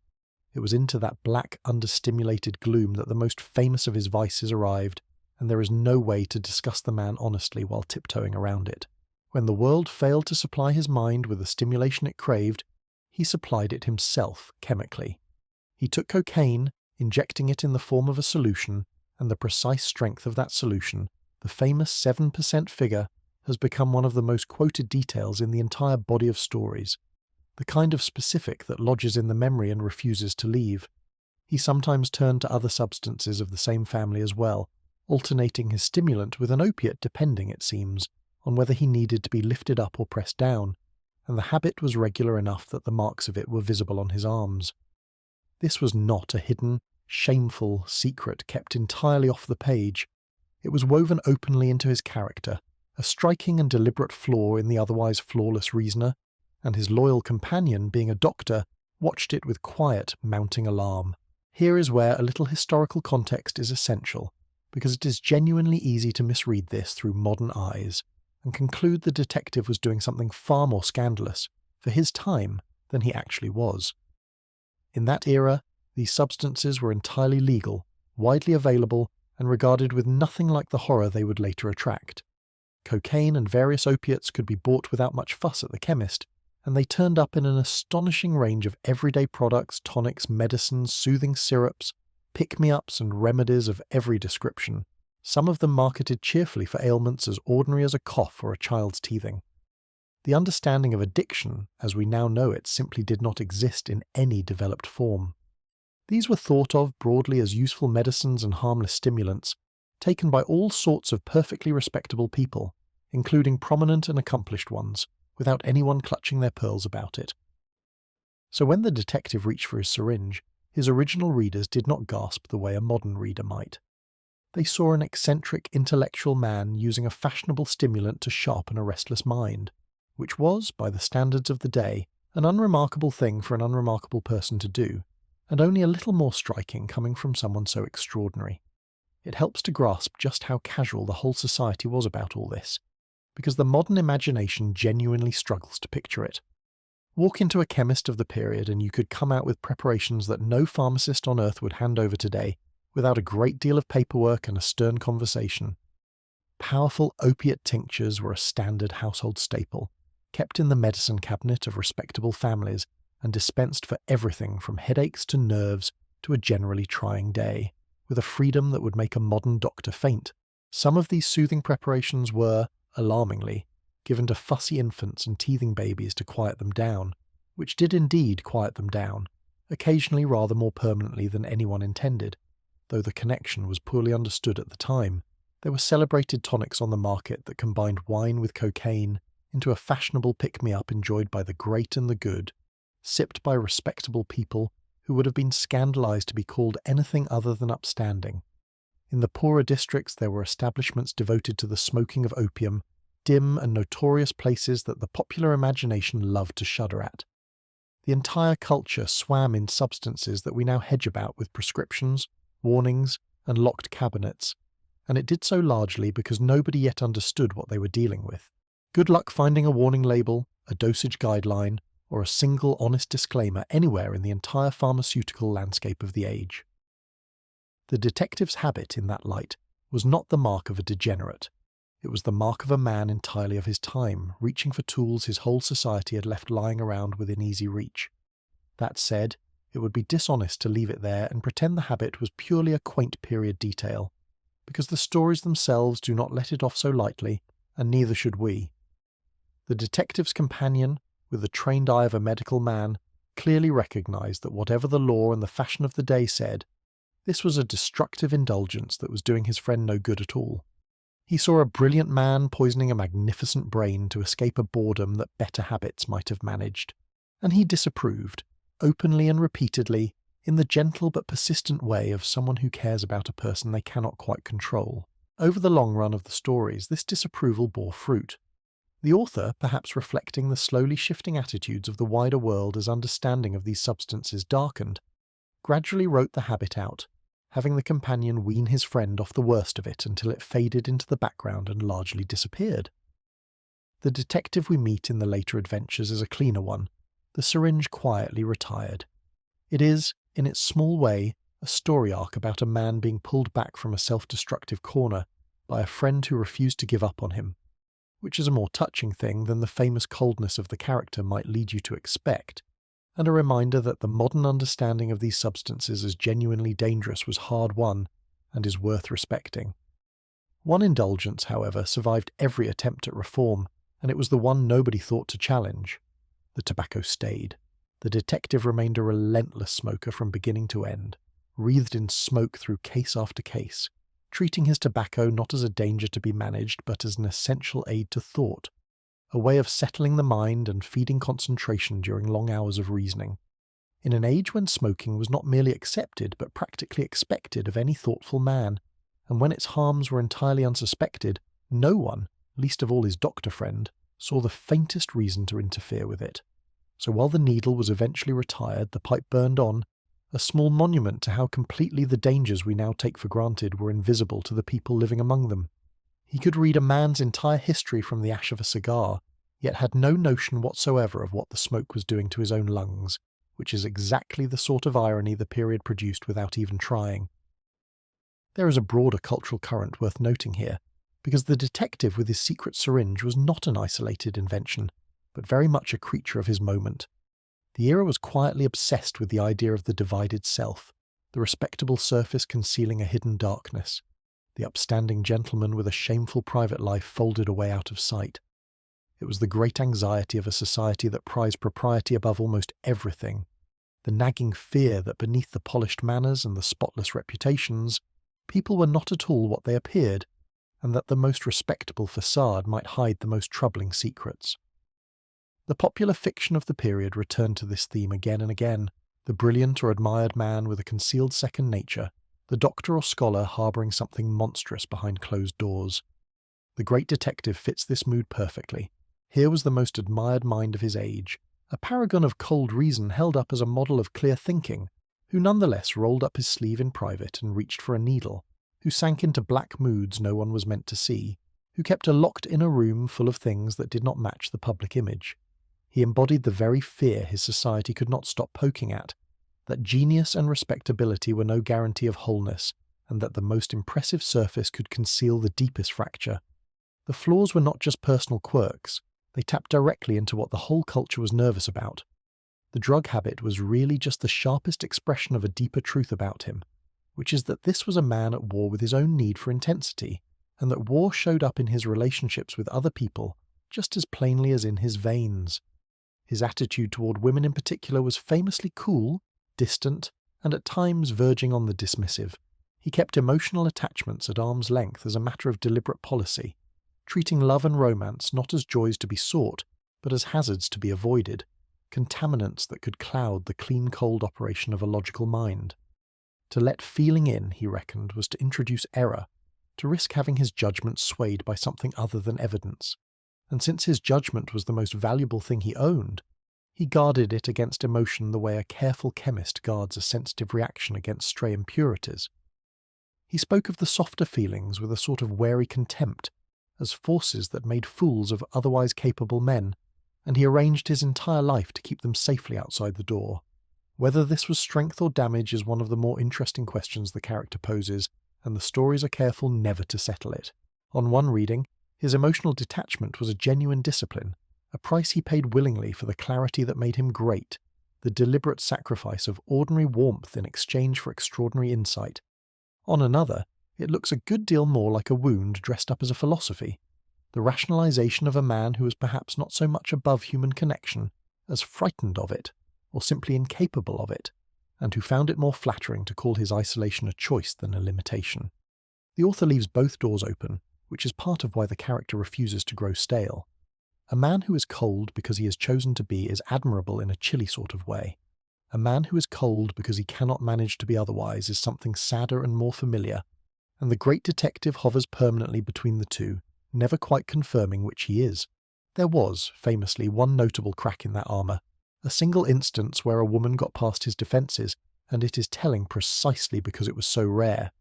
It was into that black, understimulated gloom that the most famous of his vices arrived, and there is no way to discuss the man honestly while tiptoeing around it. When the world failed to supply his mind with the stimulation it craved, he supplied it himself chemically. He took cocaine, injecting it in the form of a solution, and the precise strength of that solution, the famous 7% figure, has become one of the most quoted details in the entire body of stories, the kind of specific that lodges in the memory and refuses to leave. He sometimes turned to other substances of the same family as well, alternating his stimulant with an opiate depending, it seems, on whether he needed to be lifted up or pressed down, and the habit was regular enough that the marks of it were visible on his arms. This was not a hidden, shameful secret kept entirely off the page. It was woven openly into his character, a striking and deliberate flaw in the otherwise flawless reasoner, and his loyal companion, being a doctor, watched it with quiet, mounting alarm. Here is where a little historical context is essential, because it is genuinely easy to misread this through modern eyes, and conclude the detective was doing something far more scandalous, for his time, than he actually was. In that era, these substances were entirely legal, widely available, and regarded with nothing like the horror they would later attract. Cocaine and various opiates could be bought without much fuss at the chemist, and they turned up in an astonishing range of everyday products, tonics, medicines, soothing syrups, pick-me-ups and remedies of every description, some of them marketed cheerfully for ailments as ordinary as a cough or a child's teething. The understanding of addiction, as we now know it, simply did not exist in any developed form. These were thought of broadly as useful medicines and harmless stimulants, taken by all sorts of perfectly respectable people, including prominent and accomplished ones, without anyone clutching their pearls about it. So when the detective reached for his syringe, his original readers did not gasp the way a modern reader might. They saw an eccentric, intellectual man using a fashionable stimulant to sharpen a restless mind, which was, by the standards of the day, an unremarkable thing for an unremarkable person to do, and only a little more striking coming from someone so extraordinary. It helps to grasp just how casual the whole society was about all this, because the modern imagination genuinely struggles to picture it. Walk into a chemist of the period and you could come out with preparations that no pharmacist on earth would hand over today without a great deal of paperwork and a stern conversation. Powerful opiate tinctures were a standard household staple, kept in the medicine cabinet of respectable families and dispensed for everything from headaches to nerves to a generally trying day, with a freedom that would make a modern doctor faint. Some of these soothing preparations were, alarmingly, given to fussy infants and teething babies to quiet them down, which did indeed quiet them down, occasionally rather more permanently than anyone intended, though the connection was poorly understood at the time. There were celebrated tonics on the market that combined wine with cocaine into a fashionable pick-me-up enjoyed by the great and the good, sipped by respectable people who would have been scandalized to be called anything other than upstanding. In the poorer districts there were establishments devoted to the smoking of opium, dim and notorious places that the popular imagination loved to shudder at. The entire culture swam in substances that we now hedge about with prescriptions, warnings, and locked cabinets, and it did so largely because nobody yet understood what they were dealing with. Good luck finding a warning label, a dosage guideline, or a single honest disclaimer anywhere in the entire pharmaceutical landscape of the age. The detective's habit in that light was not the mark of a degenerate. It was the mark of a man entirely of his time, reaching for tools his whole society had left lying around within easy reach. That said, it would be dishonest to leave it there and pretend the habit was purely a quaint period detail, because the stories themselves do not let it off so lightly, and neither should we. The detective's companion, with the trained eye of a medical man, clearly recognized that whatever the law and the fashion of the day said, this was a destructive indulgence that was doing his friend no good at all. He saw a brilliant man poisoning a magnificent brain to escape a boredom that better habits might have managed. and he disapproved, openly and repeatedly, in the gentle but persistent way of someone who cares about a person they cannot quite control. Over the long run of the stories, this disapproval bore fruit. The author, perhaps reflecting the slowly shifting attitudes of the wider world as understanding of these substances darkened, gradually wrote the habit out, having the companion wean his friend off the worst of it until it faded into the background and largely disappeared. The detective we meet in the later adventures is a cleaner one. The syringe quietly retired. It is, in its small way, a story arc about a man being pulled back from a self-destructive corner by a friend who refused to give up on him, which is a more touching thing than the famous coldness of the character might lead you to expect, and a reminder that the modern understanding of these substances as genuinely dangerous was hard-won and is worth respecting. One indulgence, however, survived every attempt at reform, and it was the one nobody thought to challenge. The tobacco stayed. The detective remained a relentless smoker from beginning to end, wreathed in smoke through case after case, treating his tobacco not as a danger to be managed but as an essential aid to thought, a way of settling the mind and feeding concentration during long hours of reasoning. In an age when smoking was not merely accepted but practically expected of any thoughtful man, and when its harms were entirely unsuspected, no one, least of all his doctor friend, saw the faintest reason to interfere with it. So while the needle was eventually retired, the pipe burned on, a small monument to how completely the dangers we now take for granted were invisible to the people living among them. He could read a man's entire history from the ash of a cigar, yet had no notion whatsoever of what the smoke was doing to his own lungs, which is exactly the sort of irony the period produced without even trying. There is a broader cultural current worth noting here, because the detective with his secret syringe was not an isolated invention, but very much a creature of his moment. The era was quietly obsessed with the idea of the divided self, the respectable surface concealing a hidden darkness, the upstanding gentleman with a shameful private life folded away out of sight. It was the great anxiety of a society that prized propriety above almost everything, the nagging fear that beneath the polished manners and the spotless reputations, people were not at all what they appeared, and that the most respectable facade might hide the most troubling secrets. The popular fiction of the period returned to this theme again and again, the brilliant or admired man with a concealed second nature, the doctor or scholar harbouring something monstrous behind closed doors. The great detective fits this mood perfectly. Here was the most admired mind of his age, a paragon of cold reason held up as a model of clear thinking, who nonetheless rolled up his sleeve in private and reached for a needle, who sank into black moods no one was meant to see, who kept a locked inner room full of things that did not match the public image. He embodied the very fear his society could not stop poking at, that genius and respectability were no guarantee of wholeness, and that the most impressive surface could conceal the deepest fracture. The flaws were not just personal quirks, they tapped directly into what the whole culture was nervous about. The drug habit was really just the sharpest expression of a deeper truth about him, which is that this was a man at war with his own need for intensity, and that war showed up in his relationships with other people just as plainly as in his veins. His attitude toward women in particular was famously cool, distant, and at times verging on the dismissive. He kept emotional attachments at arm's length as a matter of deliberate policy, treating love and romance not as joys to be sought, but as hazards to be avoided, contaminants that could cloud the clean cold operation of a logical mind. To let feeling in, he reckoned, was to introduce error, to risk having his judgment swayed by something other than evidence. And since his judgment was the most valuable thing he owned, he guarded it against emotion the way a careful chemist guards a sensitive reaction against stray impurities. He spoke of the softer feelings with a sort of wary contempt, as forces that made fools of otherwise capable men, and he arranged his entire life to keep them safely outside the door. Whether this was strength or damage is one of the more interesting questions the character poses, and the stories are careful never to settle it. On one reading, his emotional detachment was a genuine discipline, a price he paid willingly for the clarity that made him great, the deliberate sacrifice of ordinary warmth in exchange for extraordinary insight. On another, it looks a good deal more like a wound dressed up as a philosophy, the rationalization of a man who was perhaps not so much above human connection as frightened of it, or simply incapable of it, and who found it more flattering to call his isolation a choice than a limitation. The author leaves both doors open, which is part of why the character refuses to grow stale. A man who is cold because he has chosen to be is admirable in a chilly sort of way. A man who is cold because he cannot manage to be otherwise is something sadder and more familiar, and the great detective hovers permanently between the two, never quite confirming which he is. There was, famously, one notable crack in that armour, a single instance where a woman got past his defences, and it is telling precisely because it was so rare.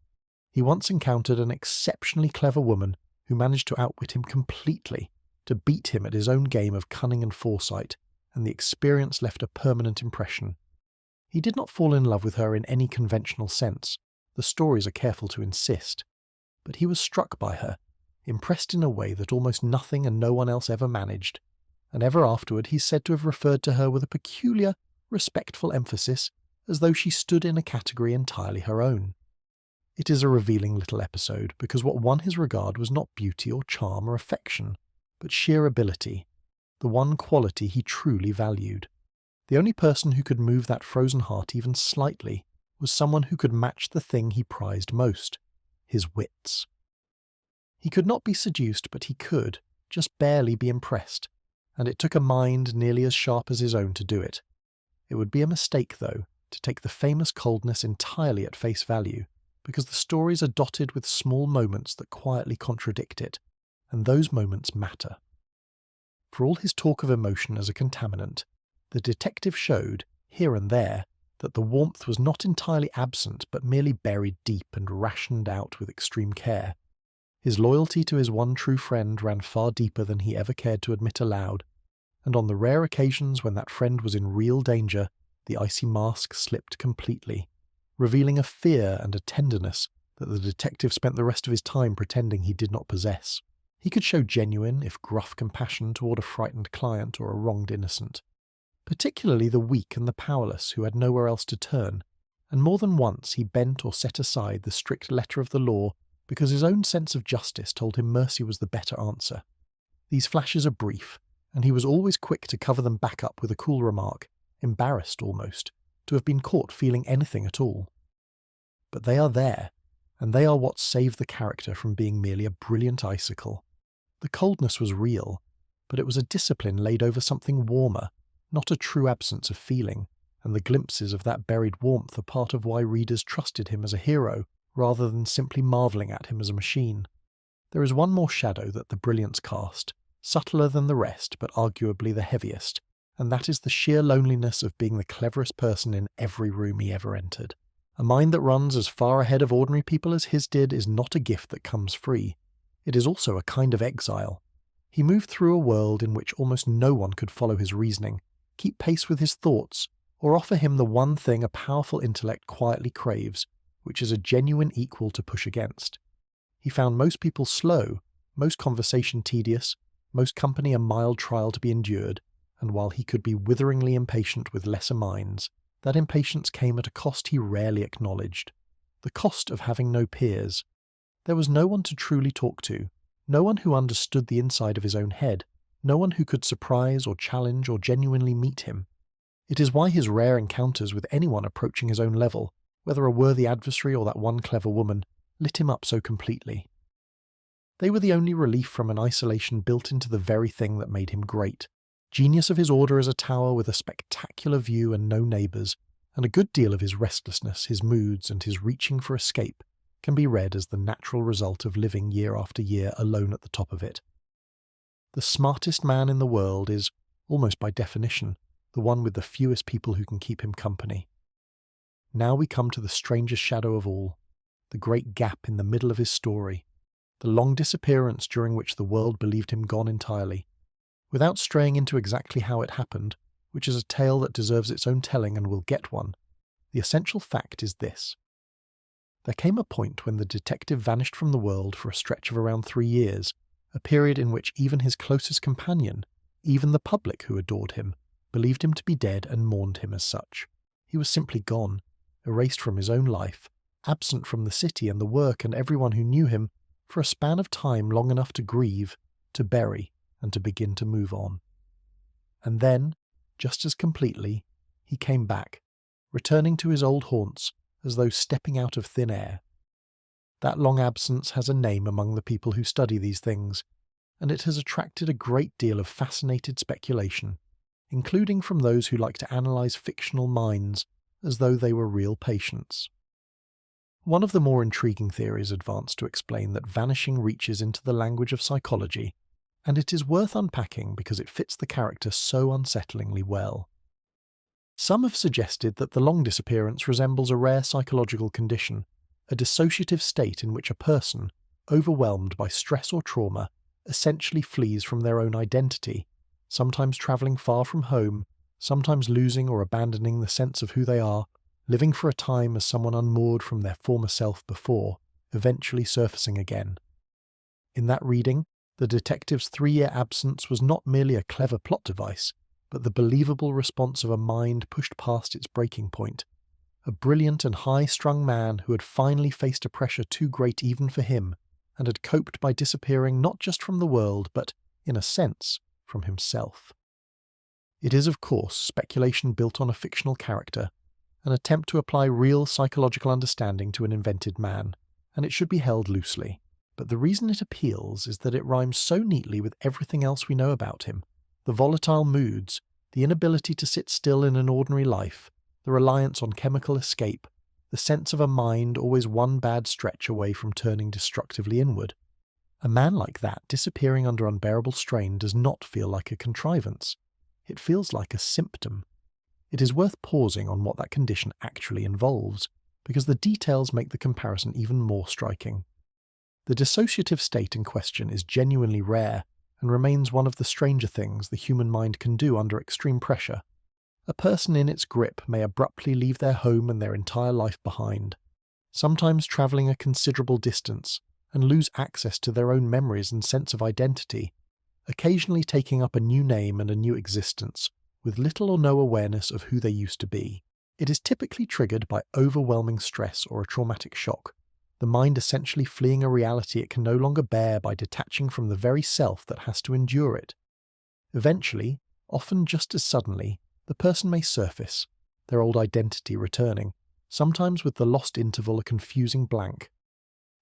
He once encountered an exceptionally clever woman who managed to outwit him completely, to beat him at his own game of cunning and foresight, and the experience left a permanent impression. He did not fall in love with her in any conventional sense, the stories are careful to insist, but he was struck by her, impressed in a way that almost nothing and no one else ever managed, and ever afterward he's said to have referred to her with a peculiar, respectful emphasis, as though she stood in a category entirely her own. It is a revealing little episode, because what won his regard was not beauty or charm or affection, but sheer ability, the one quality he truly valued. The only person who could move that frozen heart even slightly was someone who could match the thing he prized most, his wits. He could not be seduced, but he could, just barely be impressed, and it took a mind nearly as sharp as his own to do it. It would be a mistake, though, to take the famous coldness entirely at face value, because the stories are dotted with small moments that quietly contradict it, and those moments matter. For all his talk of emotion as a contaminant, the detective showed, here and there, that the warmth was not entirely absent but merely buried deep and rationed out with extreme care. His loyalty to his one true friend ran far deeper than he ever cared to admit aloud, and on the rare occasions when that friend was in real danger, the icy mask slipped completely, revealing a fear and a tenderness that the detective spent the rest of his time pretending he did not possess. He could show genuine, if gruff, compassion toward a frightened client or a wronged innocent, particularly the weak and the powerless who had nowhere else to turn, and more than once he bent or set aside the strict letter of the law because his own sense of justice told him mercy was the better answer. These flashes are brief, and he was always quick to cover them back up with a cool remark, embarrassed almost, to have been caught feeling anything at all. But they are there, and they are what saved the character from being merely a brilliant icicle. The coldness was real, but it was a discipline laid over something warmer, not a true absence of feeling, and the glimpses of that buried warmth are part of why readers trusted him as a hero, rather than simply marvelling at him as a machine. There is one more shadow that the brilliance cast, subtler than the rest, but arguably the heaviest, and that is the sheer loneliness of being the cleverest person in every room he ever entered. A mind that runs as far ahead of ordinary people as his did is not a gift that comes free. It is also a kind of exile. He moved through a world in which almost no one could follow his reasoning, keep pace with his thoughts, or offer him the one thing a powerful intellect quietly craves, which is a genuine equal to push against. He found most people slow, most conversation tedious, most company a mild trial to be endured, and while he could be witheringly impatient with lesser minds, that impatience came at a cost he rarely acknowledged, the cost of having no peers. There was no one to truly talk to, no one who understood the inside of his own head, no one who could surprise or challenge or genuinely meet him. It is why his rare encounters with anyone approaching his own level, whether a worthy adversary or that one clever woman, lit him up so completely. They were the only relief from an isolation built into the very thing that made him great. Genius of his order as a tower with a spectacular view and no neighbours, and a good deal of his restlessness, his moods, and his reaching for escape can be read as the natural result of living year after year alone at the top of it. The smartest man in the world is, almost by definition, the one with the fewest people who can keep him company. Now we come to the strangest shadow of all, the great gap in the middle of his story, the long disappearance during which the world believed him gone entirely. Without straying into exactly how it happened, which is a tale that deserves its own telling and will get one, the essential fact is this. There came a point when the detective vanished from the world for a stretch of around 3 years, a period in which even his closest companion, even the public who adored him, believed him to be dead and mourned him as such. He was simply gone, erased from his own life, absent from the city and the work and everyone who knew him, for a span of time long enough to grieve, to bury, and to begin to move on. And then, just as completely, he came back, returning to his old haunts, as though stepping out of thin air. That long absence has a name among the people who study these things. and it has attracted a great deal of fascinated speculation, including from those who like to analyse fictional minds as though they were real patients. One of the more intriguing theories advanced to explain that vanishing reaches into the language of psychology, and it is worth unpacking because it fits the character so unsettlingly well. Some have suggested that the long disappearance resembles a rare psychological condition, a dissociative state in which a person, overwhelmed by stress or trauma, essentially flees from their own identity, sometimes travelling far from home, sometimes losing or abandoning the sense of who they are, living for a time as someone unmoored from their former self before, eventually surfacing again. In that reading, the detective's 3-year absence was not merely a clever plot device, but the believable response of a mind pushed past its breaking point. A brilliant and high-strung man who had finally faced a pressure too great even for him, and had coped by disappearing not just from the world, but, in a sense, from himself. It is, of course, speculation built on a fictional character, an attempt to apply real psychological understanding to an invented man, and it should be held loosely. But the reason it appeals is that it rhymes so neatly with everything else we know about him. The volatile moods, the inability to sit still in an ordinary life, the reliance on chemical escape, the sense of a mind always one bad stretch away from turning destructively inward. A man like that disappearing under unbearable strain does not feel like a contrivance. It feels like a symptom. It is worth pausing on what that condition actually involves, because the details make the comparison even more striking. The dissociative state in question is genuinely rare, and remains one of the stranger things the human mind can do under extreme pressure. A person in its grip may abruptly leave their home and their entire life behind, sometimes travelling a considerable distance, and lose access to their own memories and sense of identity, occasionally taking up a new name and a new existence, with little or no awareness of who they used to be. It is typically triggered by overwhelming stress or a traumatic shock, the mind essentially fleeing a reality it can no longer bear by detaching from the very self that has to endure it. Eventually, often just as suddenly, the person may surface, their old identity returning, sometimes with the lost interval a confusing blank.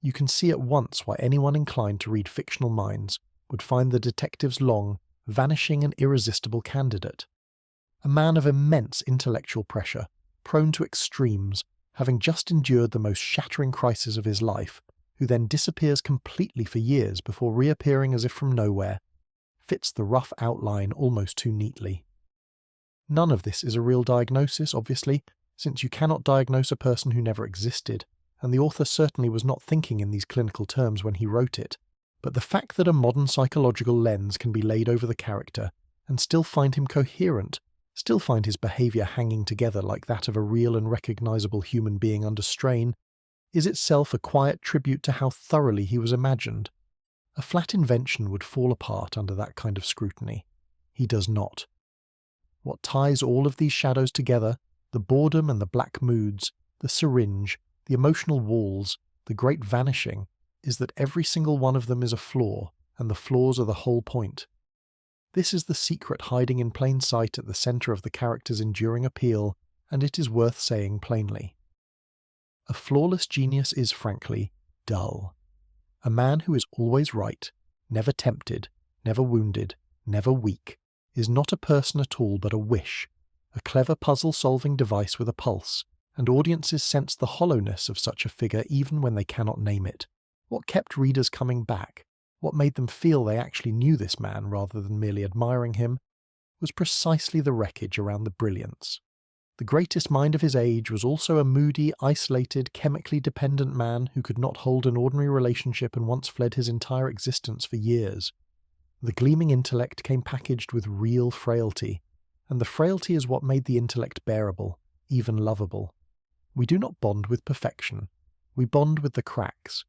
You can see at once why anyone inclined to read fictional minds would find the detective's long, vanishing and irresistible candidate. A man of immense intellectual pressure, prone to extremes, having just endured the most shattering crisis of his life, who then disappears completely for years before reappearing as if from nowhere, fits the rough outline almost too neatly. None of this is a real diagnosis, obviously, since you cannot diagnose a person who never existed, and the author certainly was not thinking in these clinical terms when he wrote it. But the fact that a modern psychological lens can be laid over the character, and still find him coherent, still find his behaviour hanging together like that of a real and recognisable human being under strain, is itself a quiet tribute to how thoroughly he was imagined. A flat invention would fall apart under that kind of scrutiny. He does not. What ties all of these shadows together, the boredom and the black moods, the syringe, the emotional walls, the great vanishing, is that every single one of them is a flaw, and the flaws are the whole point. This is the secret hiding in plain sight at the centre of the character's enduring appeal, and it is worth saying plainly. A flawless genius is, frankly, dull. A man who is always right, never tempted, never wounded, never weak, is not a person at all but a wish, a clever puzzle-solving device with a pulse, and audiences sense the hollowness of such a figure even when they cannot name it. What kept readers coming back, what made them feel they actually knew this man rather than merely admiring him, was precisely the wreckage around the brilliance. The greatest mind of his age was also a moody, isolated, chemically dependent man who could not hold an ordinary relationship and once fled his entire existence for years. The gleaming intellect came packaged with real frailty, and the frailty is what made the intellect bearable, even lovable. We do not bond with perfection, we bond with the cracks.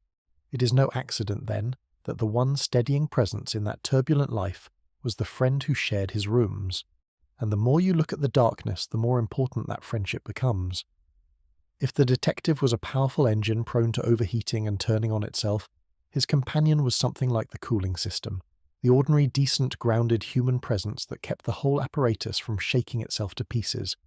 It is no accident, then, that the one steadying presence in that turbulent life was the friend who shared his rooms, and the more you look at the darkness, the more important that friendship becomes. If the detective was a powerful engine prone to overheating and turning on itself, his companion was something like the cooling system, the ordinary, decent, grounded human presence that kept the whole apparatus from shaking itself to pieces.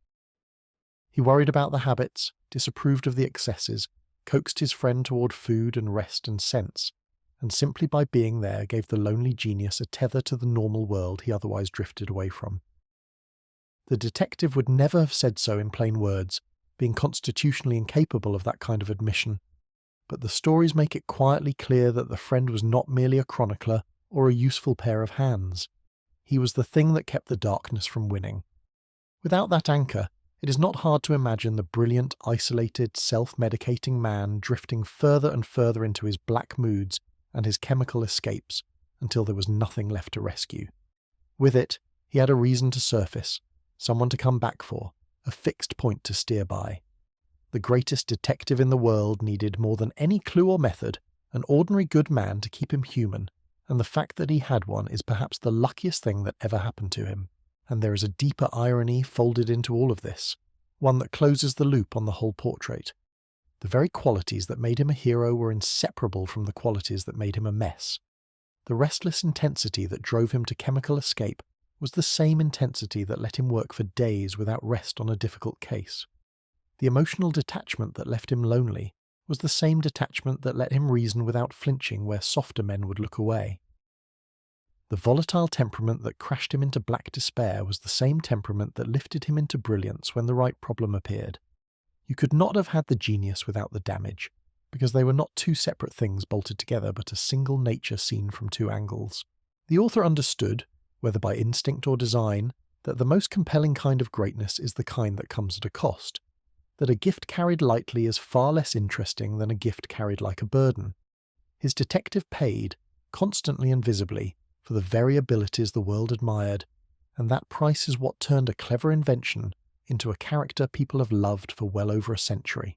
He worried about the habits, disapproved of the excesses, coaxed his friend toward food and rest and sense, and simply by being there gave the lonely genius a tether to the normal world he otherwise drifted away from. The detective would never have said so in plain words, being constitutionally incapable of that kind of admission, but the stories make it quietly clear that the friend was not merely a chronicler or a useful pair of hands. He was the thing that kept the darkness from winning. Without that anchor, it is not hard to imagine the brilliant, isolated, self-medicating man drifting further and further into his black moods and his chemical escapes until there was nothing left to rescue. With it, he had a reason to surface, someone to come back for, a fixed point to steer by. The greatest detective in the world needed more than any clue or method an ordinary good man to keep him human, and the fact that he had one is perhaps the luckiest thing that ever happened to him. And there is a deeper irony folded into all of this, one that closes the loop on the whole portrait. The very qualities that made him a hero were inseparable from the qualities that made him a mess. The restless intensity that drove him to chemical escape was the same intensity that let him work for days without rest on a difficult case. The emotional detachment that left him lonely was the same detachment that let him reason without flinching where softer men would look away. The volatile temperament that crashed him into black despair was the same temperament that lifted him into brilliance when the right problem appeared. You could not have had the genius without the damage, because they were not two separate things bolted together but a single nature seen from two angles. The author understood, whether by instinct or design, that the most compelling kind of greatness is the kind that comes at a cost, that a gift carried lightly is far less interesting than a gift carried like a burden. His detective paid, constantly and visibly, for the very abilities the world admired, and that price is what turned a clever invention into a character people have loved for well over a century.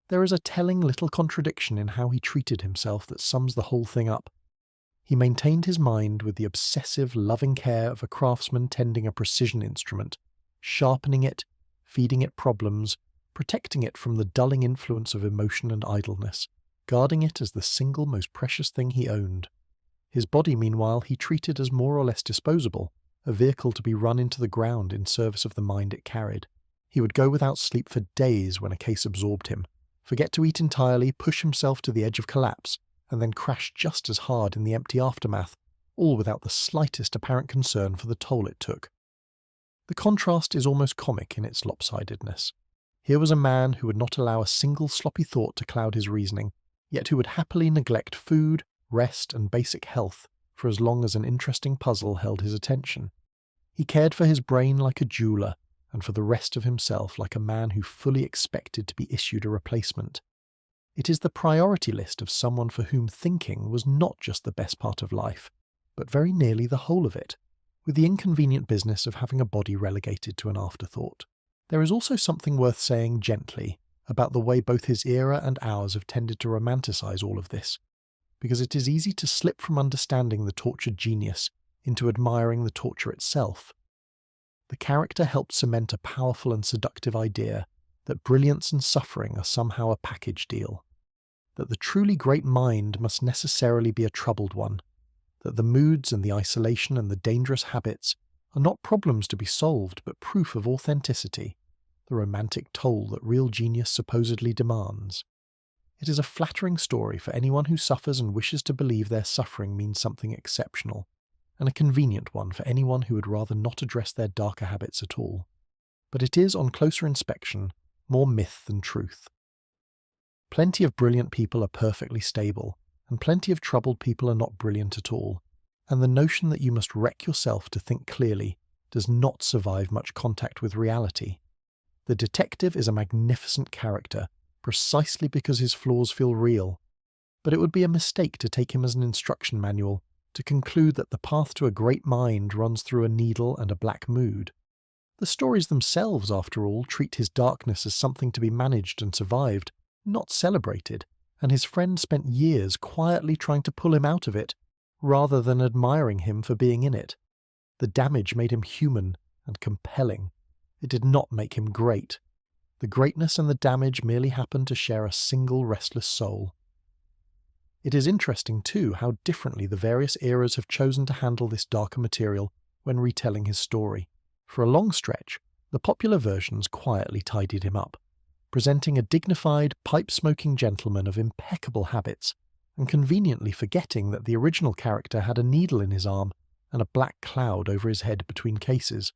There is a telling little contradiction in how he treated himself that sums the whole thing up. He maintained his mind with the obsessive, loving care of a craftsman tending a precision instrument, sharpening it, feeding it problems, protecting it from the dulling influence of emotion and idleness, guarding it as the single most precious thing he owned. His body, meanwhile, he treated as more or less disposable, a vehicle to be run into the ground in service of the mind it carried. He would go without sleep for days when a case absorbed him, forget to eat entirely, push himself to the edge of collapse, and then crash just as hard in the empty aftermath, all without the slightest apparent concern for the toll it took. The contrast is almost comic in its lopsidedness. Here was a man who would not allow a single sloppy thought to cloud his reasoning, yet who would happily neglect food, rest, and basic health for as long as an interesting puzzle held his attention. He cared for his brain like a jeweller, and for the rest of himself like a man who fully expected to be issued a replacement. It is the priority list of someone for whom thinking was not just the best part of life, but very nearly the whole of it, with the inconvenient business of having a body relegated to an afterthought. There is also something worth saying gently about the way both his era and ours have tended to romanticize all of this, because it is easy to slip from understanding the tortured genius into admiring the torture itself. The character helped cement a powerful and seductive idea that brilliance and suffering are somehow a package deal, that the truly great mind must necessarily be a troubled one, that the moods and the isolation and the dangerous habits are not problems to be solved but proof of authenticity, the romantic toll that real genius supposedly demands. It is a flattering story for anyone who suffers and wishes to believe their suffering means something exceptional, and a convenient one for anyone who would rather not address their darker habits at all. But it is, on closer inspection, more myth than truth. Plenty of brilliant people are perfectly stable, and plenty of troubled people are not brilliant at all, and the notion that you must wreck yourself to think clearly does not survive much contact with reality. The detective is a magnificent character, precisely because his flaws feel real, but it would be a mistake to take him as an instruction manual, to conclude that the path to a great mind runs through a needle and a black mood. The stories themselves, after all, treat his darkness as something to be managed and survived, not celebrated, and his friend spent years quietly trying to pull him out of it, rather than admiring him for being in it. The damage made him human and compelling. It did not make him great. The greatness and the damage merely happened to share a single restless soul. It is interesting, too, how differently the various eras have chosen to handle this darker material when retelling his story. For a long stretch, the popular versions quietly tidied him up, presenting a dignified, pipe-smoking gentleman of impeccable habits, and conveniently forgetting that the original character had a needle in his arm and a black cloud over his head between cases.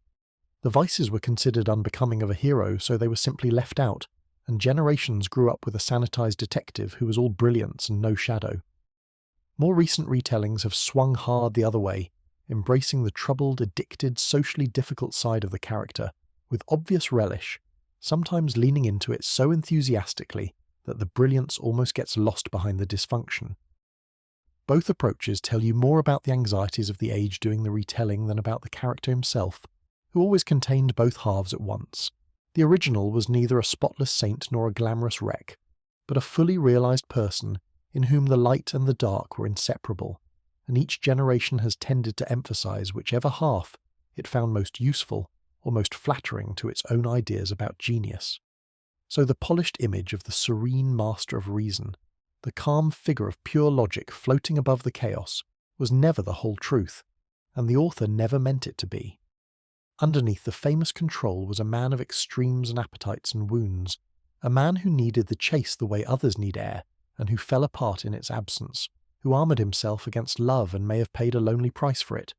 The vices were considered unbecoming of a hero, so they were simply left out, and generations grew up with a sanitized detective who was all brilliance and no shadow. More recent retellings have swung hard the other way, embracing the troubled, addicted, socially difficult side of the character with obvious relish, sometimes leaning into it so enthusiastically that the brilliance almost gets lost behind the dysfunction. Both approaches tell you more about the anxieties of the age doing the retelling than about the character himself, who always contained both halves at once. The original was neither a spotless saint nor a glamorous wreck, but a fully realised person in whom the light and the dark were inseparable, and each generation has tended to emphasise whichever half it found most useful or most flattering to its own ideas about genius. So the polished image of the serene master of reason, the calm figure of pure logic floating above the chaos, was never the whole truth, and the author never meant it to be. Underneath the famous control was a man of extremes and appetites and wounds, a man who needed the chase the way others need air, and who fell apart in its absence, who armoured himself against love and may have paid a lonely price for it,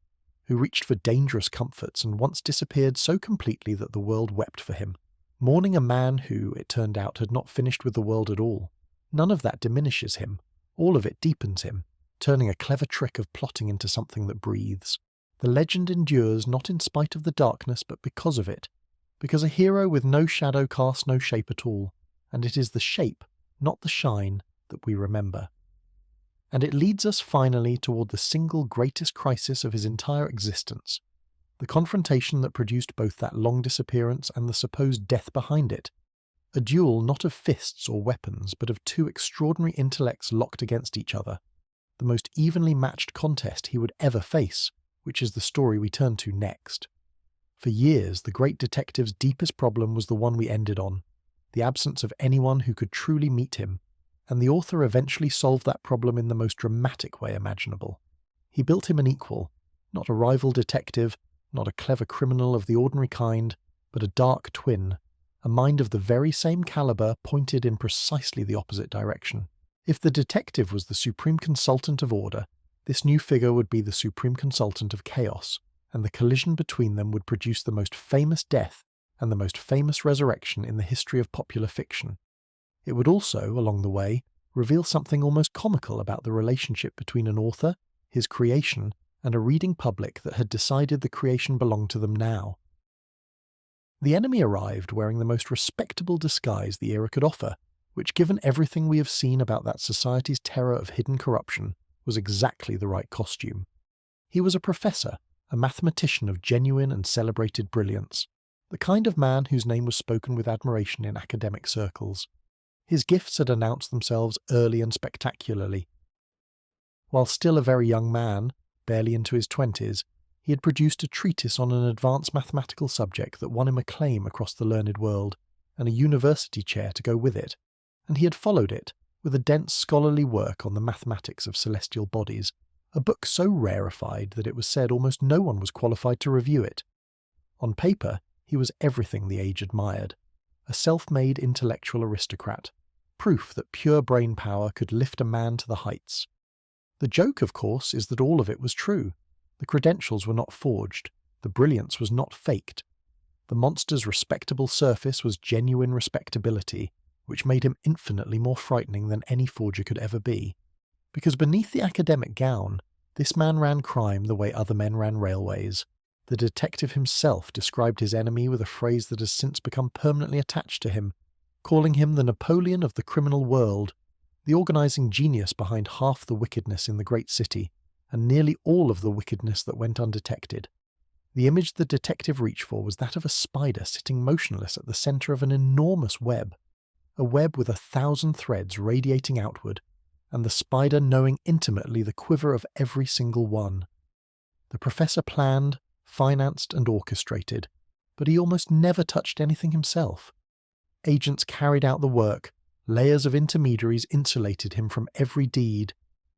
who reached for dangerous comforts and once disappeared so completely that the world wept for him, mourning a man who, it turned out, had not finished with the world at all. None of that diminishes him, all of it deepens him, turning a clever trick of plotting into something that breathes. The legend endures not in spite of the darkness but because of it, because a hero with no shadow casts no shape at all, and it is the shape, not the shine, that we remember. And it leads us finally toward the single greatest crisis of his entire existence, the confrontation that produced both that long disappearance and the supposed death behind it, a duel not of fists or weapons but of two extraordinary intellects locked against each other, the most evenly matched contest he would ever face, which is the story we turn to next. For years, the great detective's deepest problem was the one we ended on, the absence of anyone who could truly meet him, and the author eventually solved that problem in the most dramatic way imaginable. He built him an equal, not a rival detective, not a clever criminal of the ordinary kind, but a dark twin, a mind of the very same calibre pointed in precisely the opposite direction. If the detective was the supreme consultant of order, this new figure would be the supreme consultant of chaos, and the collision between them would produce the most famous death and the most famous resurrection in the history of popular fiction. It would also, along the way, reveal something almost comical about the relationship between an author, his creation, and a reading public that had decided the creation belonged to them now. The enemy arrived wearing the most respectable disguise the era could offer, which, given everything we have seen about that society's terror of hidden corruption, was exactly the right costume. He was a professor, a mathematician of genuine and celebrated brilliance, the kind of man whose name was spoken with admiration in academic circles. His gifts had announced themselves early and spectacularly. While still a very young man, barely into his 20s, he had produced a treatise on an advanced mathematical subject that won him acclaim across the learned world, and a university chair to go with it, and he had followed it with a dense scholarly work on the mathematics of celestial bodies, a book so rarefied that it was said almost no one was qualified to review it. On paper, he was everything the age admired, a self-made intellectual aristocrat, proof that pure brain power could lift a man to the heights. The joke, of course, is that all of it was true. The credentials were not forged, the brilliance was not faked. The monster's respectable surface was genuine respectability, which made him infinitely more frightening than any forger could ever be. Because beneath the academic gown, this man ran crime the way other men ran railways. The detective himself described his enemy with a phrase that has since become permanently attached to him, calling him the Napoleon of the criminal world, the organising genius behind half the wickedness in the great city, and nearly all of the wickedness that went undetected. The image the detective reached for was that of a spider sitting motionless at the centre of an enormous web, a web with 1,000 threads radiating outward, and the spider knowing intimately the quiver of every single one. The professor planned, financed, and orchestrated, but he almost never touched anything himself. Agents carried out the work, layers of intermediaries insulated him from every deed,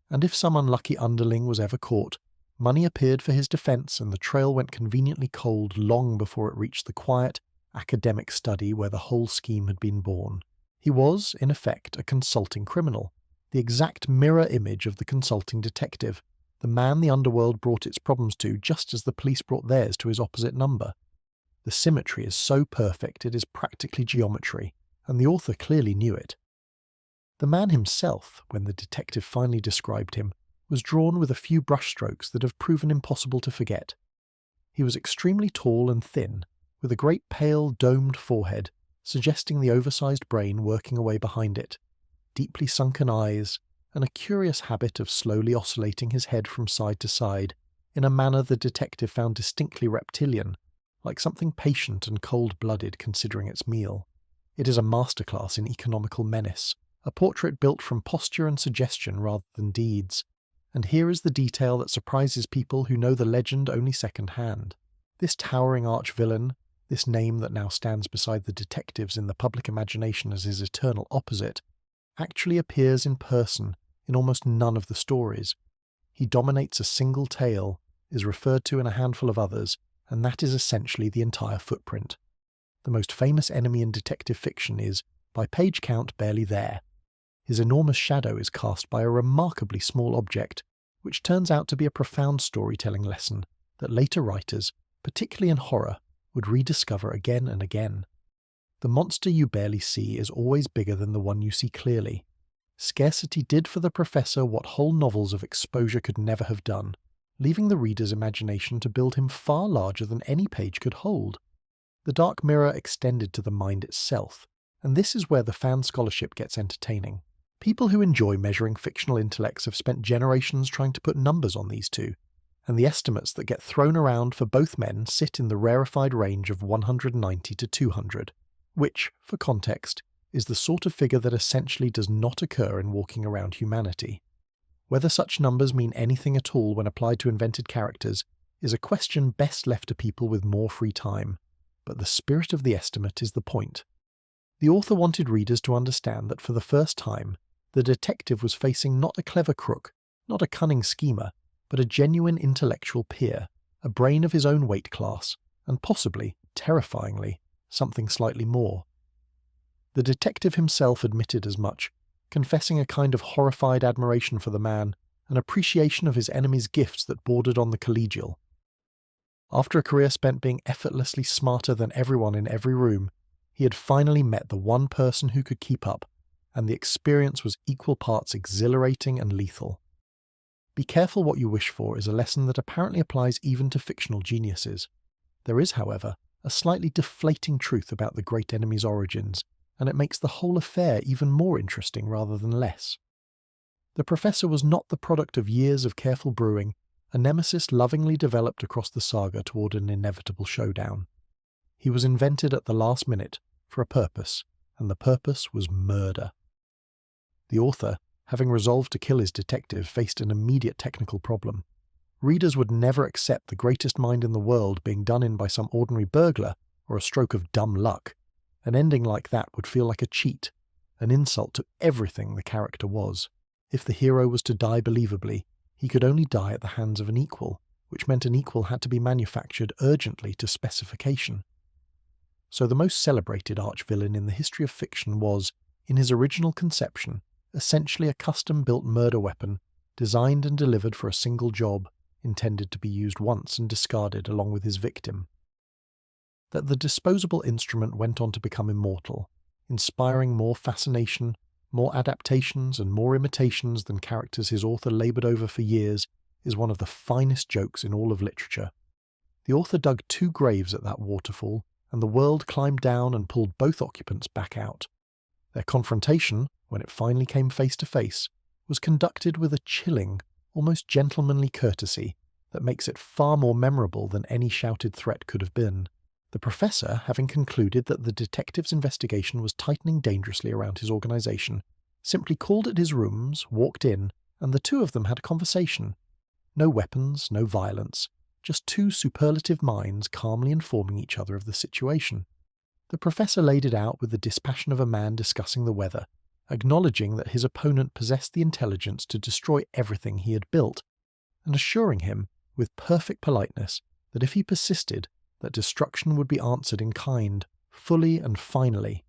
and if some unlucky underling was ever caught, money appeared for his defence and the trail went conveniently cold long before it reached the quiet, academic study where the whole scheme had been born. He was, in effect, a consulting criminal, the exact mirror image of the consulting detective, the man the underworld brought its problems to just as the police brought theirs to his opposite number. The symmetry is so perfect it is practically geometry, and the author clearly knew it. The man himself, when the detective finally described him, was drawn with a few brushstrokes that have proven impossible to forget. He was extremely tall and thin, with a great pale, domed forehead, suggesting the oversized brain working away behind it, deeply sunken eyes, and a curious habit of slowly oscillating his head from side to side, in a manner the detective found distinctly reptilian, like something patient and cold-blooded considering its meal. It is a masterclass in economical menace, a portrait built from posture and suggestion rather than deeds. And here is the detail that surprises people who know the legend only second-hand. This towering arch-villain, this name that now stands beside the detectives in the public imagination as his eternal opposite, actually appears in person in almost none of the stories. He dominates a single tale, is referred to in a handful of others, and that is essentially the entire footprint. The most famous enemy in detective fiction is, by page count, barely there. His enormous shadow is cast by a remarkably small object, which turns out to be a profound storytelling lesson that later writers, particularly in horror, would rediscover again and again. The monster you barely see is always bigger than the one you see clearly. Scarcity did for the professor what whole novels of exposure could never have done, leaving the reader's imagination to build him far larger than any page could hold. The dark mirror extended to the mind itself, and this is where the fan scholarship gets entertaining. People who enjoy measuring fictional intellects have spent generations trying to put numbers on these two, and the estimates that get thrown around for both men sit in the rarefied range of 190 to 200, which, for context, is the sort of figure that essentially does not occur in Walking Around Humanity. Whether such numbers mean anything at all when applied to invented characters is a question best left to people with more free time, but the spirit of the estimate is the point. The author wanted readers to understand that for the first time, the detective was facing not a clever crook, not a cunning schemer, but a genuine intellectual peer, a brain of his own weight class, and possibly, terrifyingly, something slightly more. The detective himself admitted as much, confessing a kind of horrified admiration for the man, an appreciation of his enemy's gifts that bordered on the collegial. After a career spent being effortlessly smarter than everyone in every room, he had finally met the one person who could keep up, and the experience was equal parts exhilarating and lethal. Be careful what you wish for is a lesson that apparently applies even to fictional geniuses. There is, however, a slightly deflating truth about the great enemy's origins, and it makes the whole affair even more interesting rather than less. The Professor was not the product of years of careful brewing, a nemesis lovingly developed across the saga toward an inevitable showdown. He was invented at the last minute, for a purpose, and the purpose was murder. The author, having resolved to kill his detective, faced an immediate technical problem. Readers would never accept the greatest mind in the world being done in by some ordinary burglar or a stroke of dumb luck. An ending like that would feel like a cheat, an insult to everything the character was. If the hero was to die believably, he could only die at the hands of an equal, which meant an equal had to be manufactured urgently to specification. So the most celebrated arch-villain in the history of fiction was, in his original conception, essentially a custom-built murder weapon, designed and delivered for a single job, intended to be used once and discarded along with his victim. That the disposable instrument went on to become immortal, inspiring more fascination, more adaptations and more imitations than characters his author laboured over for years, is one of the finest jokes in all of literature. The author dug 2 graves at that waterfall, and the world climbed down and pulled both occupants back out. Their confrontation, when it finally came face to face, was conducted with a chilling, almost gentlemanly courtesy that makes it far more memorable than any shouted threat could have been. The Professor, having concluded that the detective's investigation was tightening dangerously around his organisation, simply called at his rooms, walked in, and the two of them had a conversation. No weapons, no violence, just 2 superlative minds calmly informing each other of the situation. The Professor laid it out with the dispassion of a man discussing the weather, acknowledging that his opponent possessed the intelligence to destroy everything he had built, and assuring him, with perfect politeness, that if he persisted, that destruction would be answered in kind, fully and finally.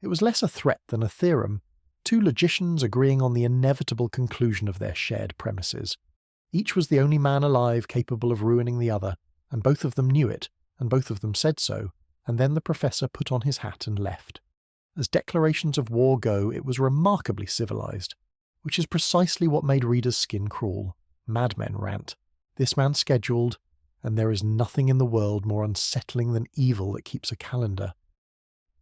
It was less a threat than a theorem. Two logicians agreeing on the inevitable conclusion of their shared premises. Each was the only man alive capable of ruining the other, and both of them knew it, and both of them said so, and then the professor put on his hat and left. As declarations of war go, it was remarkably civilized, which is precisely what made readers' skin crawl. Madmen rant. This man scheduled, and there is nothing in the world more unsettling than evil that keeps a calendar.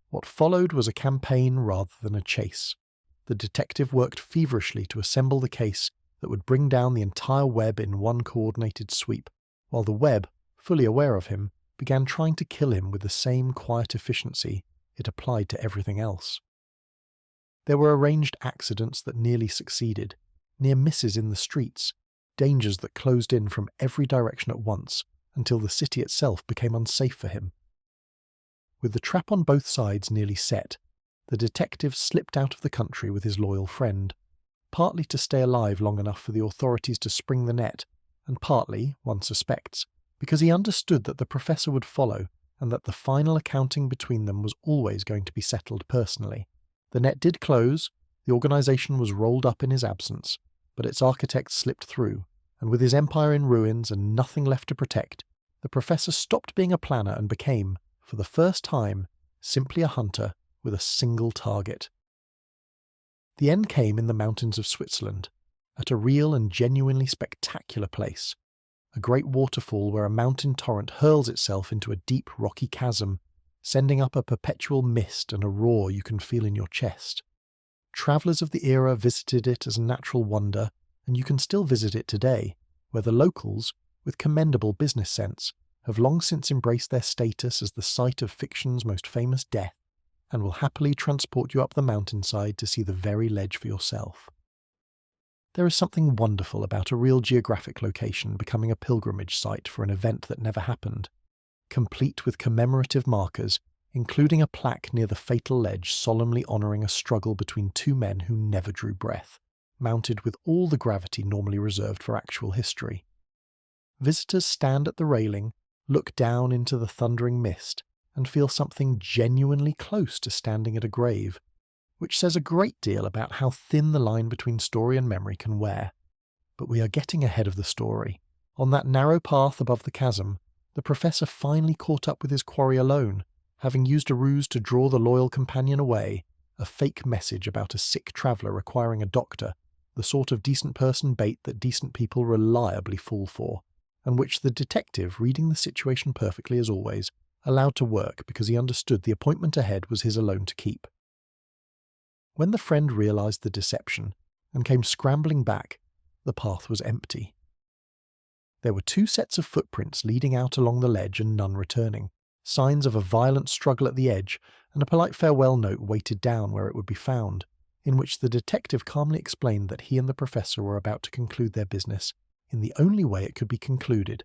What followed was a campaign rather than a chase. The detective worked feverishly to assemble the case that would bring down the entire web in one coordinated sweep, while the web, fully aware of him, began trying to kill him with the same quiet efficiency it applied to everything else. There were arranged accidents that nearly succeeded, near misses in the streets, dangers that closed in from every direction at once until the city itself became unsafe for him. With the trap on both sides nearly set, the detective slipped out of the country with his loyal friend, partly to stay alive long enough for the authorities to spring the net, and partly, one suspects, because he understood that the professor would follow and that the final accounting between them was always going to be settled personally. The net did close, the organisation was rolled up in his absence, but its architect slipped through, and with his empire in ruins and nothing left to protect, the professor stopped being a planner and became, for the first time, simply a hunter with a single target. The end came in the mountains of Switzerland, at a real and genuinely spectacular place, a great waterfall where a mountain torrent hurls itself into a deep rocky chasm, sending up a perpetual mist and a roar you can feel in your chest. Travellers of the era visited it as a natural wonder, and you can still visit it today, where the locals, with commendable business sense, have long since embraced their status as the site of fiction's most famous death, and will happily transport you up the mountainside to see the very ledge for yourself. There is something wonderful about a real geographic location becoming a pilgrimage site for an event that never happened, complete with commemorative markers, including a plaque near the fatal ledge solemnly honouring a struggle between two men who never drew breath, mounted with all the gravity normally reserved for actual history. Visitors stand at the railing, look down into the thundering mist, and feel something genuinely close to standing at a grave, which says a great deal about how thin the line between story and memory can wear. But we are getting ahead of the story. On that narrow path above the chasm, the professor finally caught up with his quarry alone, having used a ruse to draw the loyal companion away, a fake message about a sick traveller requiring a doctor, the sort of decent person bait that decent people reliably fall for, and which the detective, reading the situation perfectly as always, allowed to work because he understood the appointment ahead was his alone to keep. When the friend realised the deception and came scrambling back, the path was empty. There were two sets of footprints leading out along the ledge and none returning, signs of a violent struggle at the edge, and a polite farewell note weighted down where it would be found, in which the detective calmly explained that he and the professor were about to conclude their business in the only way it could be concluded,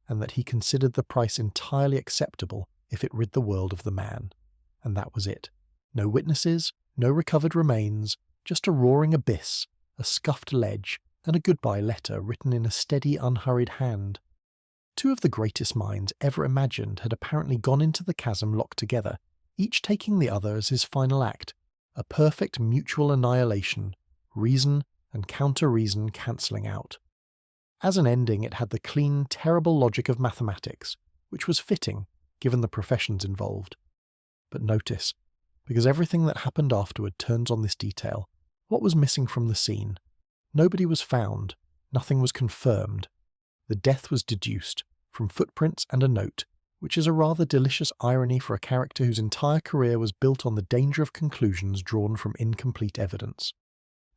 and that he considered the price entirely acceptable if it rid the world of the man. And that was it. No witnesses, no recovered remains, just a roaring abyss, a scuffed ledge, and a goodbye letter written in a steady, unhurried hand. Two of the greatest minds ever imagined had apparently gone into the chasm locked together, each taking the other as his final act, a perfect mutual annihilation, reason and counter-reason cancelling out. As an ending, it had the clean, terrible logic of mathematics, which was fitting, given the professions involved. But notice, because everything that happened afterward turns on this detail, what was missing from the scene? Nobody was found, nothing was confirmed. The death was deduced, from footprints and a note, which is a rather delicious irony for a character whose entire career was built on the danger of conclusions drawn from incomplete evidence.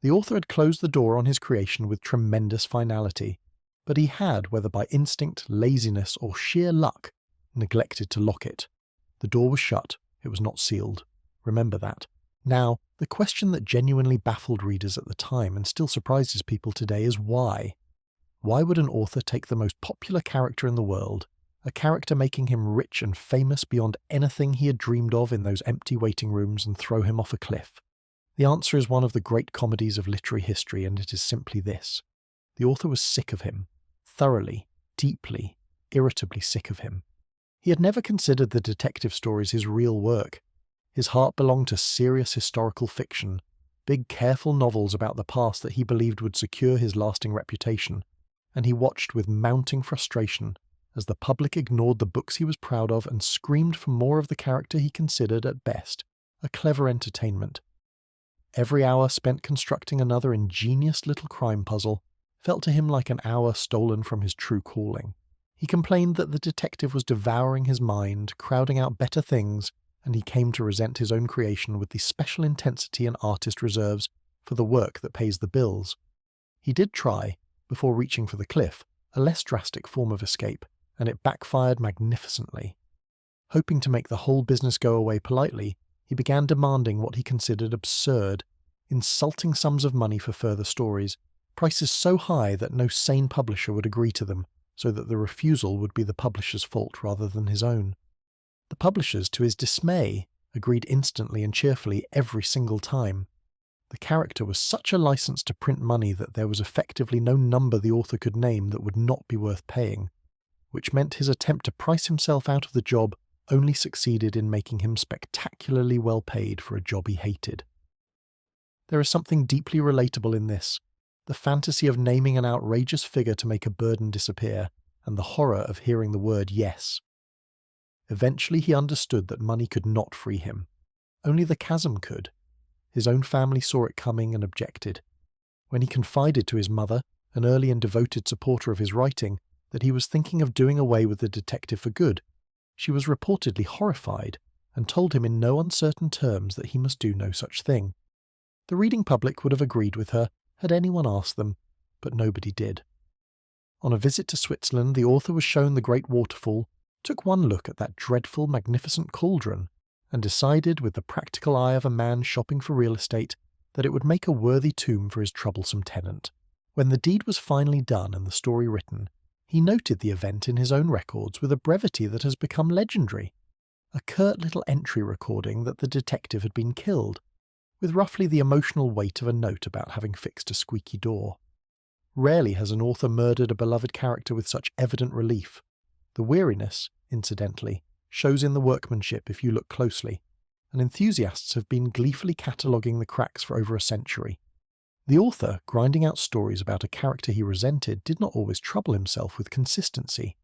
The author had closed the door on his creation with tremendous finality, but he had, whether by instinct, laziness, or sheer luck, neglected to lock it. The door was shut, it was not sealed. Remember that. Now, the question that genuinely baffled readers at the time and still surprises people today is why? Why would an author take the most popular character in the world, a character making him rich and famous beyond anything he had dreamed of in those empty waiting rooms, and throw him off a cliff? The answer is one of the great comedies of literary history, and it is simply this. The author was sick of him. Thoroughly, deeply, irritably sick of him. He had never considered the detective stories his real work. His heart belonged to serious historical fiction, big careful novels about the past that he believed would secure his lasting reputation, and he watched with mounting frustration as the public ignored the books he was proud of and screamed for more of the character he considered, at best, a clever entertainment. Every hour spent constructing another ingenious little crime puzzle felt to him like an hour stolen from his true calling. He complained that the detective was devouring his mind, crowding out better things, and he came to resent his own creation with the special intensity an artist reserves for the work that pays the bills. He did try, before reaching for the cliff, a less drastic form of escape, and it backfired magnificently. Hoping to make the whole business go away politely, he began demanding what he considered absurd, insulting sums of money for further stories, prices so high that no sane publisher would agree to them, so that the refusal would be the publisher's fault rather than his own. The publishers, to his dismay, agreed instantly and cheerfully every single time. The character was such a license to print money that there was effectively no number the author could name that would not be worth paying, which meant his attempt to price himself out of the job only succeeded in making him spectacularly well paid for a job he hated. There is something deeply relatable in this, the fantasy of naming an outrageous figure to make a burden disappear, and the horror of hearing the word yes. Eventually he understood that money could not free him. Only the chasm could. His own family saw it coming and objected. When he confided to his mother, an early and devoted supporter of his writing, that he was thinking of doing away with the detective for good, she was reportedly horrified and told him in no uncertain terms that he must do no such thing. The reading public would have agreed with her had anyone asked them, but nobody did. On a visit to Switzerland, the author was shown the great waterfall, took one look at that dreadful, magnificent cauldron, and decided, with the practical eye of a man shopping for real estate, that it would make a worthy tomb for his troublesome tenant. When the deed was finally done and the story written, he noted the event in his own records with a brevity that has become legendary. A curt little entry recording that the detective had been killed, with roughly the emotional weight of a note about having fixed a squeaky door. Rarely has an author murdered a beloved character with such evident relief. The weariness, incidentally, shows in the workmanship if you look closely, and enthusiasts have been gleefully cataloguing the cracks for over a century. The author, grinding out stories about a character he resented, did not always trouble himself with consistency.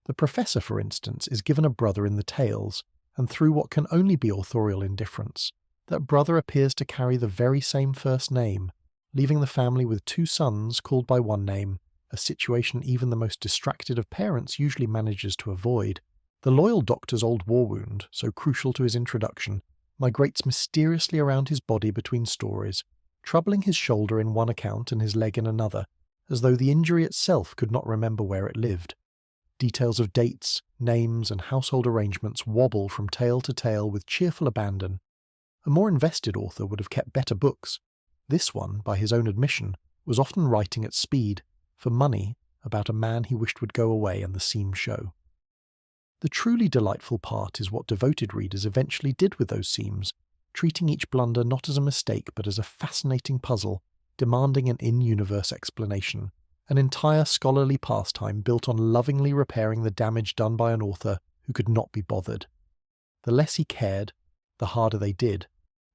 The professor, for instance, is given a brother in the tales, and through what can only be authorial indifference, that brother appears to carry the very same first name, leaving the family with two sons called by one name, a situation even the most distracted of parents usually manages to avoid. The loyal doctor's old war wound, so crucial to his introduction, migrates mysteriously around his body between stories, troubling his shoulder in one account and his leg in another, as though the injury itself could not remember where it lived. Details of dates, names, and household arrangements wobble from tale to tale with cheerful abandon. A more invested author would have kept better books. This one, by his own admission, was often writing at speed, for money, about a man he wished would go away and the seams show. The truly delightful part is what devoted readers eventually did with those seams, treating each blunder not as a mistake but as a fascinating puzzle, demanding an in-universe explanation, an entire scholarly pastime built on lovingly repairing the damage done by an author who could not be bothered. The less he cared, the harder they did,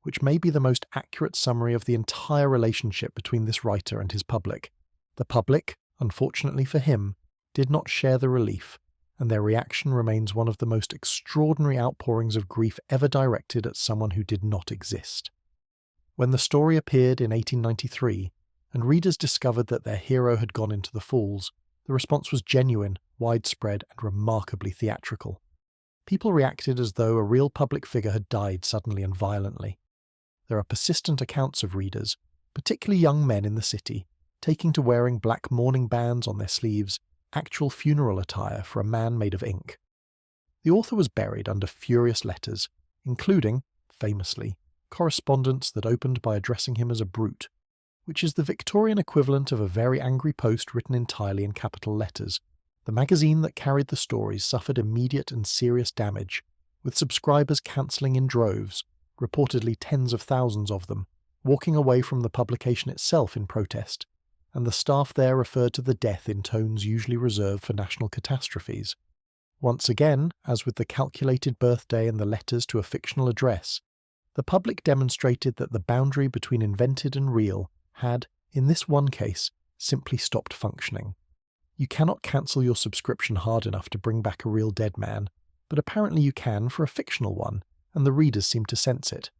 which may be the most accurate summary of the entire relationship between this writer and his public. The public, unfortunately for him, did not share the relief, and their reaction remains one of the most extraordinary outpourings of grief ever directed at someone who did not exist. When the story appeared in 1893, and readers discovered that their hero had gone into the Falls, the response was genuine, widespread, and remarkably theatrical. People reacted as though a real public figure had died suddenly and violently. There are persistent accounts of readers, particularly young men in the city, taking to wearing black mourning bands on their sleeves, actual funeral attire for a man made of ink. The author was buried under furious letters, including, famously, correspondence that opened by addressing him as a brute, which is the Victorian equivalent of a very angry post written entirely in capital letters. The magazine that carried the stories suffered immediate and serious damage, with subscribers cancelling in droves, reportedly tens of thousands of them, walking away from the publication itself in protest, and the staff there referred to the death in tones usually reserved for national catastrophes. Once again, as with the calculated birthday and the letters to a fictional address, The public demonstrated that the boundary between invented and real had, in this one case, simply stopped functioning. You cannot cancel your subscription hard enough to bring back a real dead man, but apparently you can for a fictional one, and the readers seemed to sense it.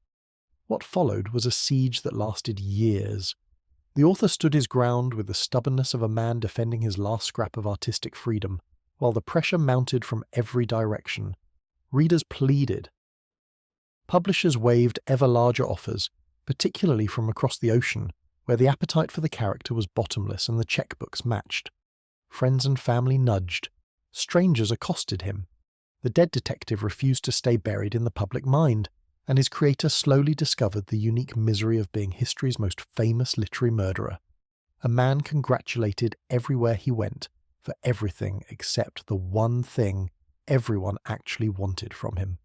What followed was a siege that lasted years. The author stood his ground with the stubbornness of a man defending his last scrap of artistic freedom, while the pressure mounted from every direction. Readers pleaded. Publishers waved ever larger offers, particularly from across the ocean, where the appetite for the character was bottomless and the checkbooks matched. Friends and family nudged. Strangers accosted him. The dead detective refused to stay buried in the public mind, and his creator slowly discovered the unique misery of being history's most famous literary murderer. A man congratulated everywhere he went for everything except the one thing everyone actually wanted from him.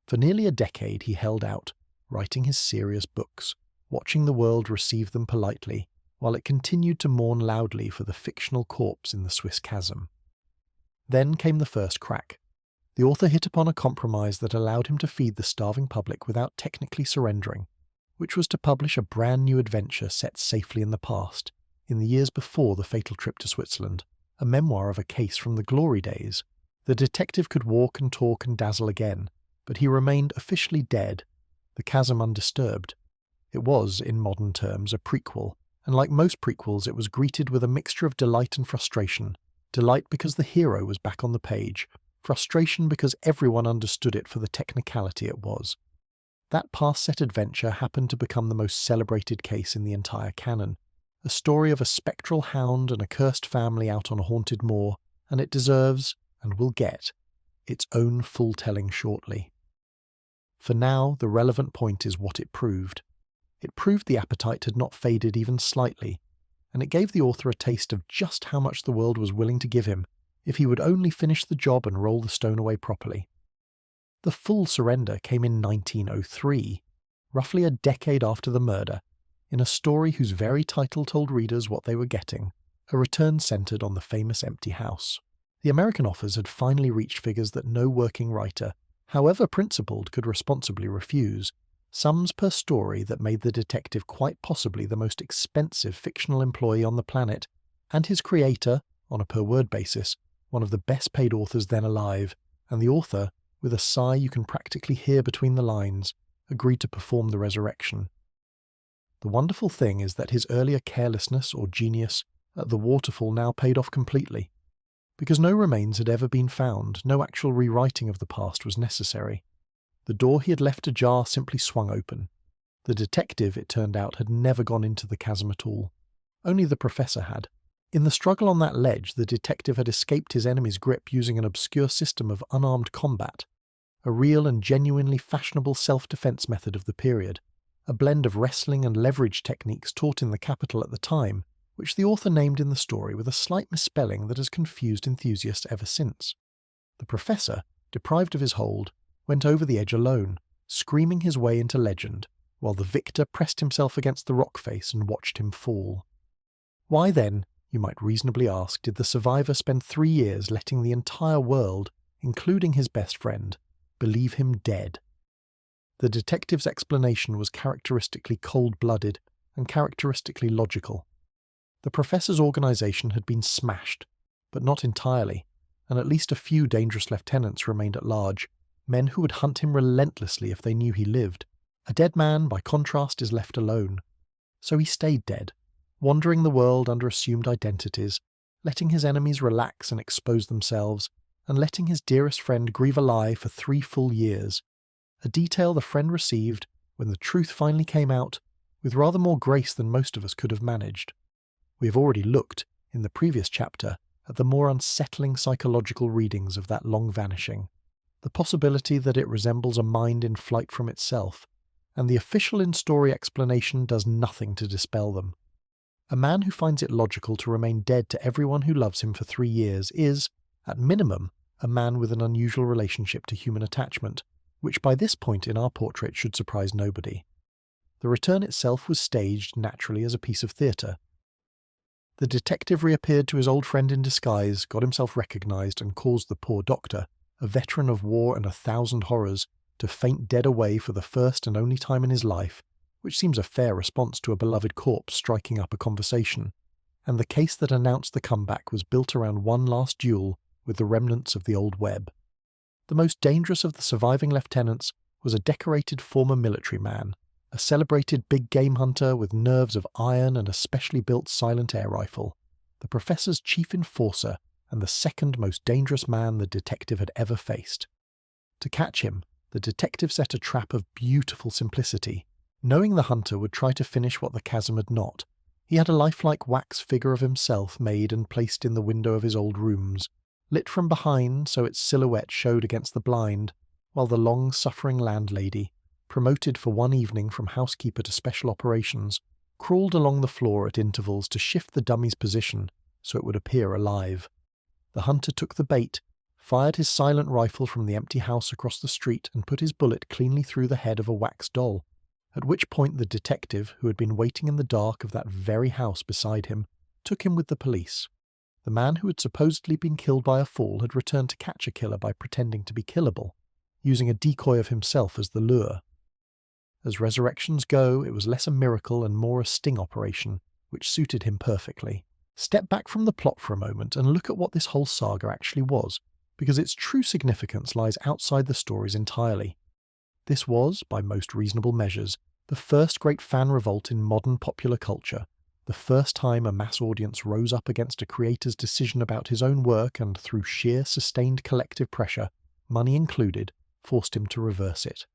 For nearly a decade he held out, writing his serious books, watching the world receive them politely, while it continued to mourn loudly for the fictional corpse in the Swiss chasm. Then came the first crack. The author hit upon a compromise that allowed him to feed the starving public without technically surrendering, which was to publish a brand new adventure set safely in the past, in the years before the fatal trip to Switzerland, a memoir of a case from the glory days. The detective could walk and talk and dazzle again, but he remained officially dead, the chasm undisturbed. It was, in modern terms, a prequel, and like most prequels it was greeted with a mixture of delight and frustration. Delight because the hero was back on the page, frustration because everyone understood it for the technicality it was. That past-set adventure happened to become the most celebrated case in the entire canon, a story of a spectral hound and a cursed family out on a haunted moor, and it deserves, and will get, its own full telling shortly. For now, the relevant point is what it proved. It proved the appetite had not faded even slightly, and it gave the author a taste of just how much the world was willing to give him if he would only finish the job and roll the stone away properly. The full surrender came in 1903, roughly a decade after the murder, in a story whose very title told readers what they were getting, a return centred on the famous empty house. The American offers had finally reached figures that no working writer, however principled, could responsibly refuse, sums per story that made the detective quite possibly the most expensive fictional employee on the planet, and his creator, on a per-word basis, one of the best-paid authors then alive, and the author, with a sigh you can practically hear between the lines, agreed to perform the resurrection. The wonderful thing is that his earlier carelessness or genius at the waterfall now paid off completely. Because no remains had ever been found, no actual rewriting of the past was necessary. The door he had left ajar simply swung open. The detective, it turned out, had never gone into the chasm at all. Only the professor had. In the struggle on that ledge, the detective had escaped his enemy's grip using an obscure system of unarmed combat, a real and genuinely fashionable self-defense method of the period, a blend of wrestling and leverage techniques taught in the capital at the time, which the author named in the story with a slight misspelling that has confused enthusiasts ever since. The professor, deprived of his hold, went over the edge alone, screaming his way into legend, while the victor pressed himself against the rock face and watched him fall. Why then, you might reasonably ask, did the survivor spend 3 years letting the entire world, including his best friend, believe him dead? The detective's explanation was characteristically cold-blooded and characteristically logical. The professor's organization had been smashed, but not entirely, and at least a few dangerous lieutenants remained at large, men who would hunt him relentlessly if they knew he lived. A dead man, by contrast, is left alone. So he stayed dead, wandering the world under assumed identities, letting his enemies relax and expose themselves, and letting his dearest friend grieve a lie for 3 full years, a detail the friend received, when the truth finally came out, with rather more grace than most of us could have managed. We have already looked, in the previous chapter, at the more unsettling psychological readings of that long vanishing, the possibility that it resembles a mind in flight from itself, and the official in-story explanation does nothing to dispel them. A man who finds it logical to remain dead to everyone who loves him for 3 years is, at minimum, a man with an unusual relationship to human attachment, which by this point in our portrait should surprise nobody. The return itself was staged naturally as a piece of theatre. The detective reappeared to his old friend in disguise, got himself recognised, and caused the poor doctor, a veteran of war and 1,000 horrors, to faint dead away for the first and only time in his life, which seems a fair response to a beloved corpse striking up a conversation, and the case that announced the comeback was built around one last duel with the remnants of the old web. The most dangerous of the surviving lieutenants was a decorated former military man, a celebrated big game hunter with nerves of iron and a specially built silent air rifle, the professor's chief enforcer and the second most dangerous man the detective had ever faced. To catch him, the detective set a trap of beautiful simplicity. Knowing the hunter would try to finish what the chasm had not, he had a lifelike wax figure of himself made and placed in the window of his old rooms, lit from behind so its silhouette showed against the blind, while the long-suffering landlady, promoted for one evening from housekeeper to special operations, crawled along the floor at intervals to shift the dummy's position so it would appear alive. The hunter took the bait, fired his silent rifle from the empty house across the street and put his bullet cleanly through the head of a wax doll, at which point the detective, who had been waiting in the dark of that very house beside him, took him with the police. The man who had supposedly been killed by a fall had returned to catch a killer by pretending to be killable, using a decoy of himself as the lure. As resurrections go, it was less a miracle and more a sting operation, which suited him perfectly. Step back from the plot for a moment and look at what this whole saga actually was, because its true significance lies outside the stories entirely. This was, by most reasonable measures, the first great fan revolt in modern popular culture, the first time a mass audience rose up against a creator's decision about his own work and, through sheer sustained collective pressure, money included, forced him to reverse it.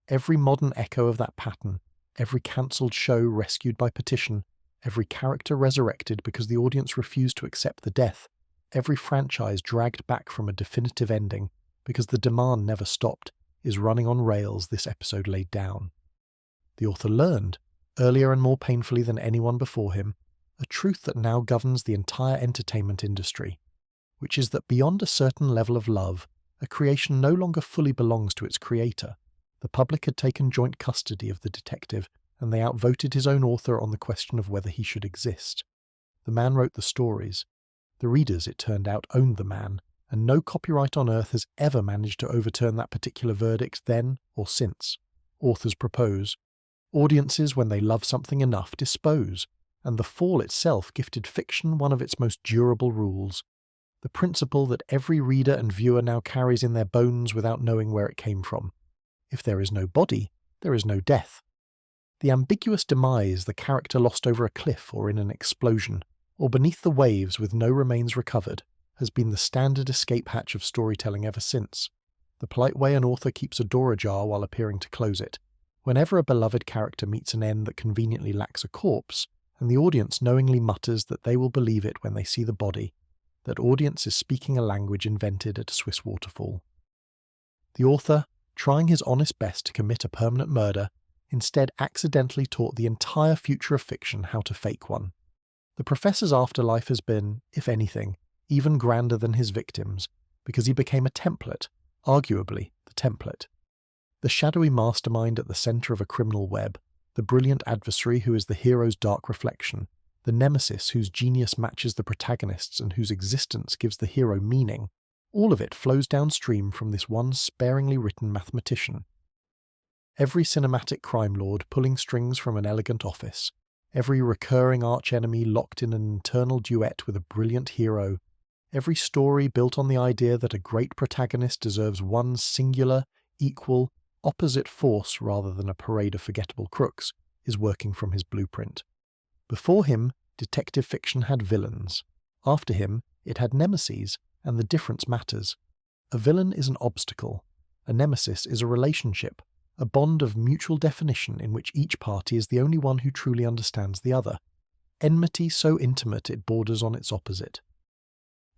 Every modern echo of that pattern, every cancelled show rescued by petition, every character resurrected because the audience refused to accept the death, every franchise dragged back from a definitive ending because the demand never stopped, is running on rails this episode laid down. The author learned, earlier and more painfully than anyone before him, a truth that now governs the entire entertainment industry, which is that beyond a certain level of love, a creation no longer fully belongs to its creator. The public had taken joint custody of the detective, and they outvoted his own author on the question of whether he should exist. The man wrote the stories. The readers, it turned out, owned the man, and no copyright on earth has ever managed to overturn that particular verdict then or since. Authors propose. Audiences, when they love something enough, dispose, and The Fall itself gifted fiction one of its most durable rules. The principle that every reader and viewer now carries in their bones without knowing where it came from. If there is no body, there is no death. The ambiguous demise the character lost over a cliff or in an explosion, or beneath the waves with no remains recovered, has been the standard escape hatch of storytelling ever since. The polite way an author keeps a door ajar while appearing to close it. Whenever a beloved character meets an end that conveniently lacks a corpse, and the audience knowingly mutters that they will believe it when they see the body, that audience is speaking a language invented at a Swiss waterfall. The author, trying his honest best to commit a permanent murder, instead accidentally taught the entire future of fiction how to fake one. The professor's afterlife has been, if anything, even grander than his victims, because he became a template, arguably the template. The shadowy mastermind at the centre of a criminal web, the brilliant adversary who is the hero's dark reflection, the nemesis whose genius matches the protagonist's and whose existence gives the hero meaning, all of it flows downstream from this one sparingly written mathematician. Every cinematic crime lord pulling strings from an elegant office, every recurring archenemy locked in an eternal duet with a brilliant hero, every story built on the idea that a great protagonist deserves one singular, equal, opposite force rather than a parade of forgettable crooks, is working from his blueprint. Before him, detective fiction had villains. After him, it had nemeses, and the difference matters. A villain is an obstacle. A nemesis is a relationship, a bond of mutual definition in which each party is the only one who truly understands the other. Enmity so intimate it borders on its opposite.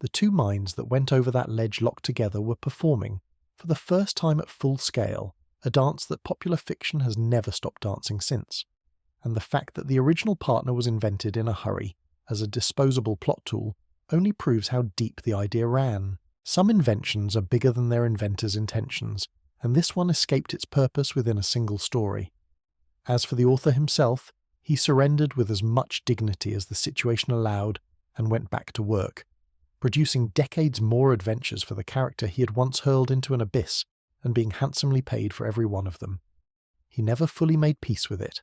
The two minds that went over that ledge locked together were performing, for the first time at full scale, a dance that popular fiction has never stopped dancing since. And the fact that the original partner was invented in a hurry, as a disposable plot tool, only proves how deep the idea ran. Some inventions are bigger than their inventors' intentions, and this one escaped its purpose within a single story. As for the author himself, he surrendered with as much dignity as the situation allowed and went back to work, producing decades more adventures for the character he had once hurled into an abyss and being handsomely paid for every one of them. He never fully made peace with it.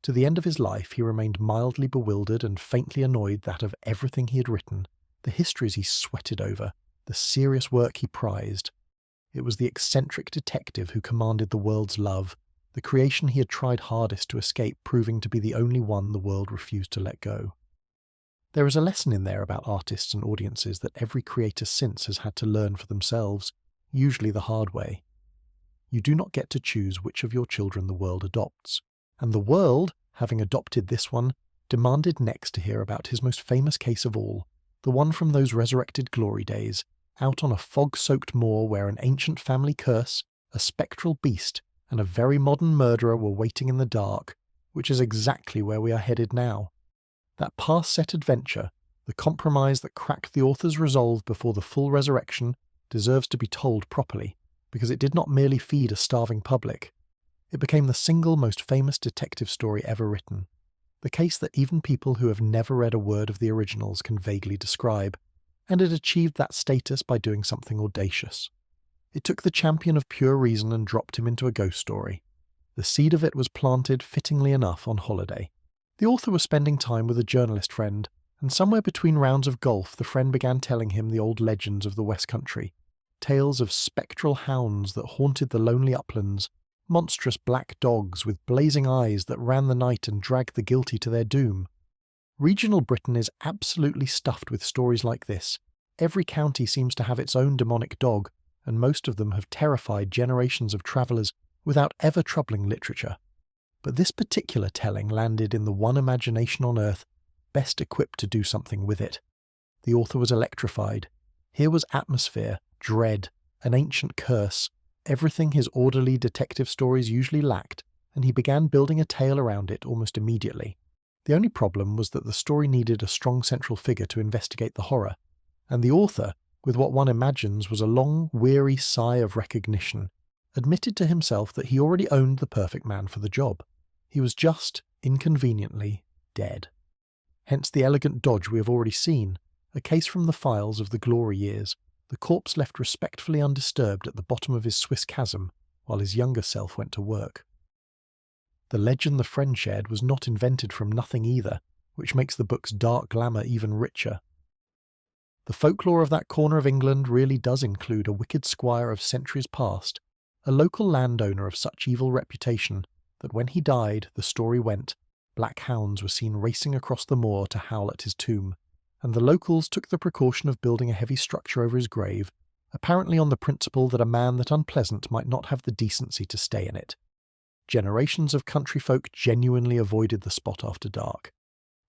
To the end of his life, he remained mildly bewildered and faintly annoyed that of everything he had written, the histories he sweated over, the serious work he prized. It was the eccentric detective who commanded the world's love, the creation he had tried hardest to escape proving to be the only one the world refused to let go. There is a lesson in there about artists and audiences that every creator since has had to learn for themselves, usually the hard way. You do not get to choose which of your children the world adopts. And the world, having adopted this one, demanded next to hear about his most famous case of all, the one from those resurrected glory days, out on a fog-soaked moor where an ancient family curse, a spectral beast, and a very modern murderer were waiting in the dark, which is exactly where we are headed now. That past-set adventure, the compromise that cracked the author's resolve before the full resurrection, deserves to be told properly, because it did not merely feed a starving public. It became the single most famous detective story ever written, the case that even people who have never read a word of the originals can vaguely describe, and it achieved that status by doing something audacious. It took the champion of pure reason and dropped him into a ghost story. The seed of it was planted, fittingly enough, on holiday. The author was spending time with a journalist friend, and somewhere between rounds of golf the friend began telling him the old legends of the West Country, tales of spectral hounds that haunted the lonely uplands, monstrous black dogs with blazing eyes that ran the night and dragged the guilty to their doom. Regional Britain is absolutely stuffed with stories like this. Every county seems to have its own demonic dog, and most of them have terrified generations of travellers without ever troubling literature. But this particular telling landed in the one imagination on earth best equipped to do something with it. The author was electrified. Here was atmosphere, dread, an ancient curse, everything his orderly detective stories usually lacked, and he began building a tale around it almost immediately. The only problem was that the story needed a strong central figure to investigate the horror, and the author, with what one imagines was a long, weary sigh of recognition, admitted to himself that he already owned the perfect man for the job. He was just, inconveniently, dead. Hence the elegant dodge we have already seen, a case from the files of the glory years, the corpse left respectfully undisturbed at the bottom of his Swiss chasm while his younger self went to work. The legend the friend shared was not invented from nothing either, which makes the book's dark glamour even richer. The folklore of that corner of England really does include a wicked squire of centuries past, a local landowner of such evil reputation that when he died, the story went, black hounds were seen racing across the moor to howl at his tomb, and the locals took the precaution of building a heavy structure over his grave, apparently on the principle that a man that unpleasant might not have the decency to stay in it. Generations of country folk genuinely avoided the spot after dark.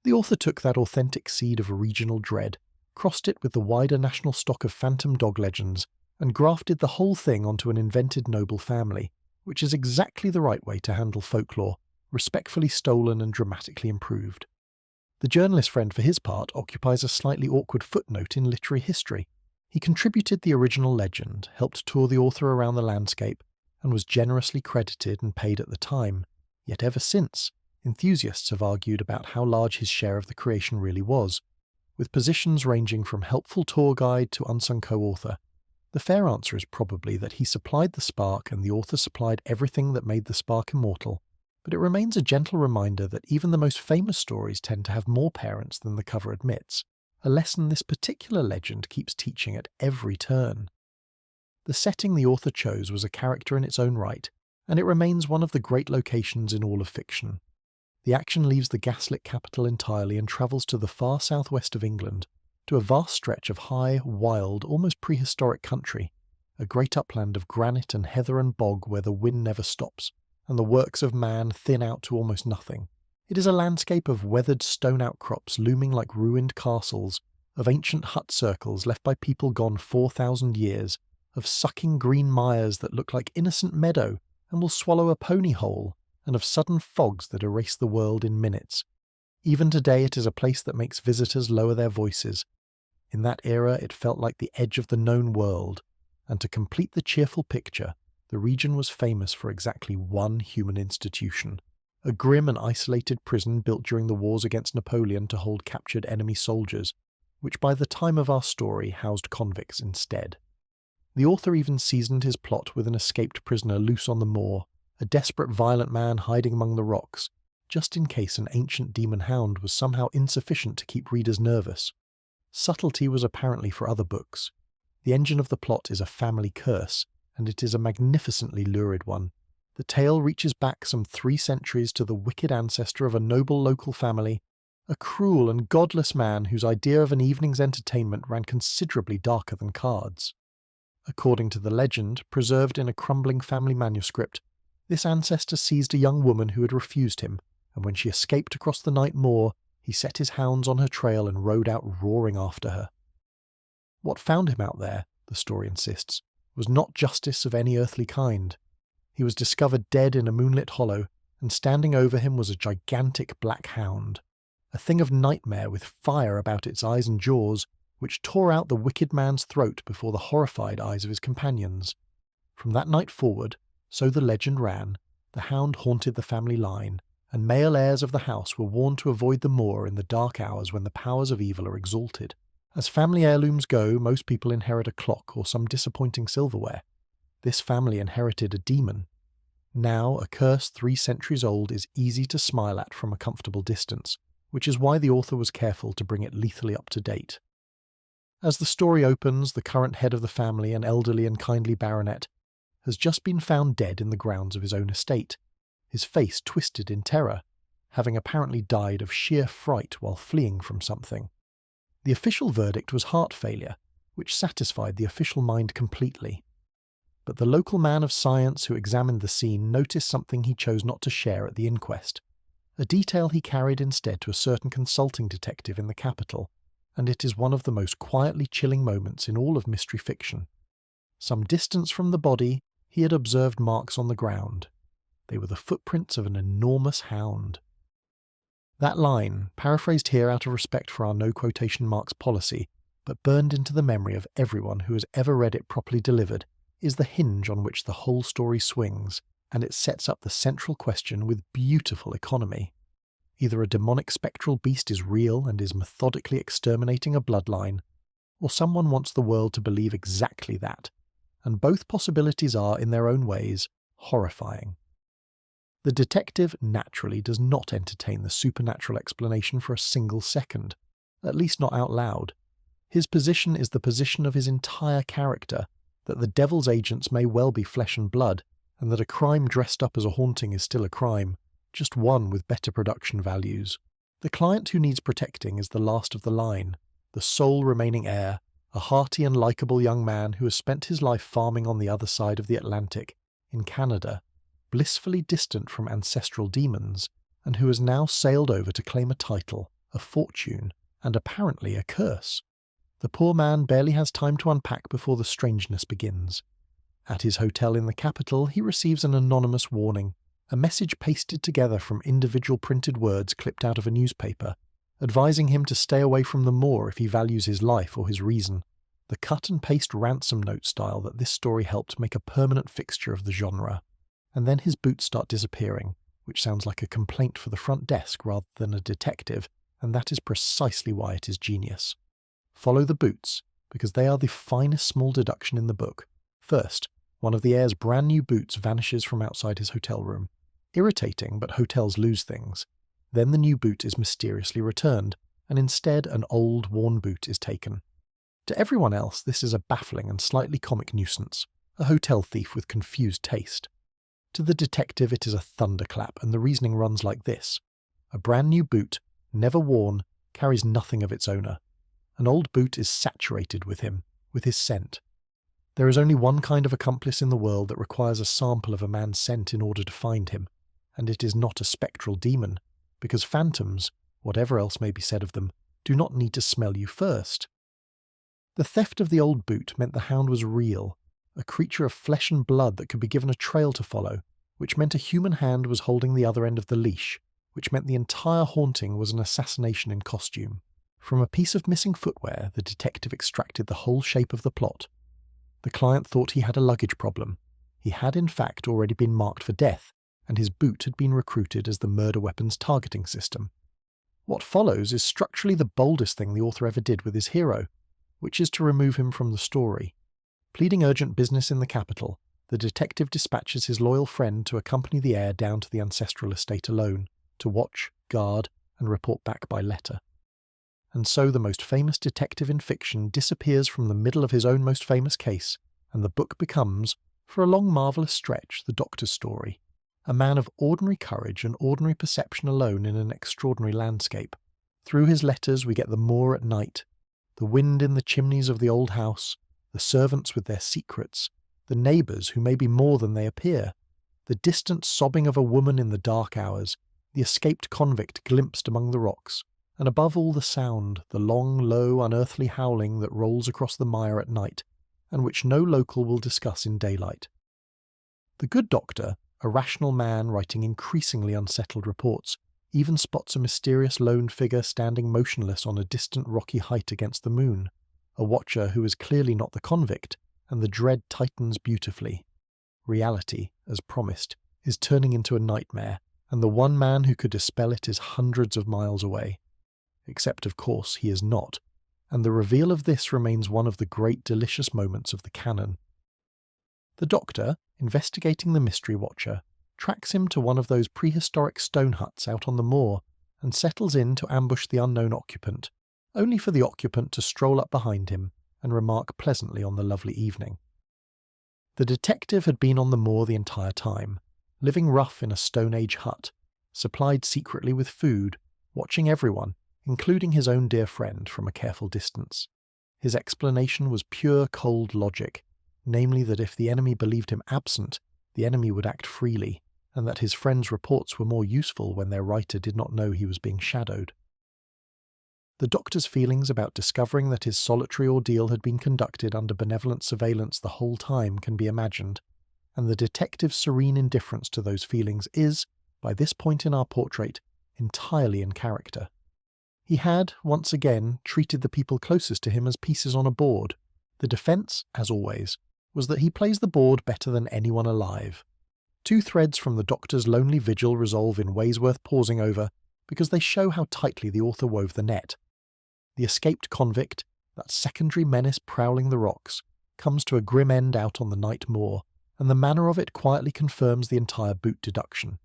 The author took that authentic seed of regional dread, crossed it with the wider national stock of phantom dog legends, and grafted the whole thing onto an invented noble family, which is exactly the right way to handle folklore, respectfully stolen and dramatically improved. The journalist friend, for his part, occupies a slightly awkward footnote in literary history. He contributed the original legend, helped tour the author around the landscape, and was generously credited and paid at the time. Yet ever since, enthusiasts have argued about how large his share of the creation really was, with positions ranging from helpful tour guide to unsung co-author. The fair answer is probably that he supplied the spark and the author supplied everything that made the spark immortal, but it remains a gentle reminder that even the most famous stories tend to have more parents than the cover admits, a lesson this particular legend keeps teaching at every turn. The setting the author chose was a character in its own right, and it remains one of the great locations in all of fiction. The action leaves the gaslit capital entirely and travels to the far southwest of England, to a vast stretch of high, wild, almost prehistoric country, a great upland of granite and heather and bog where the wind never stops, and the works of man thin out to almost nothing. It is a landscape of weathered stone outcrops looming like ruined castles, of ancient hut circles left by people gone 4,000 years, of sucking green mires that look like innocent meadow and will swallow a pony whole, and of sudden fogs that erase the world in minutes. Even today it is a place that makes visitors lower their voices. In that era it felt like the edge of the known world, and to complete the cheerful picture, the region was famous for exactly one human institution, a grim and isolated prison built during the wars against Napoleon to hold captured enemy soldiers, which by the time of our story housed convicts instead. The author even seasoned his plot with an escaped prisoner loose on the moor, a desperate violent man hiding among the rocks, just in case an ancient demon hound was somehow insufficient to keep readers nervous. Subtlety was apparently for other books. The engine of the plot is a family curse, and it is a magnificently lurid one. The tale reaches back some 3 centuries to the wicked ancestor of a noble local family, a cruel and godless man whose idea of an evening's entertainment ran considerably darker than cards. According to the legend, preserved in a crumbling family manuscript, this ancestor seized a young woman who had refused him, and when she escaped across the night moor, he set his hounds on her trail and rode out roaring after her. What found him out there, the story insists, was not justice of any earthly kind. He was discovered dead in a moonlit hollow, and standing over him was a gigantic black hound, a thing of nightmare with fire about its eyes and jaws, which tore out the wicked man's throat before the horrified eyes of his companions. From that night forward, so the legend ran, the hound haunted the family line, and male heirs of the house were warned to avoid the moor in the dark hours when the powers of evil are exalted. As family heirlooms go, most people inherit a clock or some disappointing silverware. This family inherited a demon. Now, a curse 3 centuries old is easy to smile at from a comfortable distance, which is why the author was careful to bring it lethally up to date. As the story opens, the current head of the family, an elderly and kindly baronet, has just been found dead in the grounds of his own estate, his face twisted in terror, having apparently died of sheer fright while fleeing from something. The official verdict was heart failure, which satisfied the official mind completely. But the local man of science who examined the scene noticed something he chose not to share at the inquest, a detail he carried instead to a certain consulting detective in the capital, and it is one of the most quietly chilling moments in all of mystery fiction. Some distance from the body, he had observed marks on the ground. They were the footprints of an enormous hound. That line, paraphrased here out of respect for our no quotation marks policy, but burned into the memory of everyone who has ever read it properly delivered, is the hinge on which the whole story swings, and it sets up the central question with beautiful economy. Either a demonic spectral beast is real and is methodically exterminating a bloodline, or someone wants the world to believe exactly that, and both possibilities are, in their own ways, horrifying. The detective naturally does not entertain the supernatural explanation for a single second, at least not out loud. His position is the position of his entire character, that the devil's agents may well be flesh and blood, and that a crime dressed up as a haunting is still a crime, just one with better production values. The client who needs protecting is the last of the line, the sole remaining heir, a hearty and likeable young man who has spent his life farming on the other side of the Atlantic, in Canada, blissfully distant from ancestral demons, and who has now sailed over to claim a title, a fortune, and apparently a curse. The poor man barely has time to unpack before the strangeness begins. At his hotel in the capital, he receives an anonymous warning, a message pasted together from individual printed words clipped out of a newspaper, advising him to stay away from the moor if he values his life or his reason, the cut-and-paste ransom note style that this story helped make a permanent fixture of the genre. And then his boots start disappearing, which sounds like a complaint for the front desk rather than a detective, and that is precisely why it is genius. Follow the boots, because they are the finest small deduction in the book. First, one of the heir's brand new boots vanishes from outside his hotel room. Irritating, but hotels lose things. Then the new boot is mysteriously returned, and instead an old, worn boot is taken. To everyone else, this is a baffling and slightly comic nuisance, a hotel thief with confused taste. To the detective it is a thunderclap, and the reasoning runs like this. A brand new boot, never worn, carries nothing of its owner. An old boot is saturated with him, with his scent. There is only one kind of accomplice in the world that requires a sample of a man's scent in order to find him, and it is not a spectral demon, because phantoms, whatever else may be said of them, do not need to smell you first. The theft of the old boot meant the hound was real, a creature of flesh and blood that could be given a trail to follow, which meant a human hand was holding the other end of the leash, which meant the entire haunting was an assassination in costume. From a piece of missing footwear, the detective extracted the whole shape of the plot. The client thought he had a luggage problem. He had in fact already been marked for death, and his boot had been recruited as the murder weapon's targeting system. What follows is structurally the boldest thing the author ever did with his hero, which is to remove him from the story. Pleading urgent business in the capital, the detective dispatches his loyal friend to accompany the heir down to the ancestral estate alone, to watch, guard, and report back by letter. And so the most famous detective in fiction disappears from the middle of his own most famous case, and the book becomes, for a long marvellous stretch, the Doctor's story. A man of ordinary courage and ordinary perception alone in an extraordinary landscape. Through his letters we get the moor at night, the wind in the chimneys of the old house, the servants with their secrets, the neighbours who may be more than they appear, the distant sobbing of a woman in the dark hours, the escaped convict glimpsed among the rocks, and above all the sound, the long, low, unearthly howling that rolls across the mire at night, and which no local will discuss in daylight. The good doctor, a rational man writing increasingly unsettled reports, even spots a mysterious lone figure standing motionless on a distant rocky height against the moon, a watcher who is clearly not the convict, and the dread tightens beautifully. Reality, as promised, is turning into a nightmare, and the one man who could dispel it is hundreds of miles away. Except, of course, he is not, and the reveal of this remains one of the great delicious moments of the canon. The Doctor, investigating the mystery watcher, tracks him to one of those prehistoric stone huts out on the moor, and settles in to ambush the unknown occupant, only for the occupant to stroll up behind him and remark pleasantly on the lovely evening. The detective had been on the moor the entire time, living rough in a Stone Age hut, supplied secretly with food, watching everyone, including his own dear friend, from a careful distance. His explanation was pure cold logic, namely that if the enemy believed him absent, the enemy would act freely, and that his friend's reports were more useful when their writer did not know he was being shadowed. The Doctor's feelings about discovering that his solitary ordeal had been conducted under benevolent surveillance the whole time can be imagined, and the detective's serene indifference to those feelings is, by this point in our portrait, entirely in character. He had, once again, treated the people closest to him as pieces on a board. The defence, as always, was that he plays the board better than anyone alive. 2 threads from the Doctor's lonely vigil resolve in ways worth pausing over, because they show how tightly the author wove the net. The escaped convict, that secondary menace prowling the rocks, comes to a grim end out on the night moor, and the manner of it quietly confirms the entire boot deduction.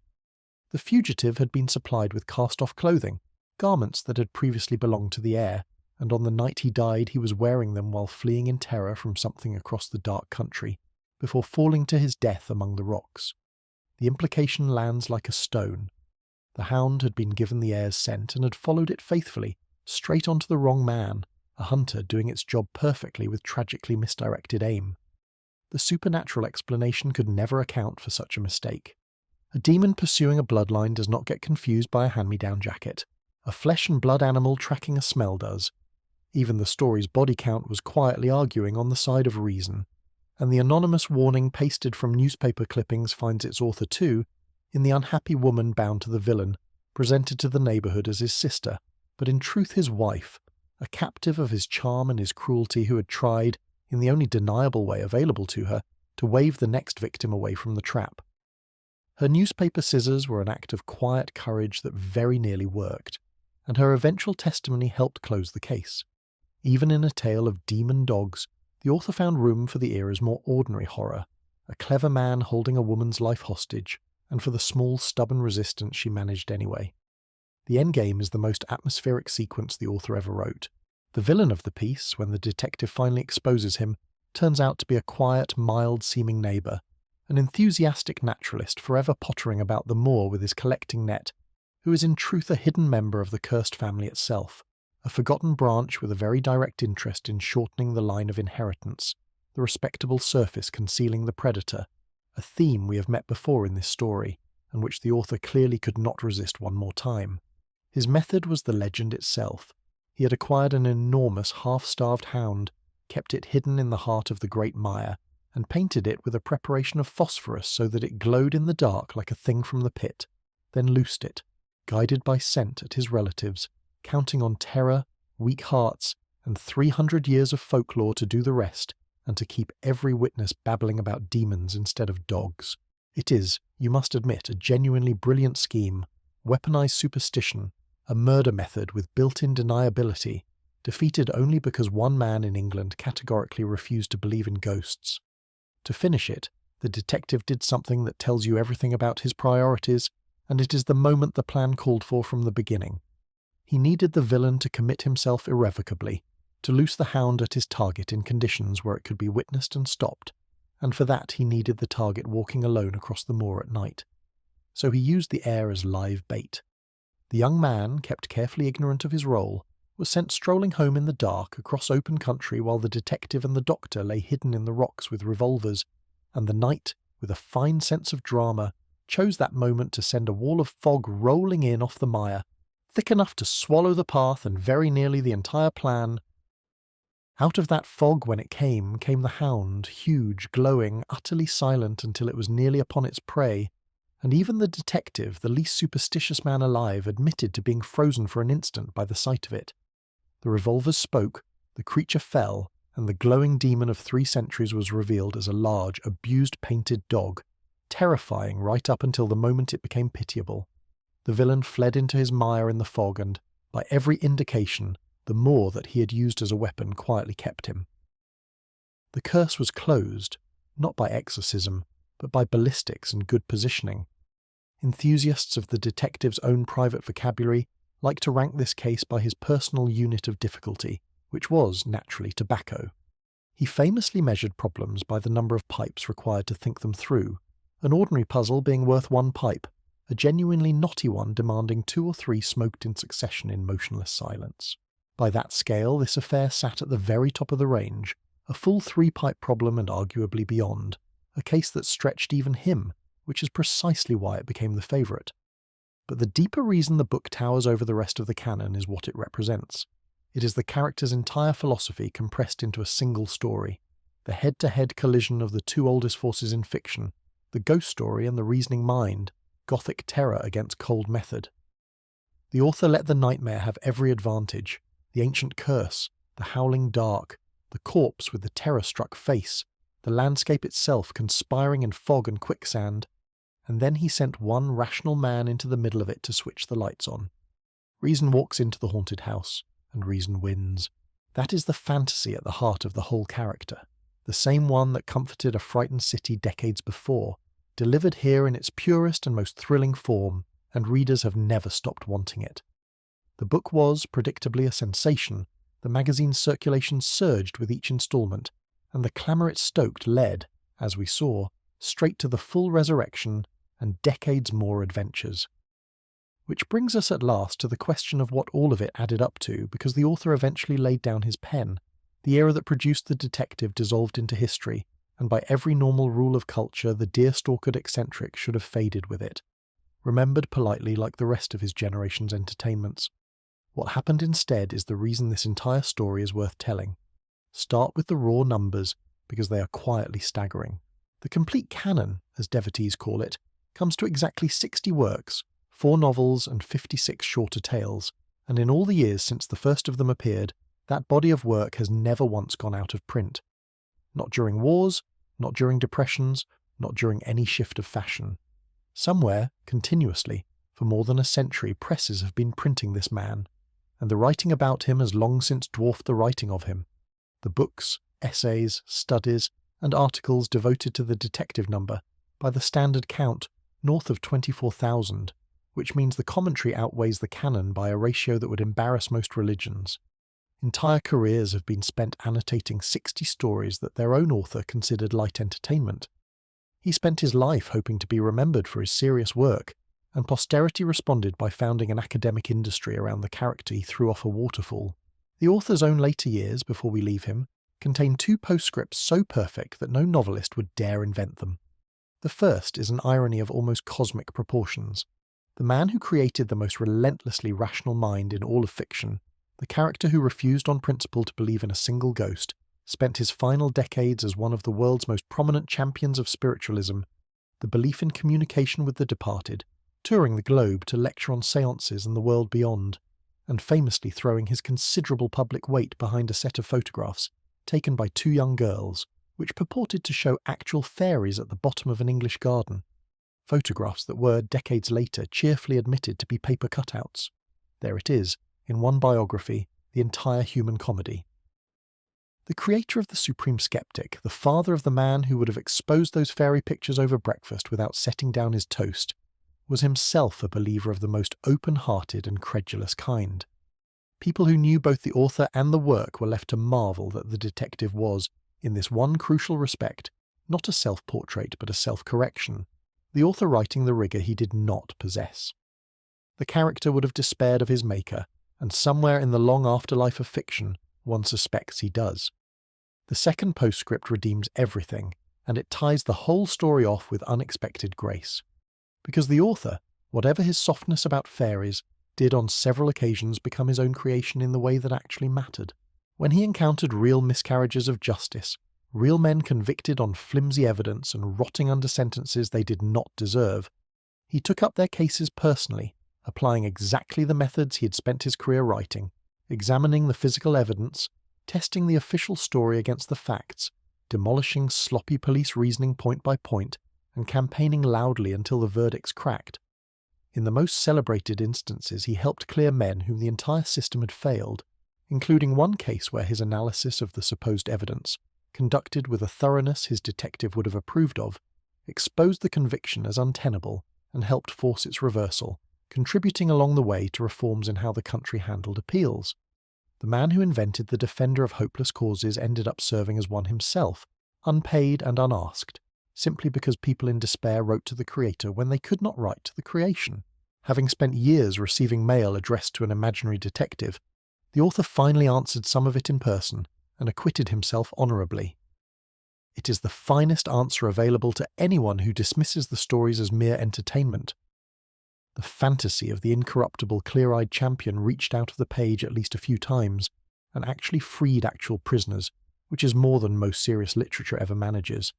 The fugitive had been supplied with cast-off clothing, garments that had previously belonged to the heir, and on the night he died he was wearing them while fleeing in terror from something across the dark country, before falling to his death among the rocks. The implication lands like a stone. The hound had been given the heir's scent and had followed it faithfully, straight onto the wrong man, a hunter doing its job perfectly with tragically misdirected aim. The supernatural explanation could never account for such a mistake. A demon pursuing a bloodline does not get confused by a hand-me-down jacket. A flesh and blood animal tracking a smell does. Even the story's body count was quietly arguing on the side of reason, and the anonymous warning pasted from newspaper clippings finds its author too, in the unhappy woman bound to the villain, presented to the neighbourhood as his sister, but in truth his wife, a captive of his charm and his cruelty who had tried, in the only deniable way available to her, to wave the next victim away from the trap. Her newspaper scissors were an act of quiet courage that very nearly worked, and her eventual testimony helped close the case. Even in a tale of demon dogs, the author found room for the era's more ordinary horror, a clever man holding a woman's life hostage, and for the small, stubborn resistance she managed anyway. The endgame is the most atmospheric sequence the author ever wrote. The villain of the piece, when the detective finally exposes him, turns out to be a quiet, mild-seeming neighbour, an enthusiastic naturalist forever pottering about the moor with his collecting net, who is in truth a hidden member of the cursed family itself, a forgotten branch with a very direct interest in shortening the line of inheritance, the respectable surface concealing the predator, a theme we have met before in this story, and which the author clearly could not resist one more time. His method was the legend itself. He had acquired an enormous half-starved hound, kept it hidden in the heart of the great mire, and painted it with a preparation of phosphorus so that it glowed in the dark like a thing from the pit, then loosed it, guided by scent at his relatives, counting on terror, weak hearts, and 300 years of folklore to do the rest, and to keep every witness babbling about demons instead of dogs. It is, you must admit, a genuinely brilliant scheme, weaponized superstition, a murder method with built-in deniability, defeated only because one man in England categorically refused to believe in ghosts. To finish it, the detective did something that tells you everything about his priorities, and it is the moment the plan called for from the beginning. He needed the villain to commit himself irrevocably, to loose the hound at his target in conditions where it could be witnessed and stopped, and for that he needed the target walking alone across the moor at night. So he used the air as live bait. The young man, kept carefully ignorant of his role, was sent strolling home in the dark across open country while the detective and the doctor lay hidden in the rocks with revolvers, and the knight, with a fine sense of drama, chose that moment to send a wall of fog rolling in off the mire, thick enough to swallow the path and very nearly the entire plan. Out of that fog when it came the hound, huge, glowing, utterly silent until it was nearly upon its prey, and even the detective, the least superstitious man alive, admitted to being frozen for an instant by the sight of it. The revolvers spoke, the creature fell, and the glowing demon of 3 centuries was revealed as a large, abused painted dog, terrifying right up until the moment it became pitiable. The villain fled into his mire in the fog and, by every indication, the moor that he had used as a weapon quietly kept him. The curse was closed, not by exorcism, but by ballistics and good positioning. Enthusiasts of the detective's own private vocabulary like to rank this case by his personal unit of difficulty, which was, naturally, tobacco. He famously measured problems by the number of pipes required to think them through, an ordinary puzzle being worth 1 pipe, a genuinely knotty one demanding 2 or 3 smoked in succession in motionless silence. By that scale, this affair sat at the very top of the range, a full 3-pipe problem and arguably beyond, a case that stretched even him, which is precisely why it became the favourite. But the deeper reason the book towers over the rest of the canon is what it represents. It is the character's entire philosophy compressed into a single story, the head-to-head collision of the 2 oldest forces in fiction, the ghost story and the reasoning mind, Gothic terror against cold method. The author let the nightmare have every advantage, the ancient curse, the howling dark, the corpse with the terror-struck face, the landscape itself conspiring in fog and quicksand, and then he sent one rational man into the middle of it to switch the lights on. Reason walks into the haunted house, and reason wins. That is the fantasy at the heart of the whole character, the same one that comforted a frightened city decades before, delivered here in its purest and most thrilling form, and readers have never stopped wanting it. The book was, predictably, a sensation. The magazine's circulation surged with each instalment, and the clamour it stoked led, as we saw, straight to the full resurrection and decades more adventures. Which brings us at last to the question of what all of it added up to, because the author eventually laid down his pen. The era that produced the detective dissolved into history, and by every normal rule of culture the deerstalkered eccentric should have faded with it, remembered politely like the rest of his generation's entertainments. What happened instead is the reason this entire story is worth telling. Start with the raw numbers, because they are quietly staggering. The complete canon, as devotees call it, comes to exactly 60 works, 4 novels and 56 shorter tales, and in all the years since the first of them appeared, that body of work has never once gone out of print. Not during wars, not during depressions, not during any shift of fashion. Somewhere, continuously, for more than a century, presses have been printing this man, and the writing about him has long since dwarfed the writing of him. The books, essays, studies, and articles devoted to the detective number, by the standard count, north of 24,000, which means the commentary outweighs the canon by a ratio that would embarrass most religions. Entire careers have been spent annotating 60 stories that their own author considered light entertainment. He spent his life hoping to be remembered for his serious work, and posterity responded by founding an academic industry around the character he threw off a waterfall. The author's own later years, before we leave him, contain 2 postscripts so perfect that no novelist would dare invent them. The first is an irony of almost cosmic proportions. The man who created the most relentlessly rational mind in all of fiction, the character who refused on principle to believe in a single ghost, spent his final decades as one of the world's most prominent champions of spiritualism, the belief in communication with the departed, touring the globe to lecture on seances and the world beyond, and famously throwing his considerable public weight behind a set of photographs taken by 2 young girls, which purported to show actual fairies at the bottom of an English garden. Photographs that were, decades later, cheerfully admitted to be paper cutouts. There it is, in one biography, the entire human comedy. The creator of the Supreme Skeptic, the father of the man who would have exposed those fairy pictures over breakfast without setting down his toast, was himself a believer of the most open-hearted and credulous kind. People who knew both the author and the work were left to marvel that the detective was, in this one crucial respect, not a self-portrait but a self-correction, the author writing the rigour he did not possess. The character would have despaired of his maker, and somewhere in the long afterlife of fiction, one suspects he does. The second postscript redeems everything, and it ties the whole story off with unexpected grace. Because the author, whatever his softness about fairies, did on several occasions become his own creation in the way that actually mattered. When he encountered real miscarriages of justice, real men convicted on flimsy evidence and rotting under sentences they did not deserve, he took up their cases personally, applying exactly the methods he had spent his career writing, examining the physical evidence, testing the official story against the facts, demolishing sloppy police reasoning point by point, and campaigning loudly until the verdicts cracked. In the most celebrated instances, he helped clear men whom the entire system had failed, including one case where his analysis of the supposed evidence, conducted with a thoroughness his detective would have approved of, exposed the conviction as untenable and helped force its reversal, contributing along the way to reforms in how the country handled appeals. The man who invented the defender of hopeless causes ended up serving as one himself, unpaid and unasked, simply because people in despair wrote to the creator when they could not write to the creation. Having spent years receiving mail addressed to an imaginary detective, the author finally answered some of it in person and acquitted himself honourably. It is the finest answer available to anyone who dismisses the stories as mere entertainment. The fantasy of the incorruptible, clear-eyed champion reached out of the page at least a few times and actually freed actual prisoners, which is more than most serious literature ever manages.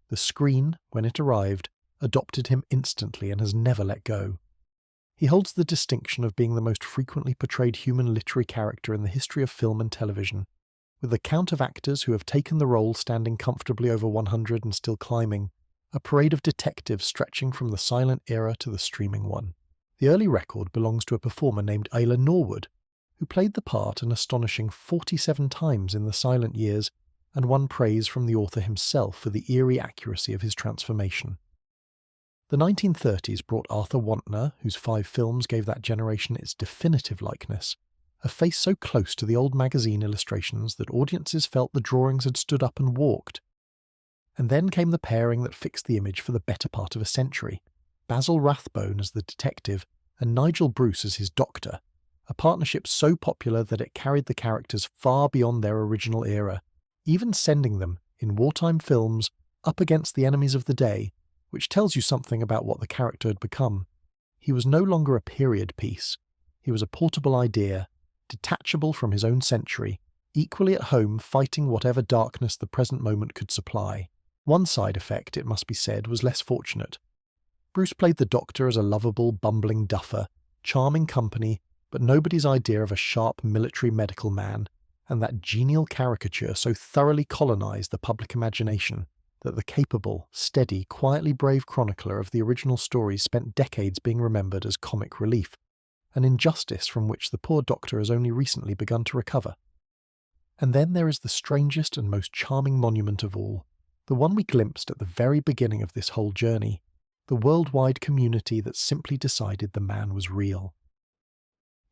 The screen, when it arrived, adopted him instantly and has never let go. He holds the distinction of being the most frequently portrayed human literary character in the history of film and television, with the count of actors who have taken the role standing comfortably over 100 and still climbing, a parade of detectives stretching from the silent era to the streaming one. The early record belongs to a performer named Ayla Norwood, who played the part an astonishing 47 times in the silent years and won praise from the author himself for the eerie accuracy of his transformation. The 1930s brought Arthur Wantner, whose 5 films gave that generation its definitive likeness, a face so close to the old magazine illustrations that audiences felt the drawings had stood up and walked. And then came the pairing that fixed the image for the better part of a century, Basil Rathbone as the detective and Nigel Bruce as his doctor, a partnership so popular that it carried the characters far beyond their original era, even sending them, in wartime films, up against the enemies of the day, which tells you something about what the character had become. He was no longer a period piece. He was a portable idea, detachable from his own century, equally at home fighting whatever darkness the present moment could supply. One side effect, it must be said, was less fortunate. Bruce played the Doctor as a lovable, bumbling duffer, charming company, but nobody's idea of a sharp military medical man, and that genial caricature so thoroughly colonised the public imagination that the capable, steady, quietly brave chronicler of the original stories spent decades being remembered as comic relief, an injustice from which the poor Doctor has only recently begun to recover. And then there is the strangest and most charming monument of all, the one we glimpsed at the very beginning of this whole journey, the worldwide community that simply decided the man was real.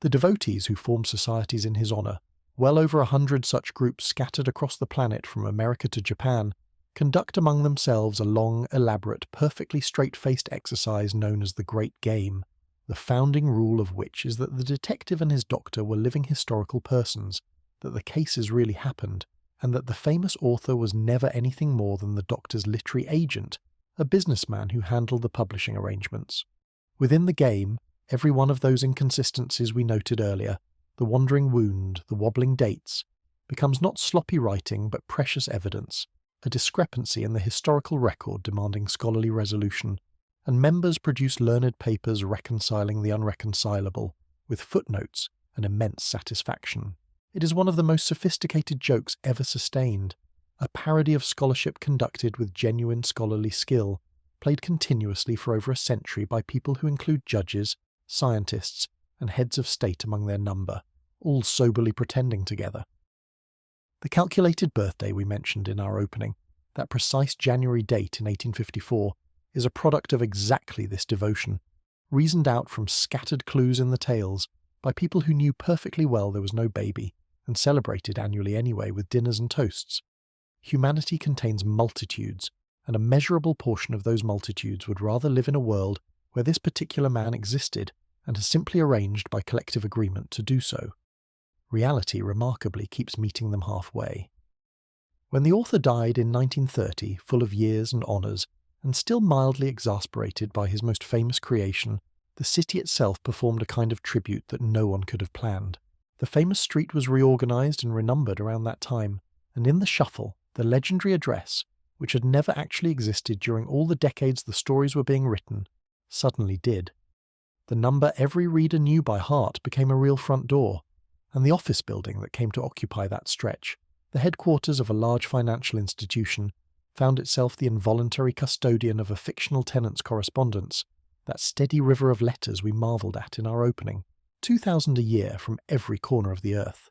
The devotees who formed societies in his honour, well over 100 such groups scattered across the planet from America to Japan, conduct among themselves a long, elaborate, perfectly straight-faced exercise known as the Great Game, the founding rule of which is that the detective and his doctor were living historical persons, that the cases really happened, and that the famous author was never anything more than the doctor's literary agent, a businessman who handled the publishing arrangements. Within the game, every one of those inconsistencies we noted earlier, the wandering wound, the wobbling dates, becomes not sloppy writing but precious evidence, a discrepancy in the historical record demanding scholarly resolution, and members produce learned papers reconciling the unreconcilable, with footnotes and immense satisfaction. It is one of the most sophisticated jokes ever sustained, a parody of scholarship conducted with genuine scholarly skill, played continuously for over a century by people who include judges, scientists, and heads of state among their number, all soberly pretending together. The calculated birthday we mentioned in our opening, that precise January date in 1854, is a product of exactly this devotion, reasoned out from scattered clues in the tales by people who knew perfectly well there was no baby, and celebrated annually anyway with dinners and toasts. Humanity contains multitudes, and a measurable portion of those multitudes would rather live in a world where this particular man existed and has simply arranged by collective agreement to do so. Reality remarkably keeps meeting them halfway. When the author died in 1930, full of years and honours, and still mildly exasperated by his most famous creation, the city itself performed a kind of tribute that no one could have planned. The famous street was reorganised and renumbered around that time, and in the shuffle, the legendary address, which had never actually existed during all the decades the stories were being written, suddenly did. The number every reader knew by heart became a real front door, and the office building that came to occupy that stretch, the headquarters of a large financial institution, found itself the involuntary custodian of a fictional tenant's correspondence, that steady river of letters we marvelled at in our opening, 2,000 a year from every corner of the earth.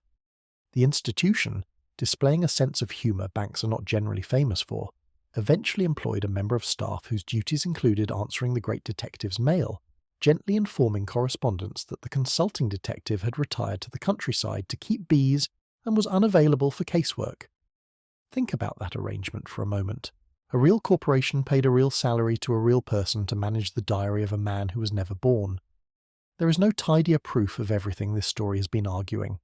The institution, displaying a sense of humour banks are not generally famous for, eventually employed a member of staff whose duties included answering the great detective's mail, gently informing correspondents that the consulting detective had retired to the countryside to keep bees and was unavailable for casework. Think about that arrangement for a moment. A real corporation paid a real salary to a real person to manage the diary of a man who was never born. There is no tidier proof of everything this story has been arguing.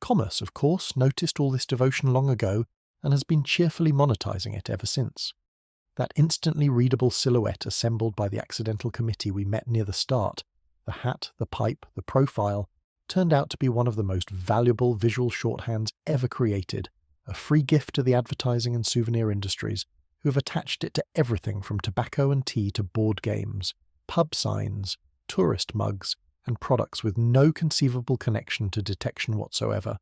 Commerce, of course, noticed all this devotion long ago and has been cheerfully monetizing it ever since. That instantly readable silhouette assembled by the accidental committee we met near the start, the hat, the pipe, the profile, turned out to be one of the most valuable visual shorthands ever created, a free gift to the advertising and souvenir industries, who have attached it to everything from tobacco and tea to board games, pub signs, tourist mugs, and products with no conceivable connection to detection whatsoever.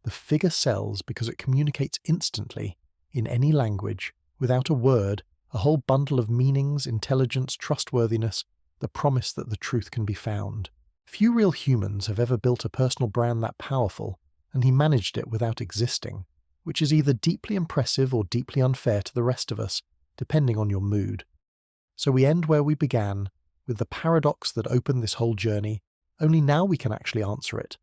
The figure sells because it communicates instantly, in any language, without a word, a whole bundle of meanings, intelligence, trustworthiness, the promise that the truth can be found. Few real humans have ever built a personal brand that powerful, and he managed it without existing, which is either deeply impressive or deeply unfair to the rest of us, depending on your mood. So we end where we began, with the paradox that opened this whole journey, only now we can actually answer it.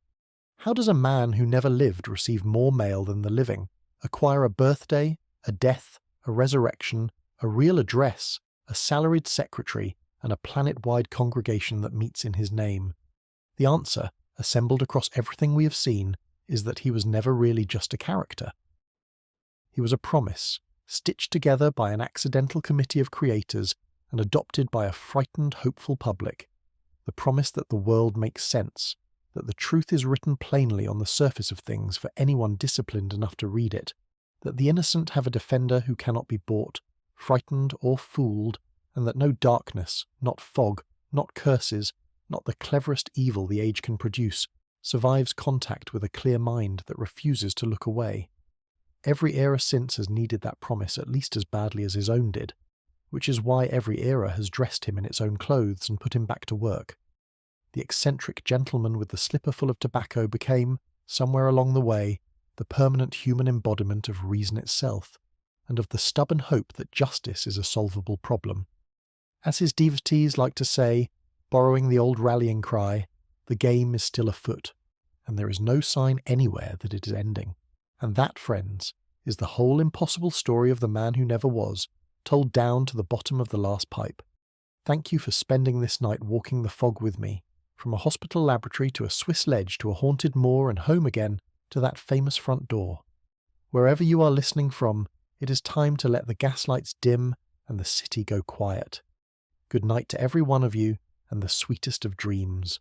How does a man who never lived receive more mail than the living, acquire a birthday, a death, a resurrection, a real address, a salaried secretary, and a planet-wide congregation that meets in his name? The answer, assembled across everything we have seen, is that he was never really just a character. He was a promise, stitched together by an accidental committee of creators and adopted by a frightened, hopeful public. The promise that the world makes sense, that the truth is written plainly on the surface of things for anyone disciplined enough to read it, that the innocent have a defender who cannot be bought, frightened or fooled, and that no darkness, not fog, not curses, not the cleverest evil the age can produce, survives contact with a clear mind that refuses to look away. Every era since has needed that promise at least as badly as his own did, which is why every era has dressed him in its own clothes and put him back to work. The eccentric gentleman with the slipper full of tobacco became, somewhere along the way, the permanent human embodiment of reason itself, and of the stubborn hope that justice is a solvable problem. As his devotees like to say, borrowing the old rallying cry, the game is still afoot, and there is no sign anywhere that it is ending. And that, friends, is the whole impossible story of the man who never was, told down to the bottom of the last pipe. Thank you for spending this night walking the fog with me, from a hospital laboratory to a Swiss ledge to a haunted moor and home again to that famous front door. Wherever you are listening from, it is time to let the gaslights dim and the city go quiet. Good night to every one of you, and the sweetest of dreams.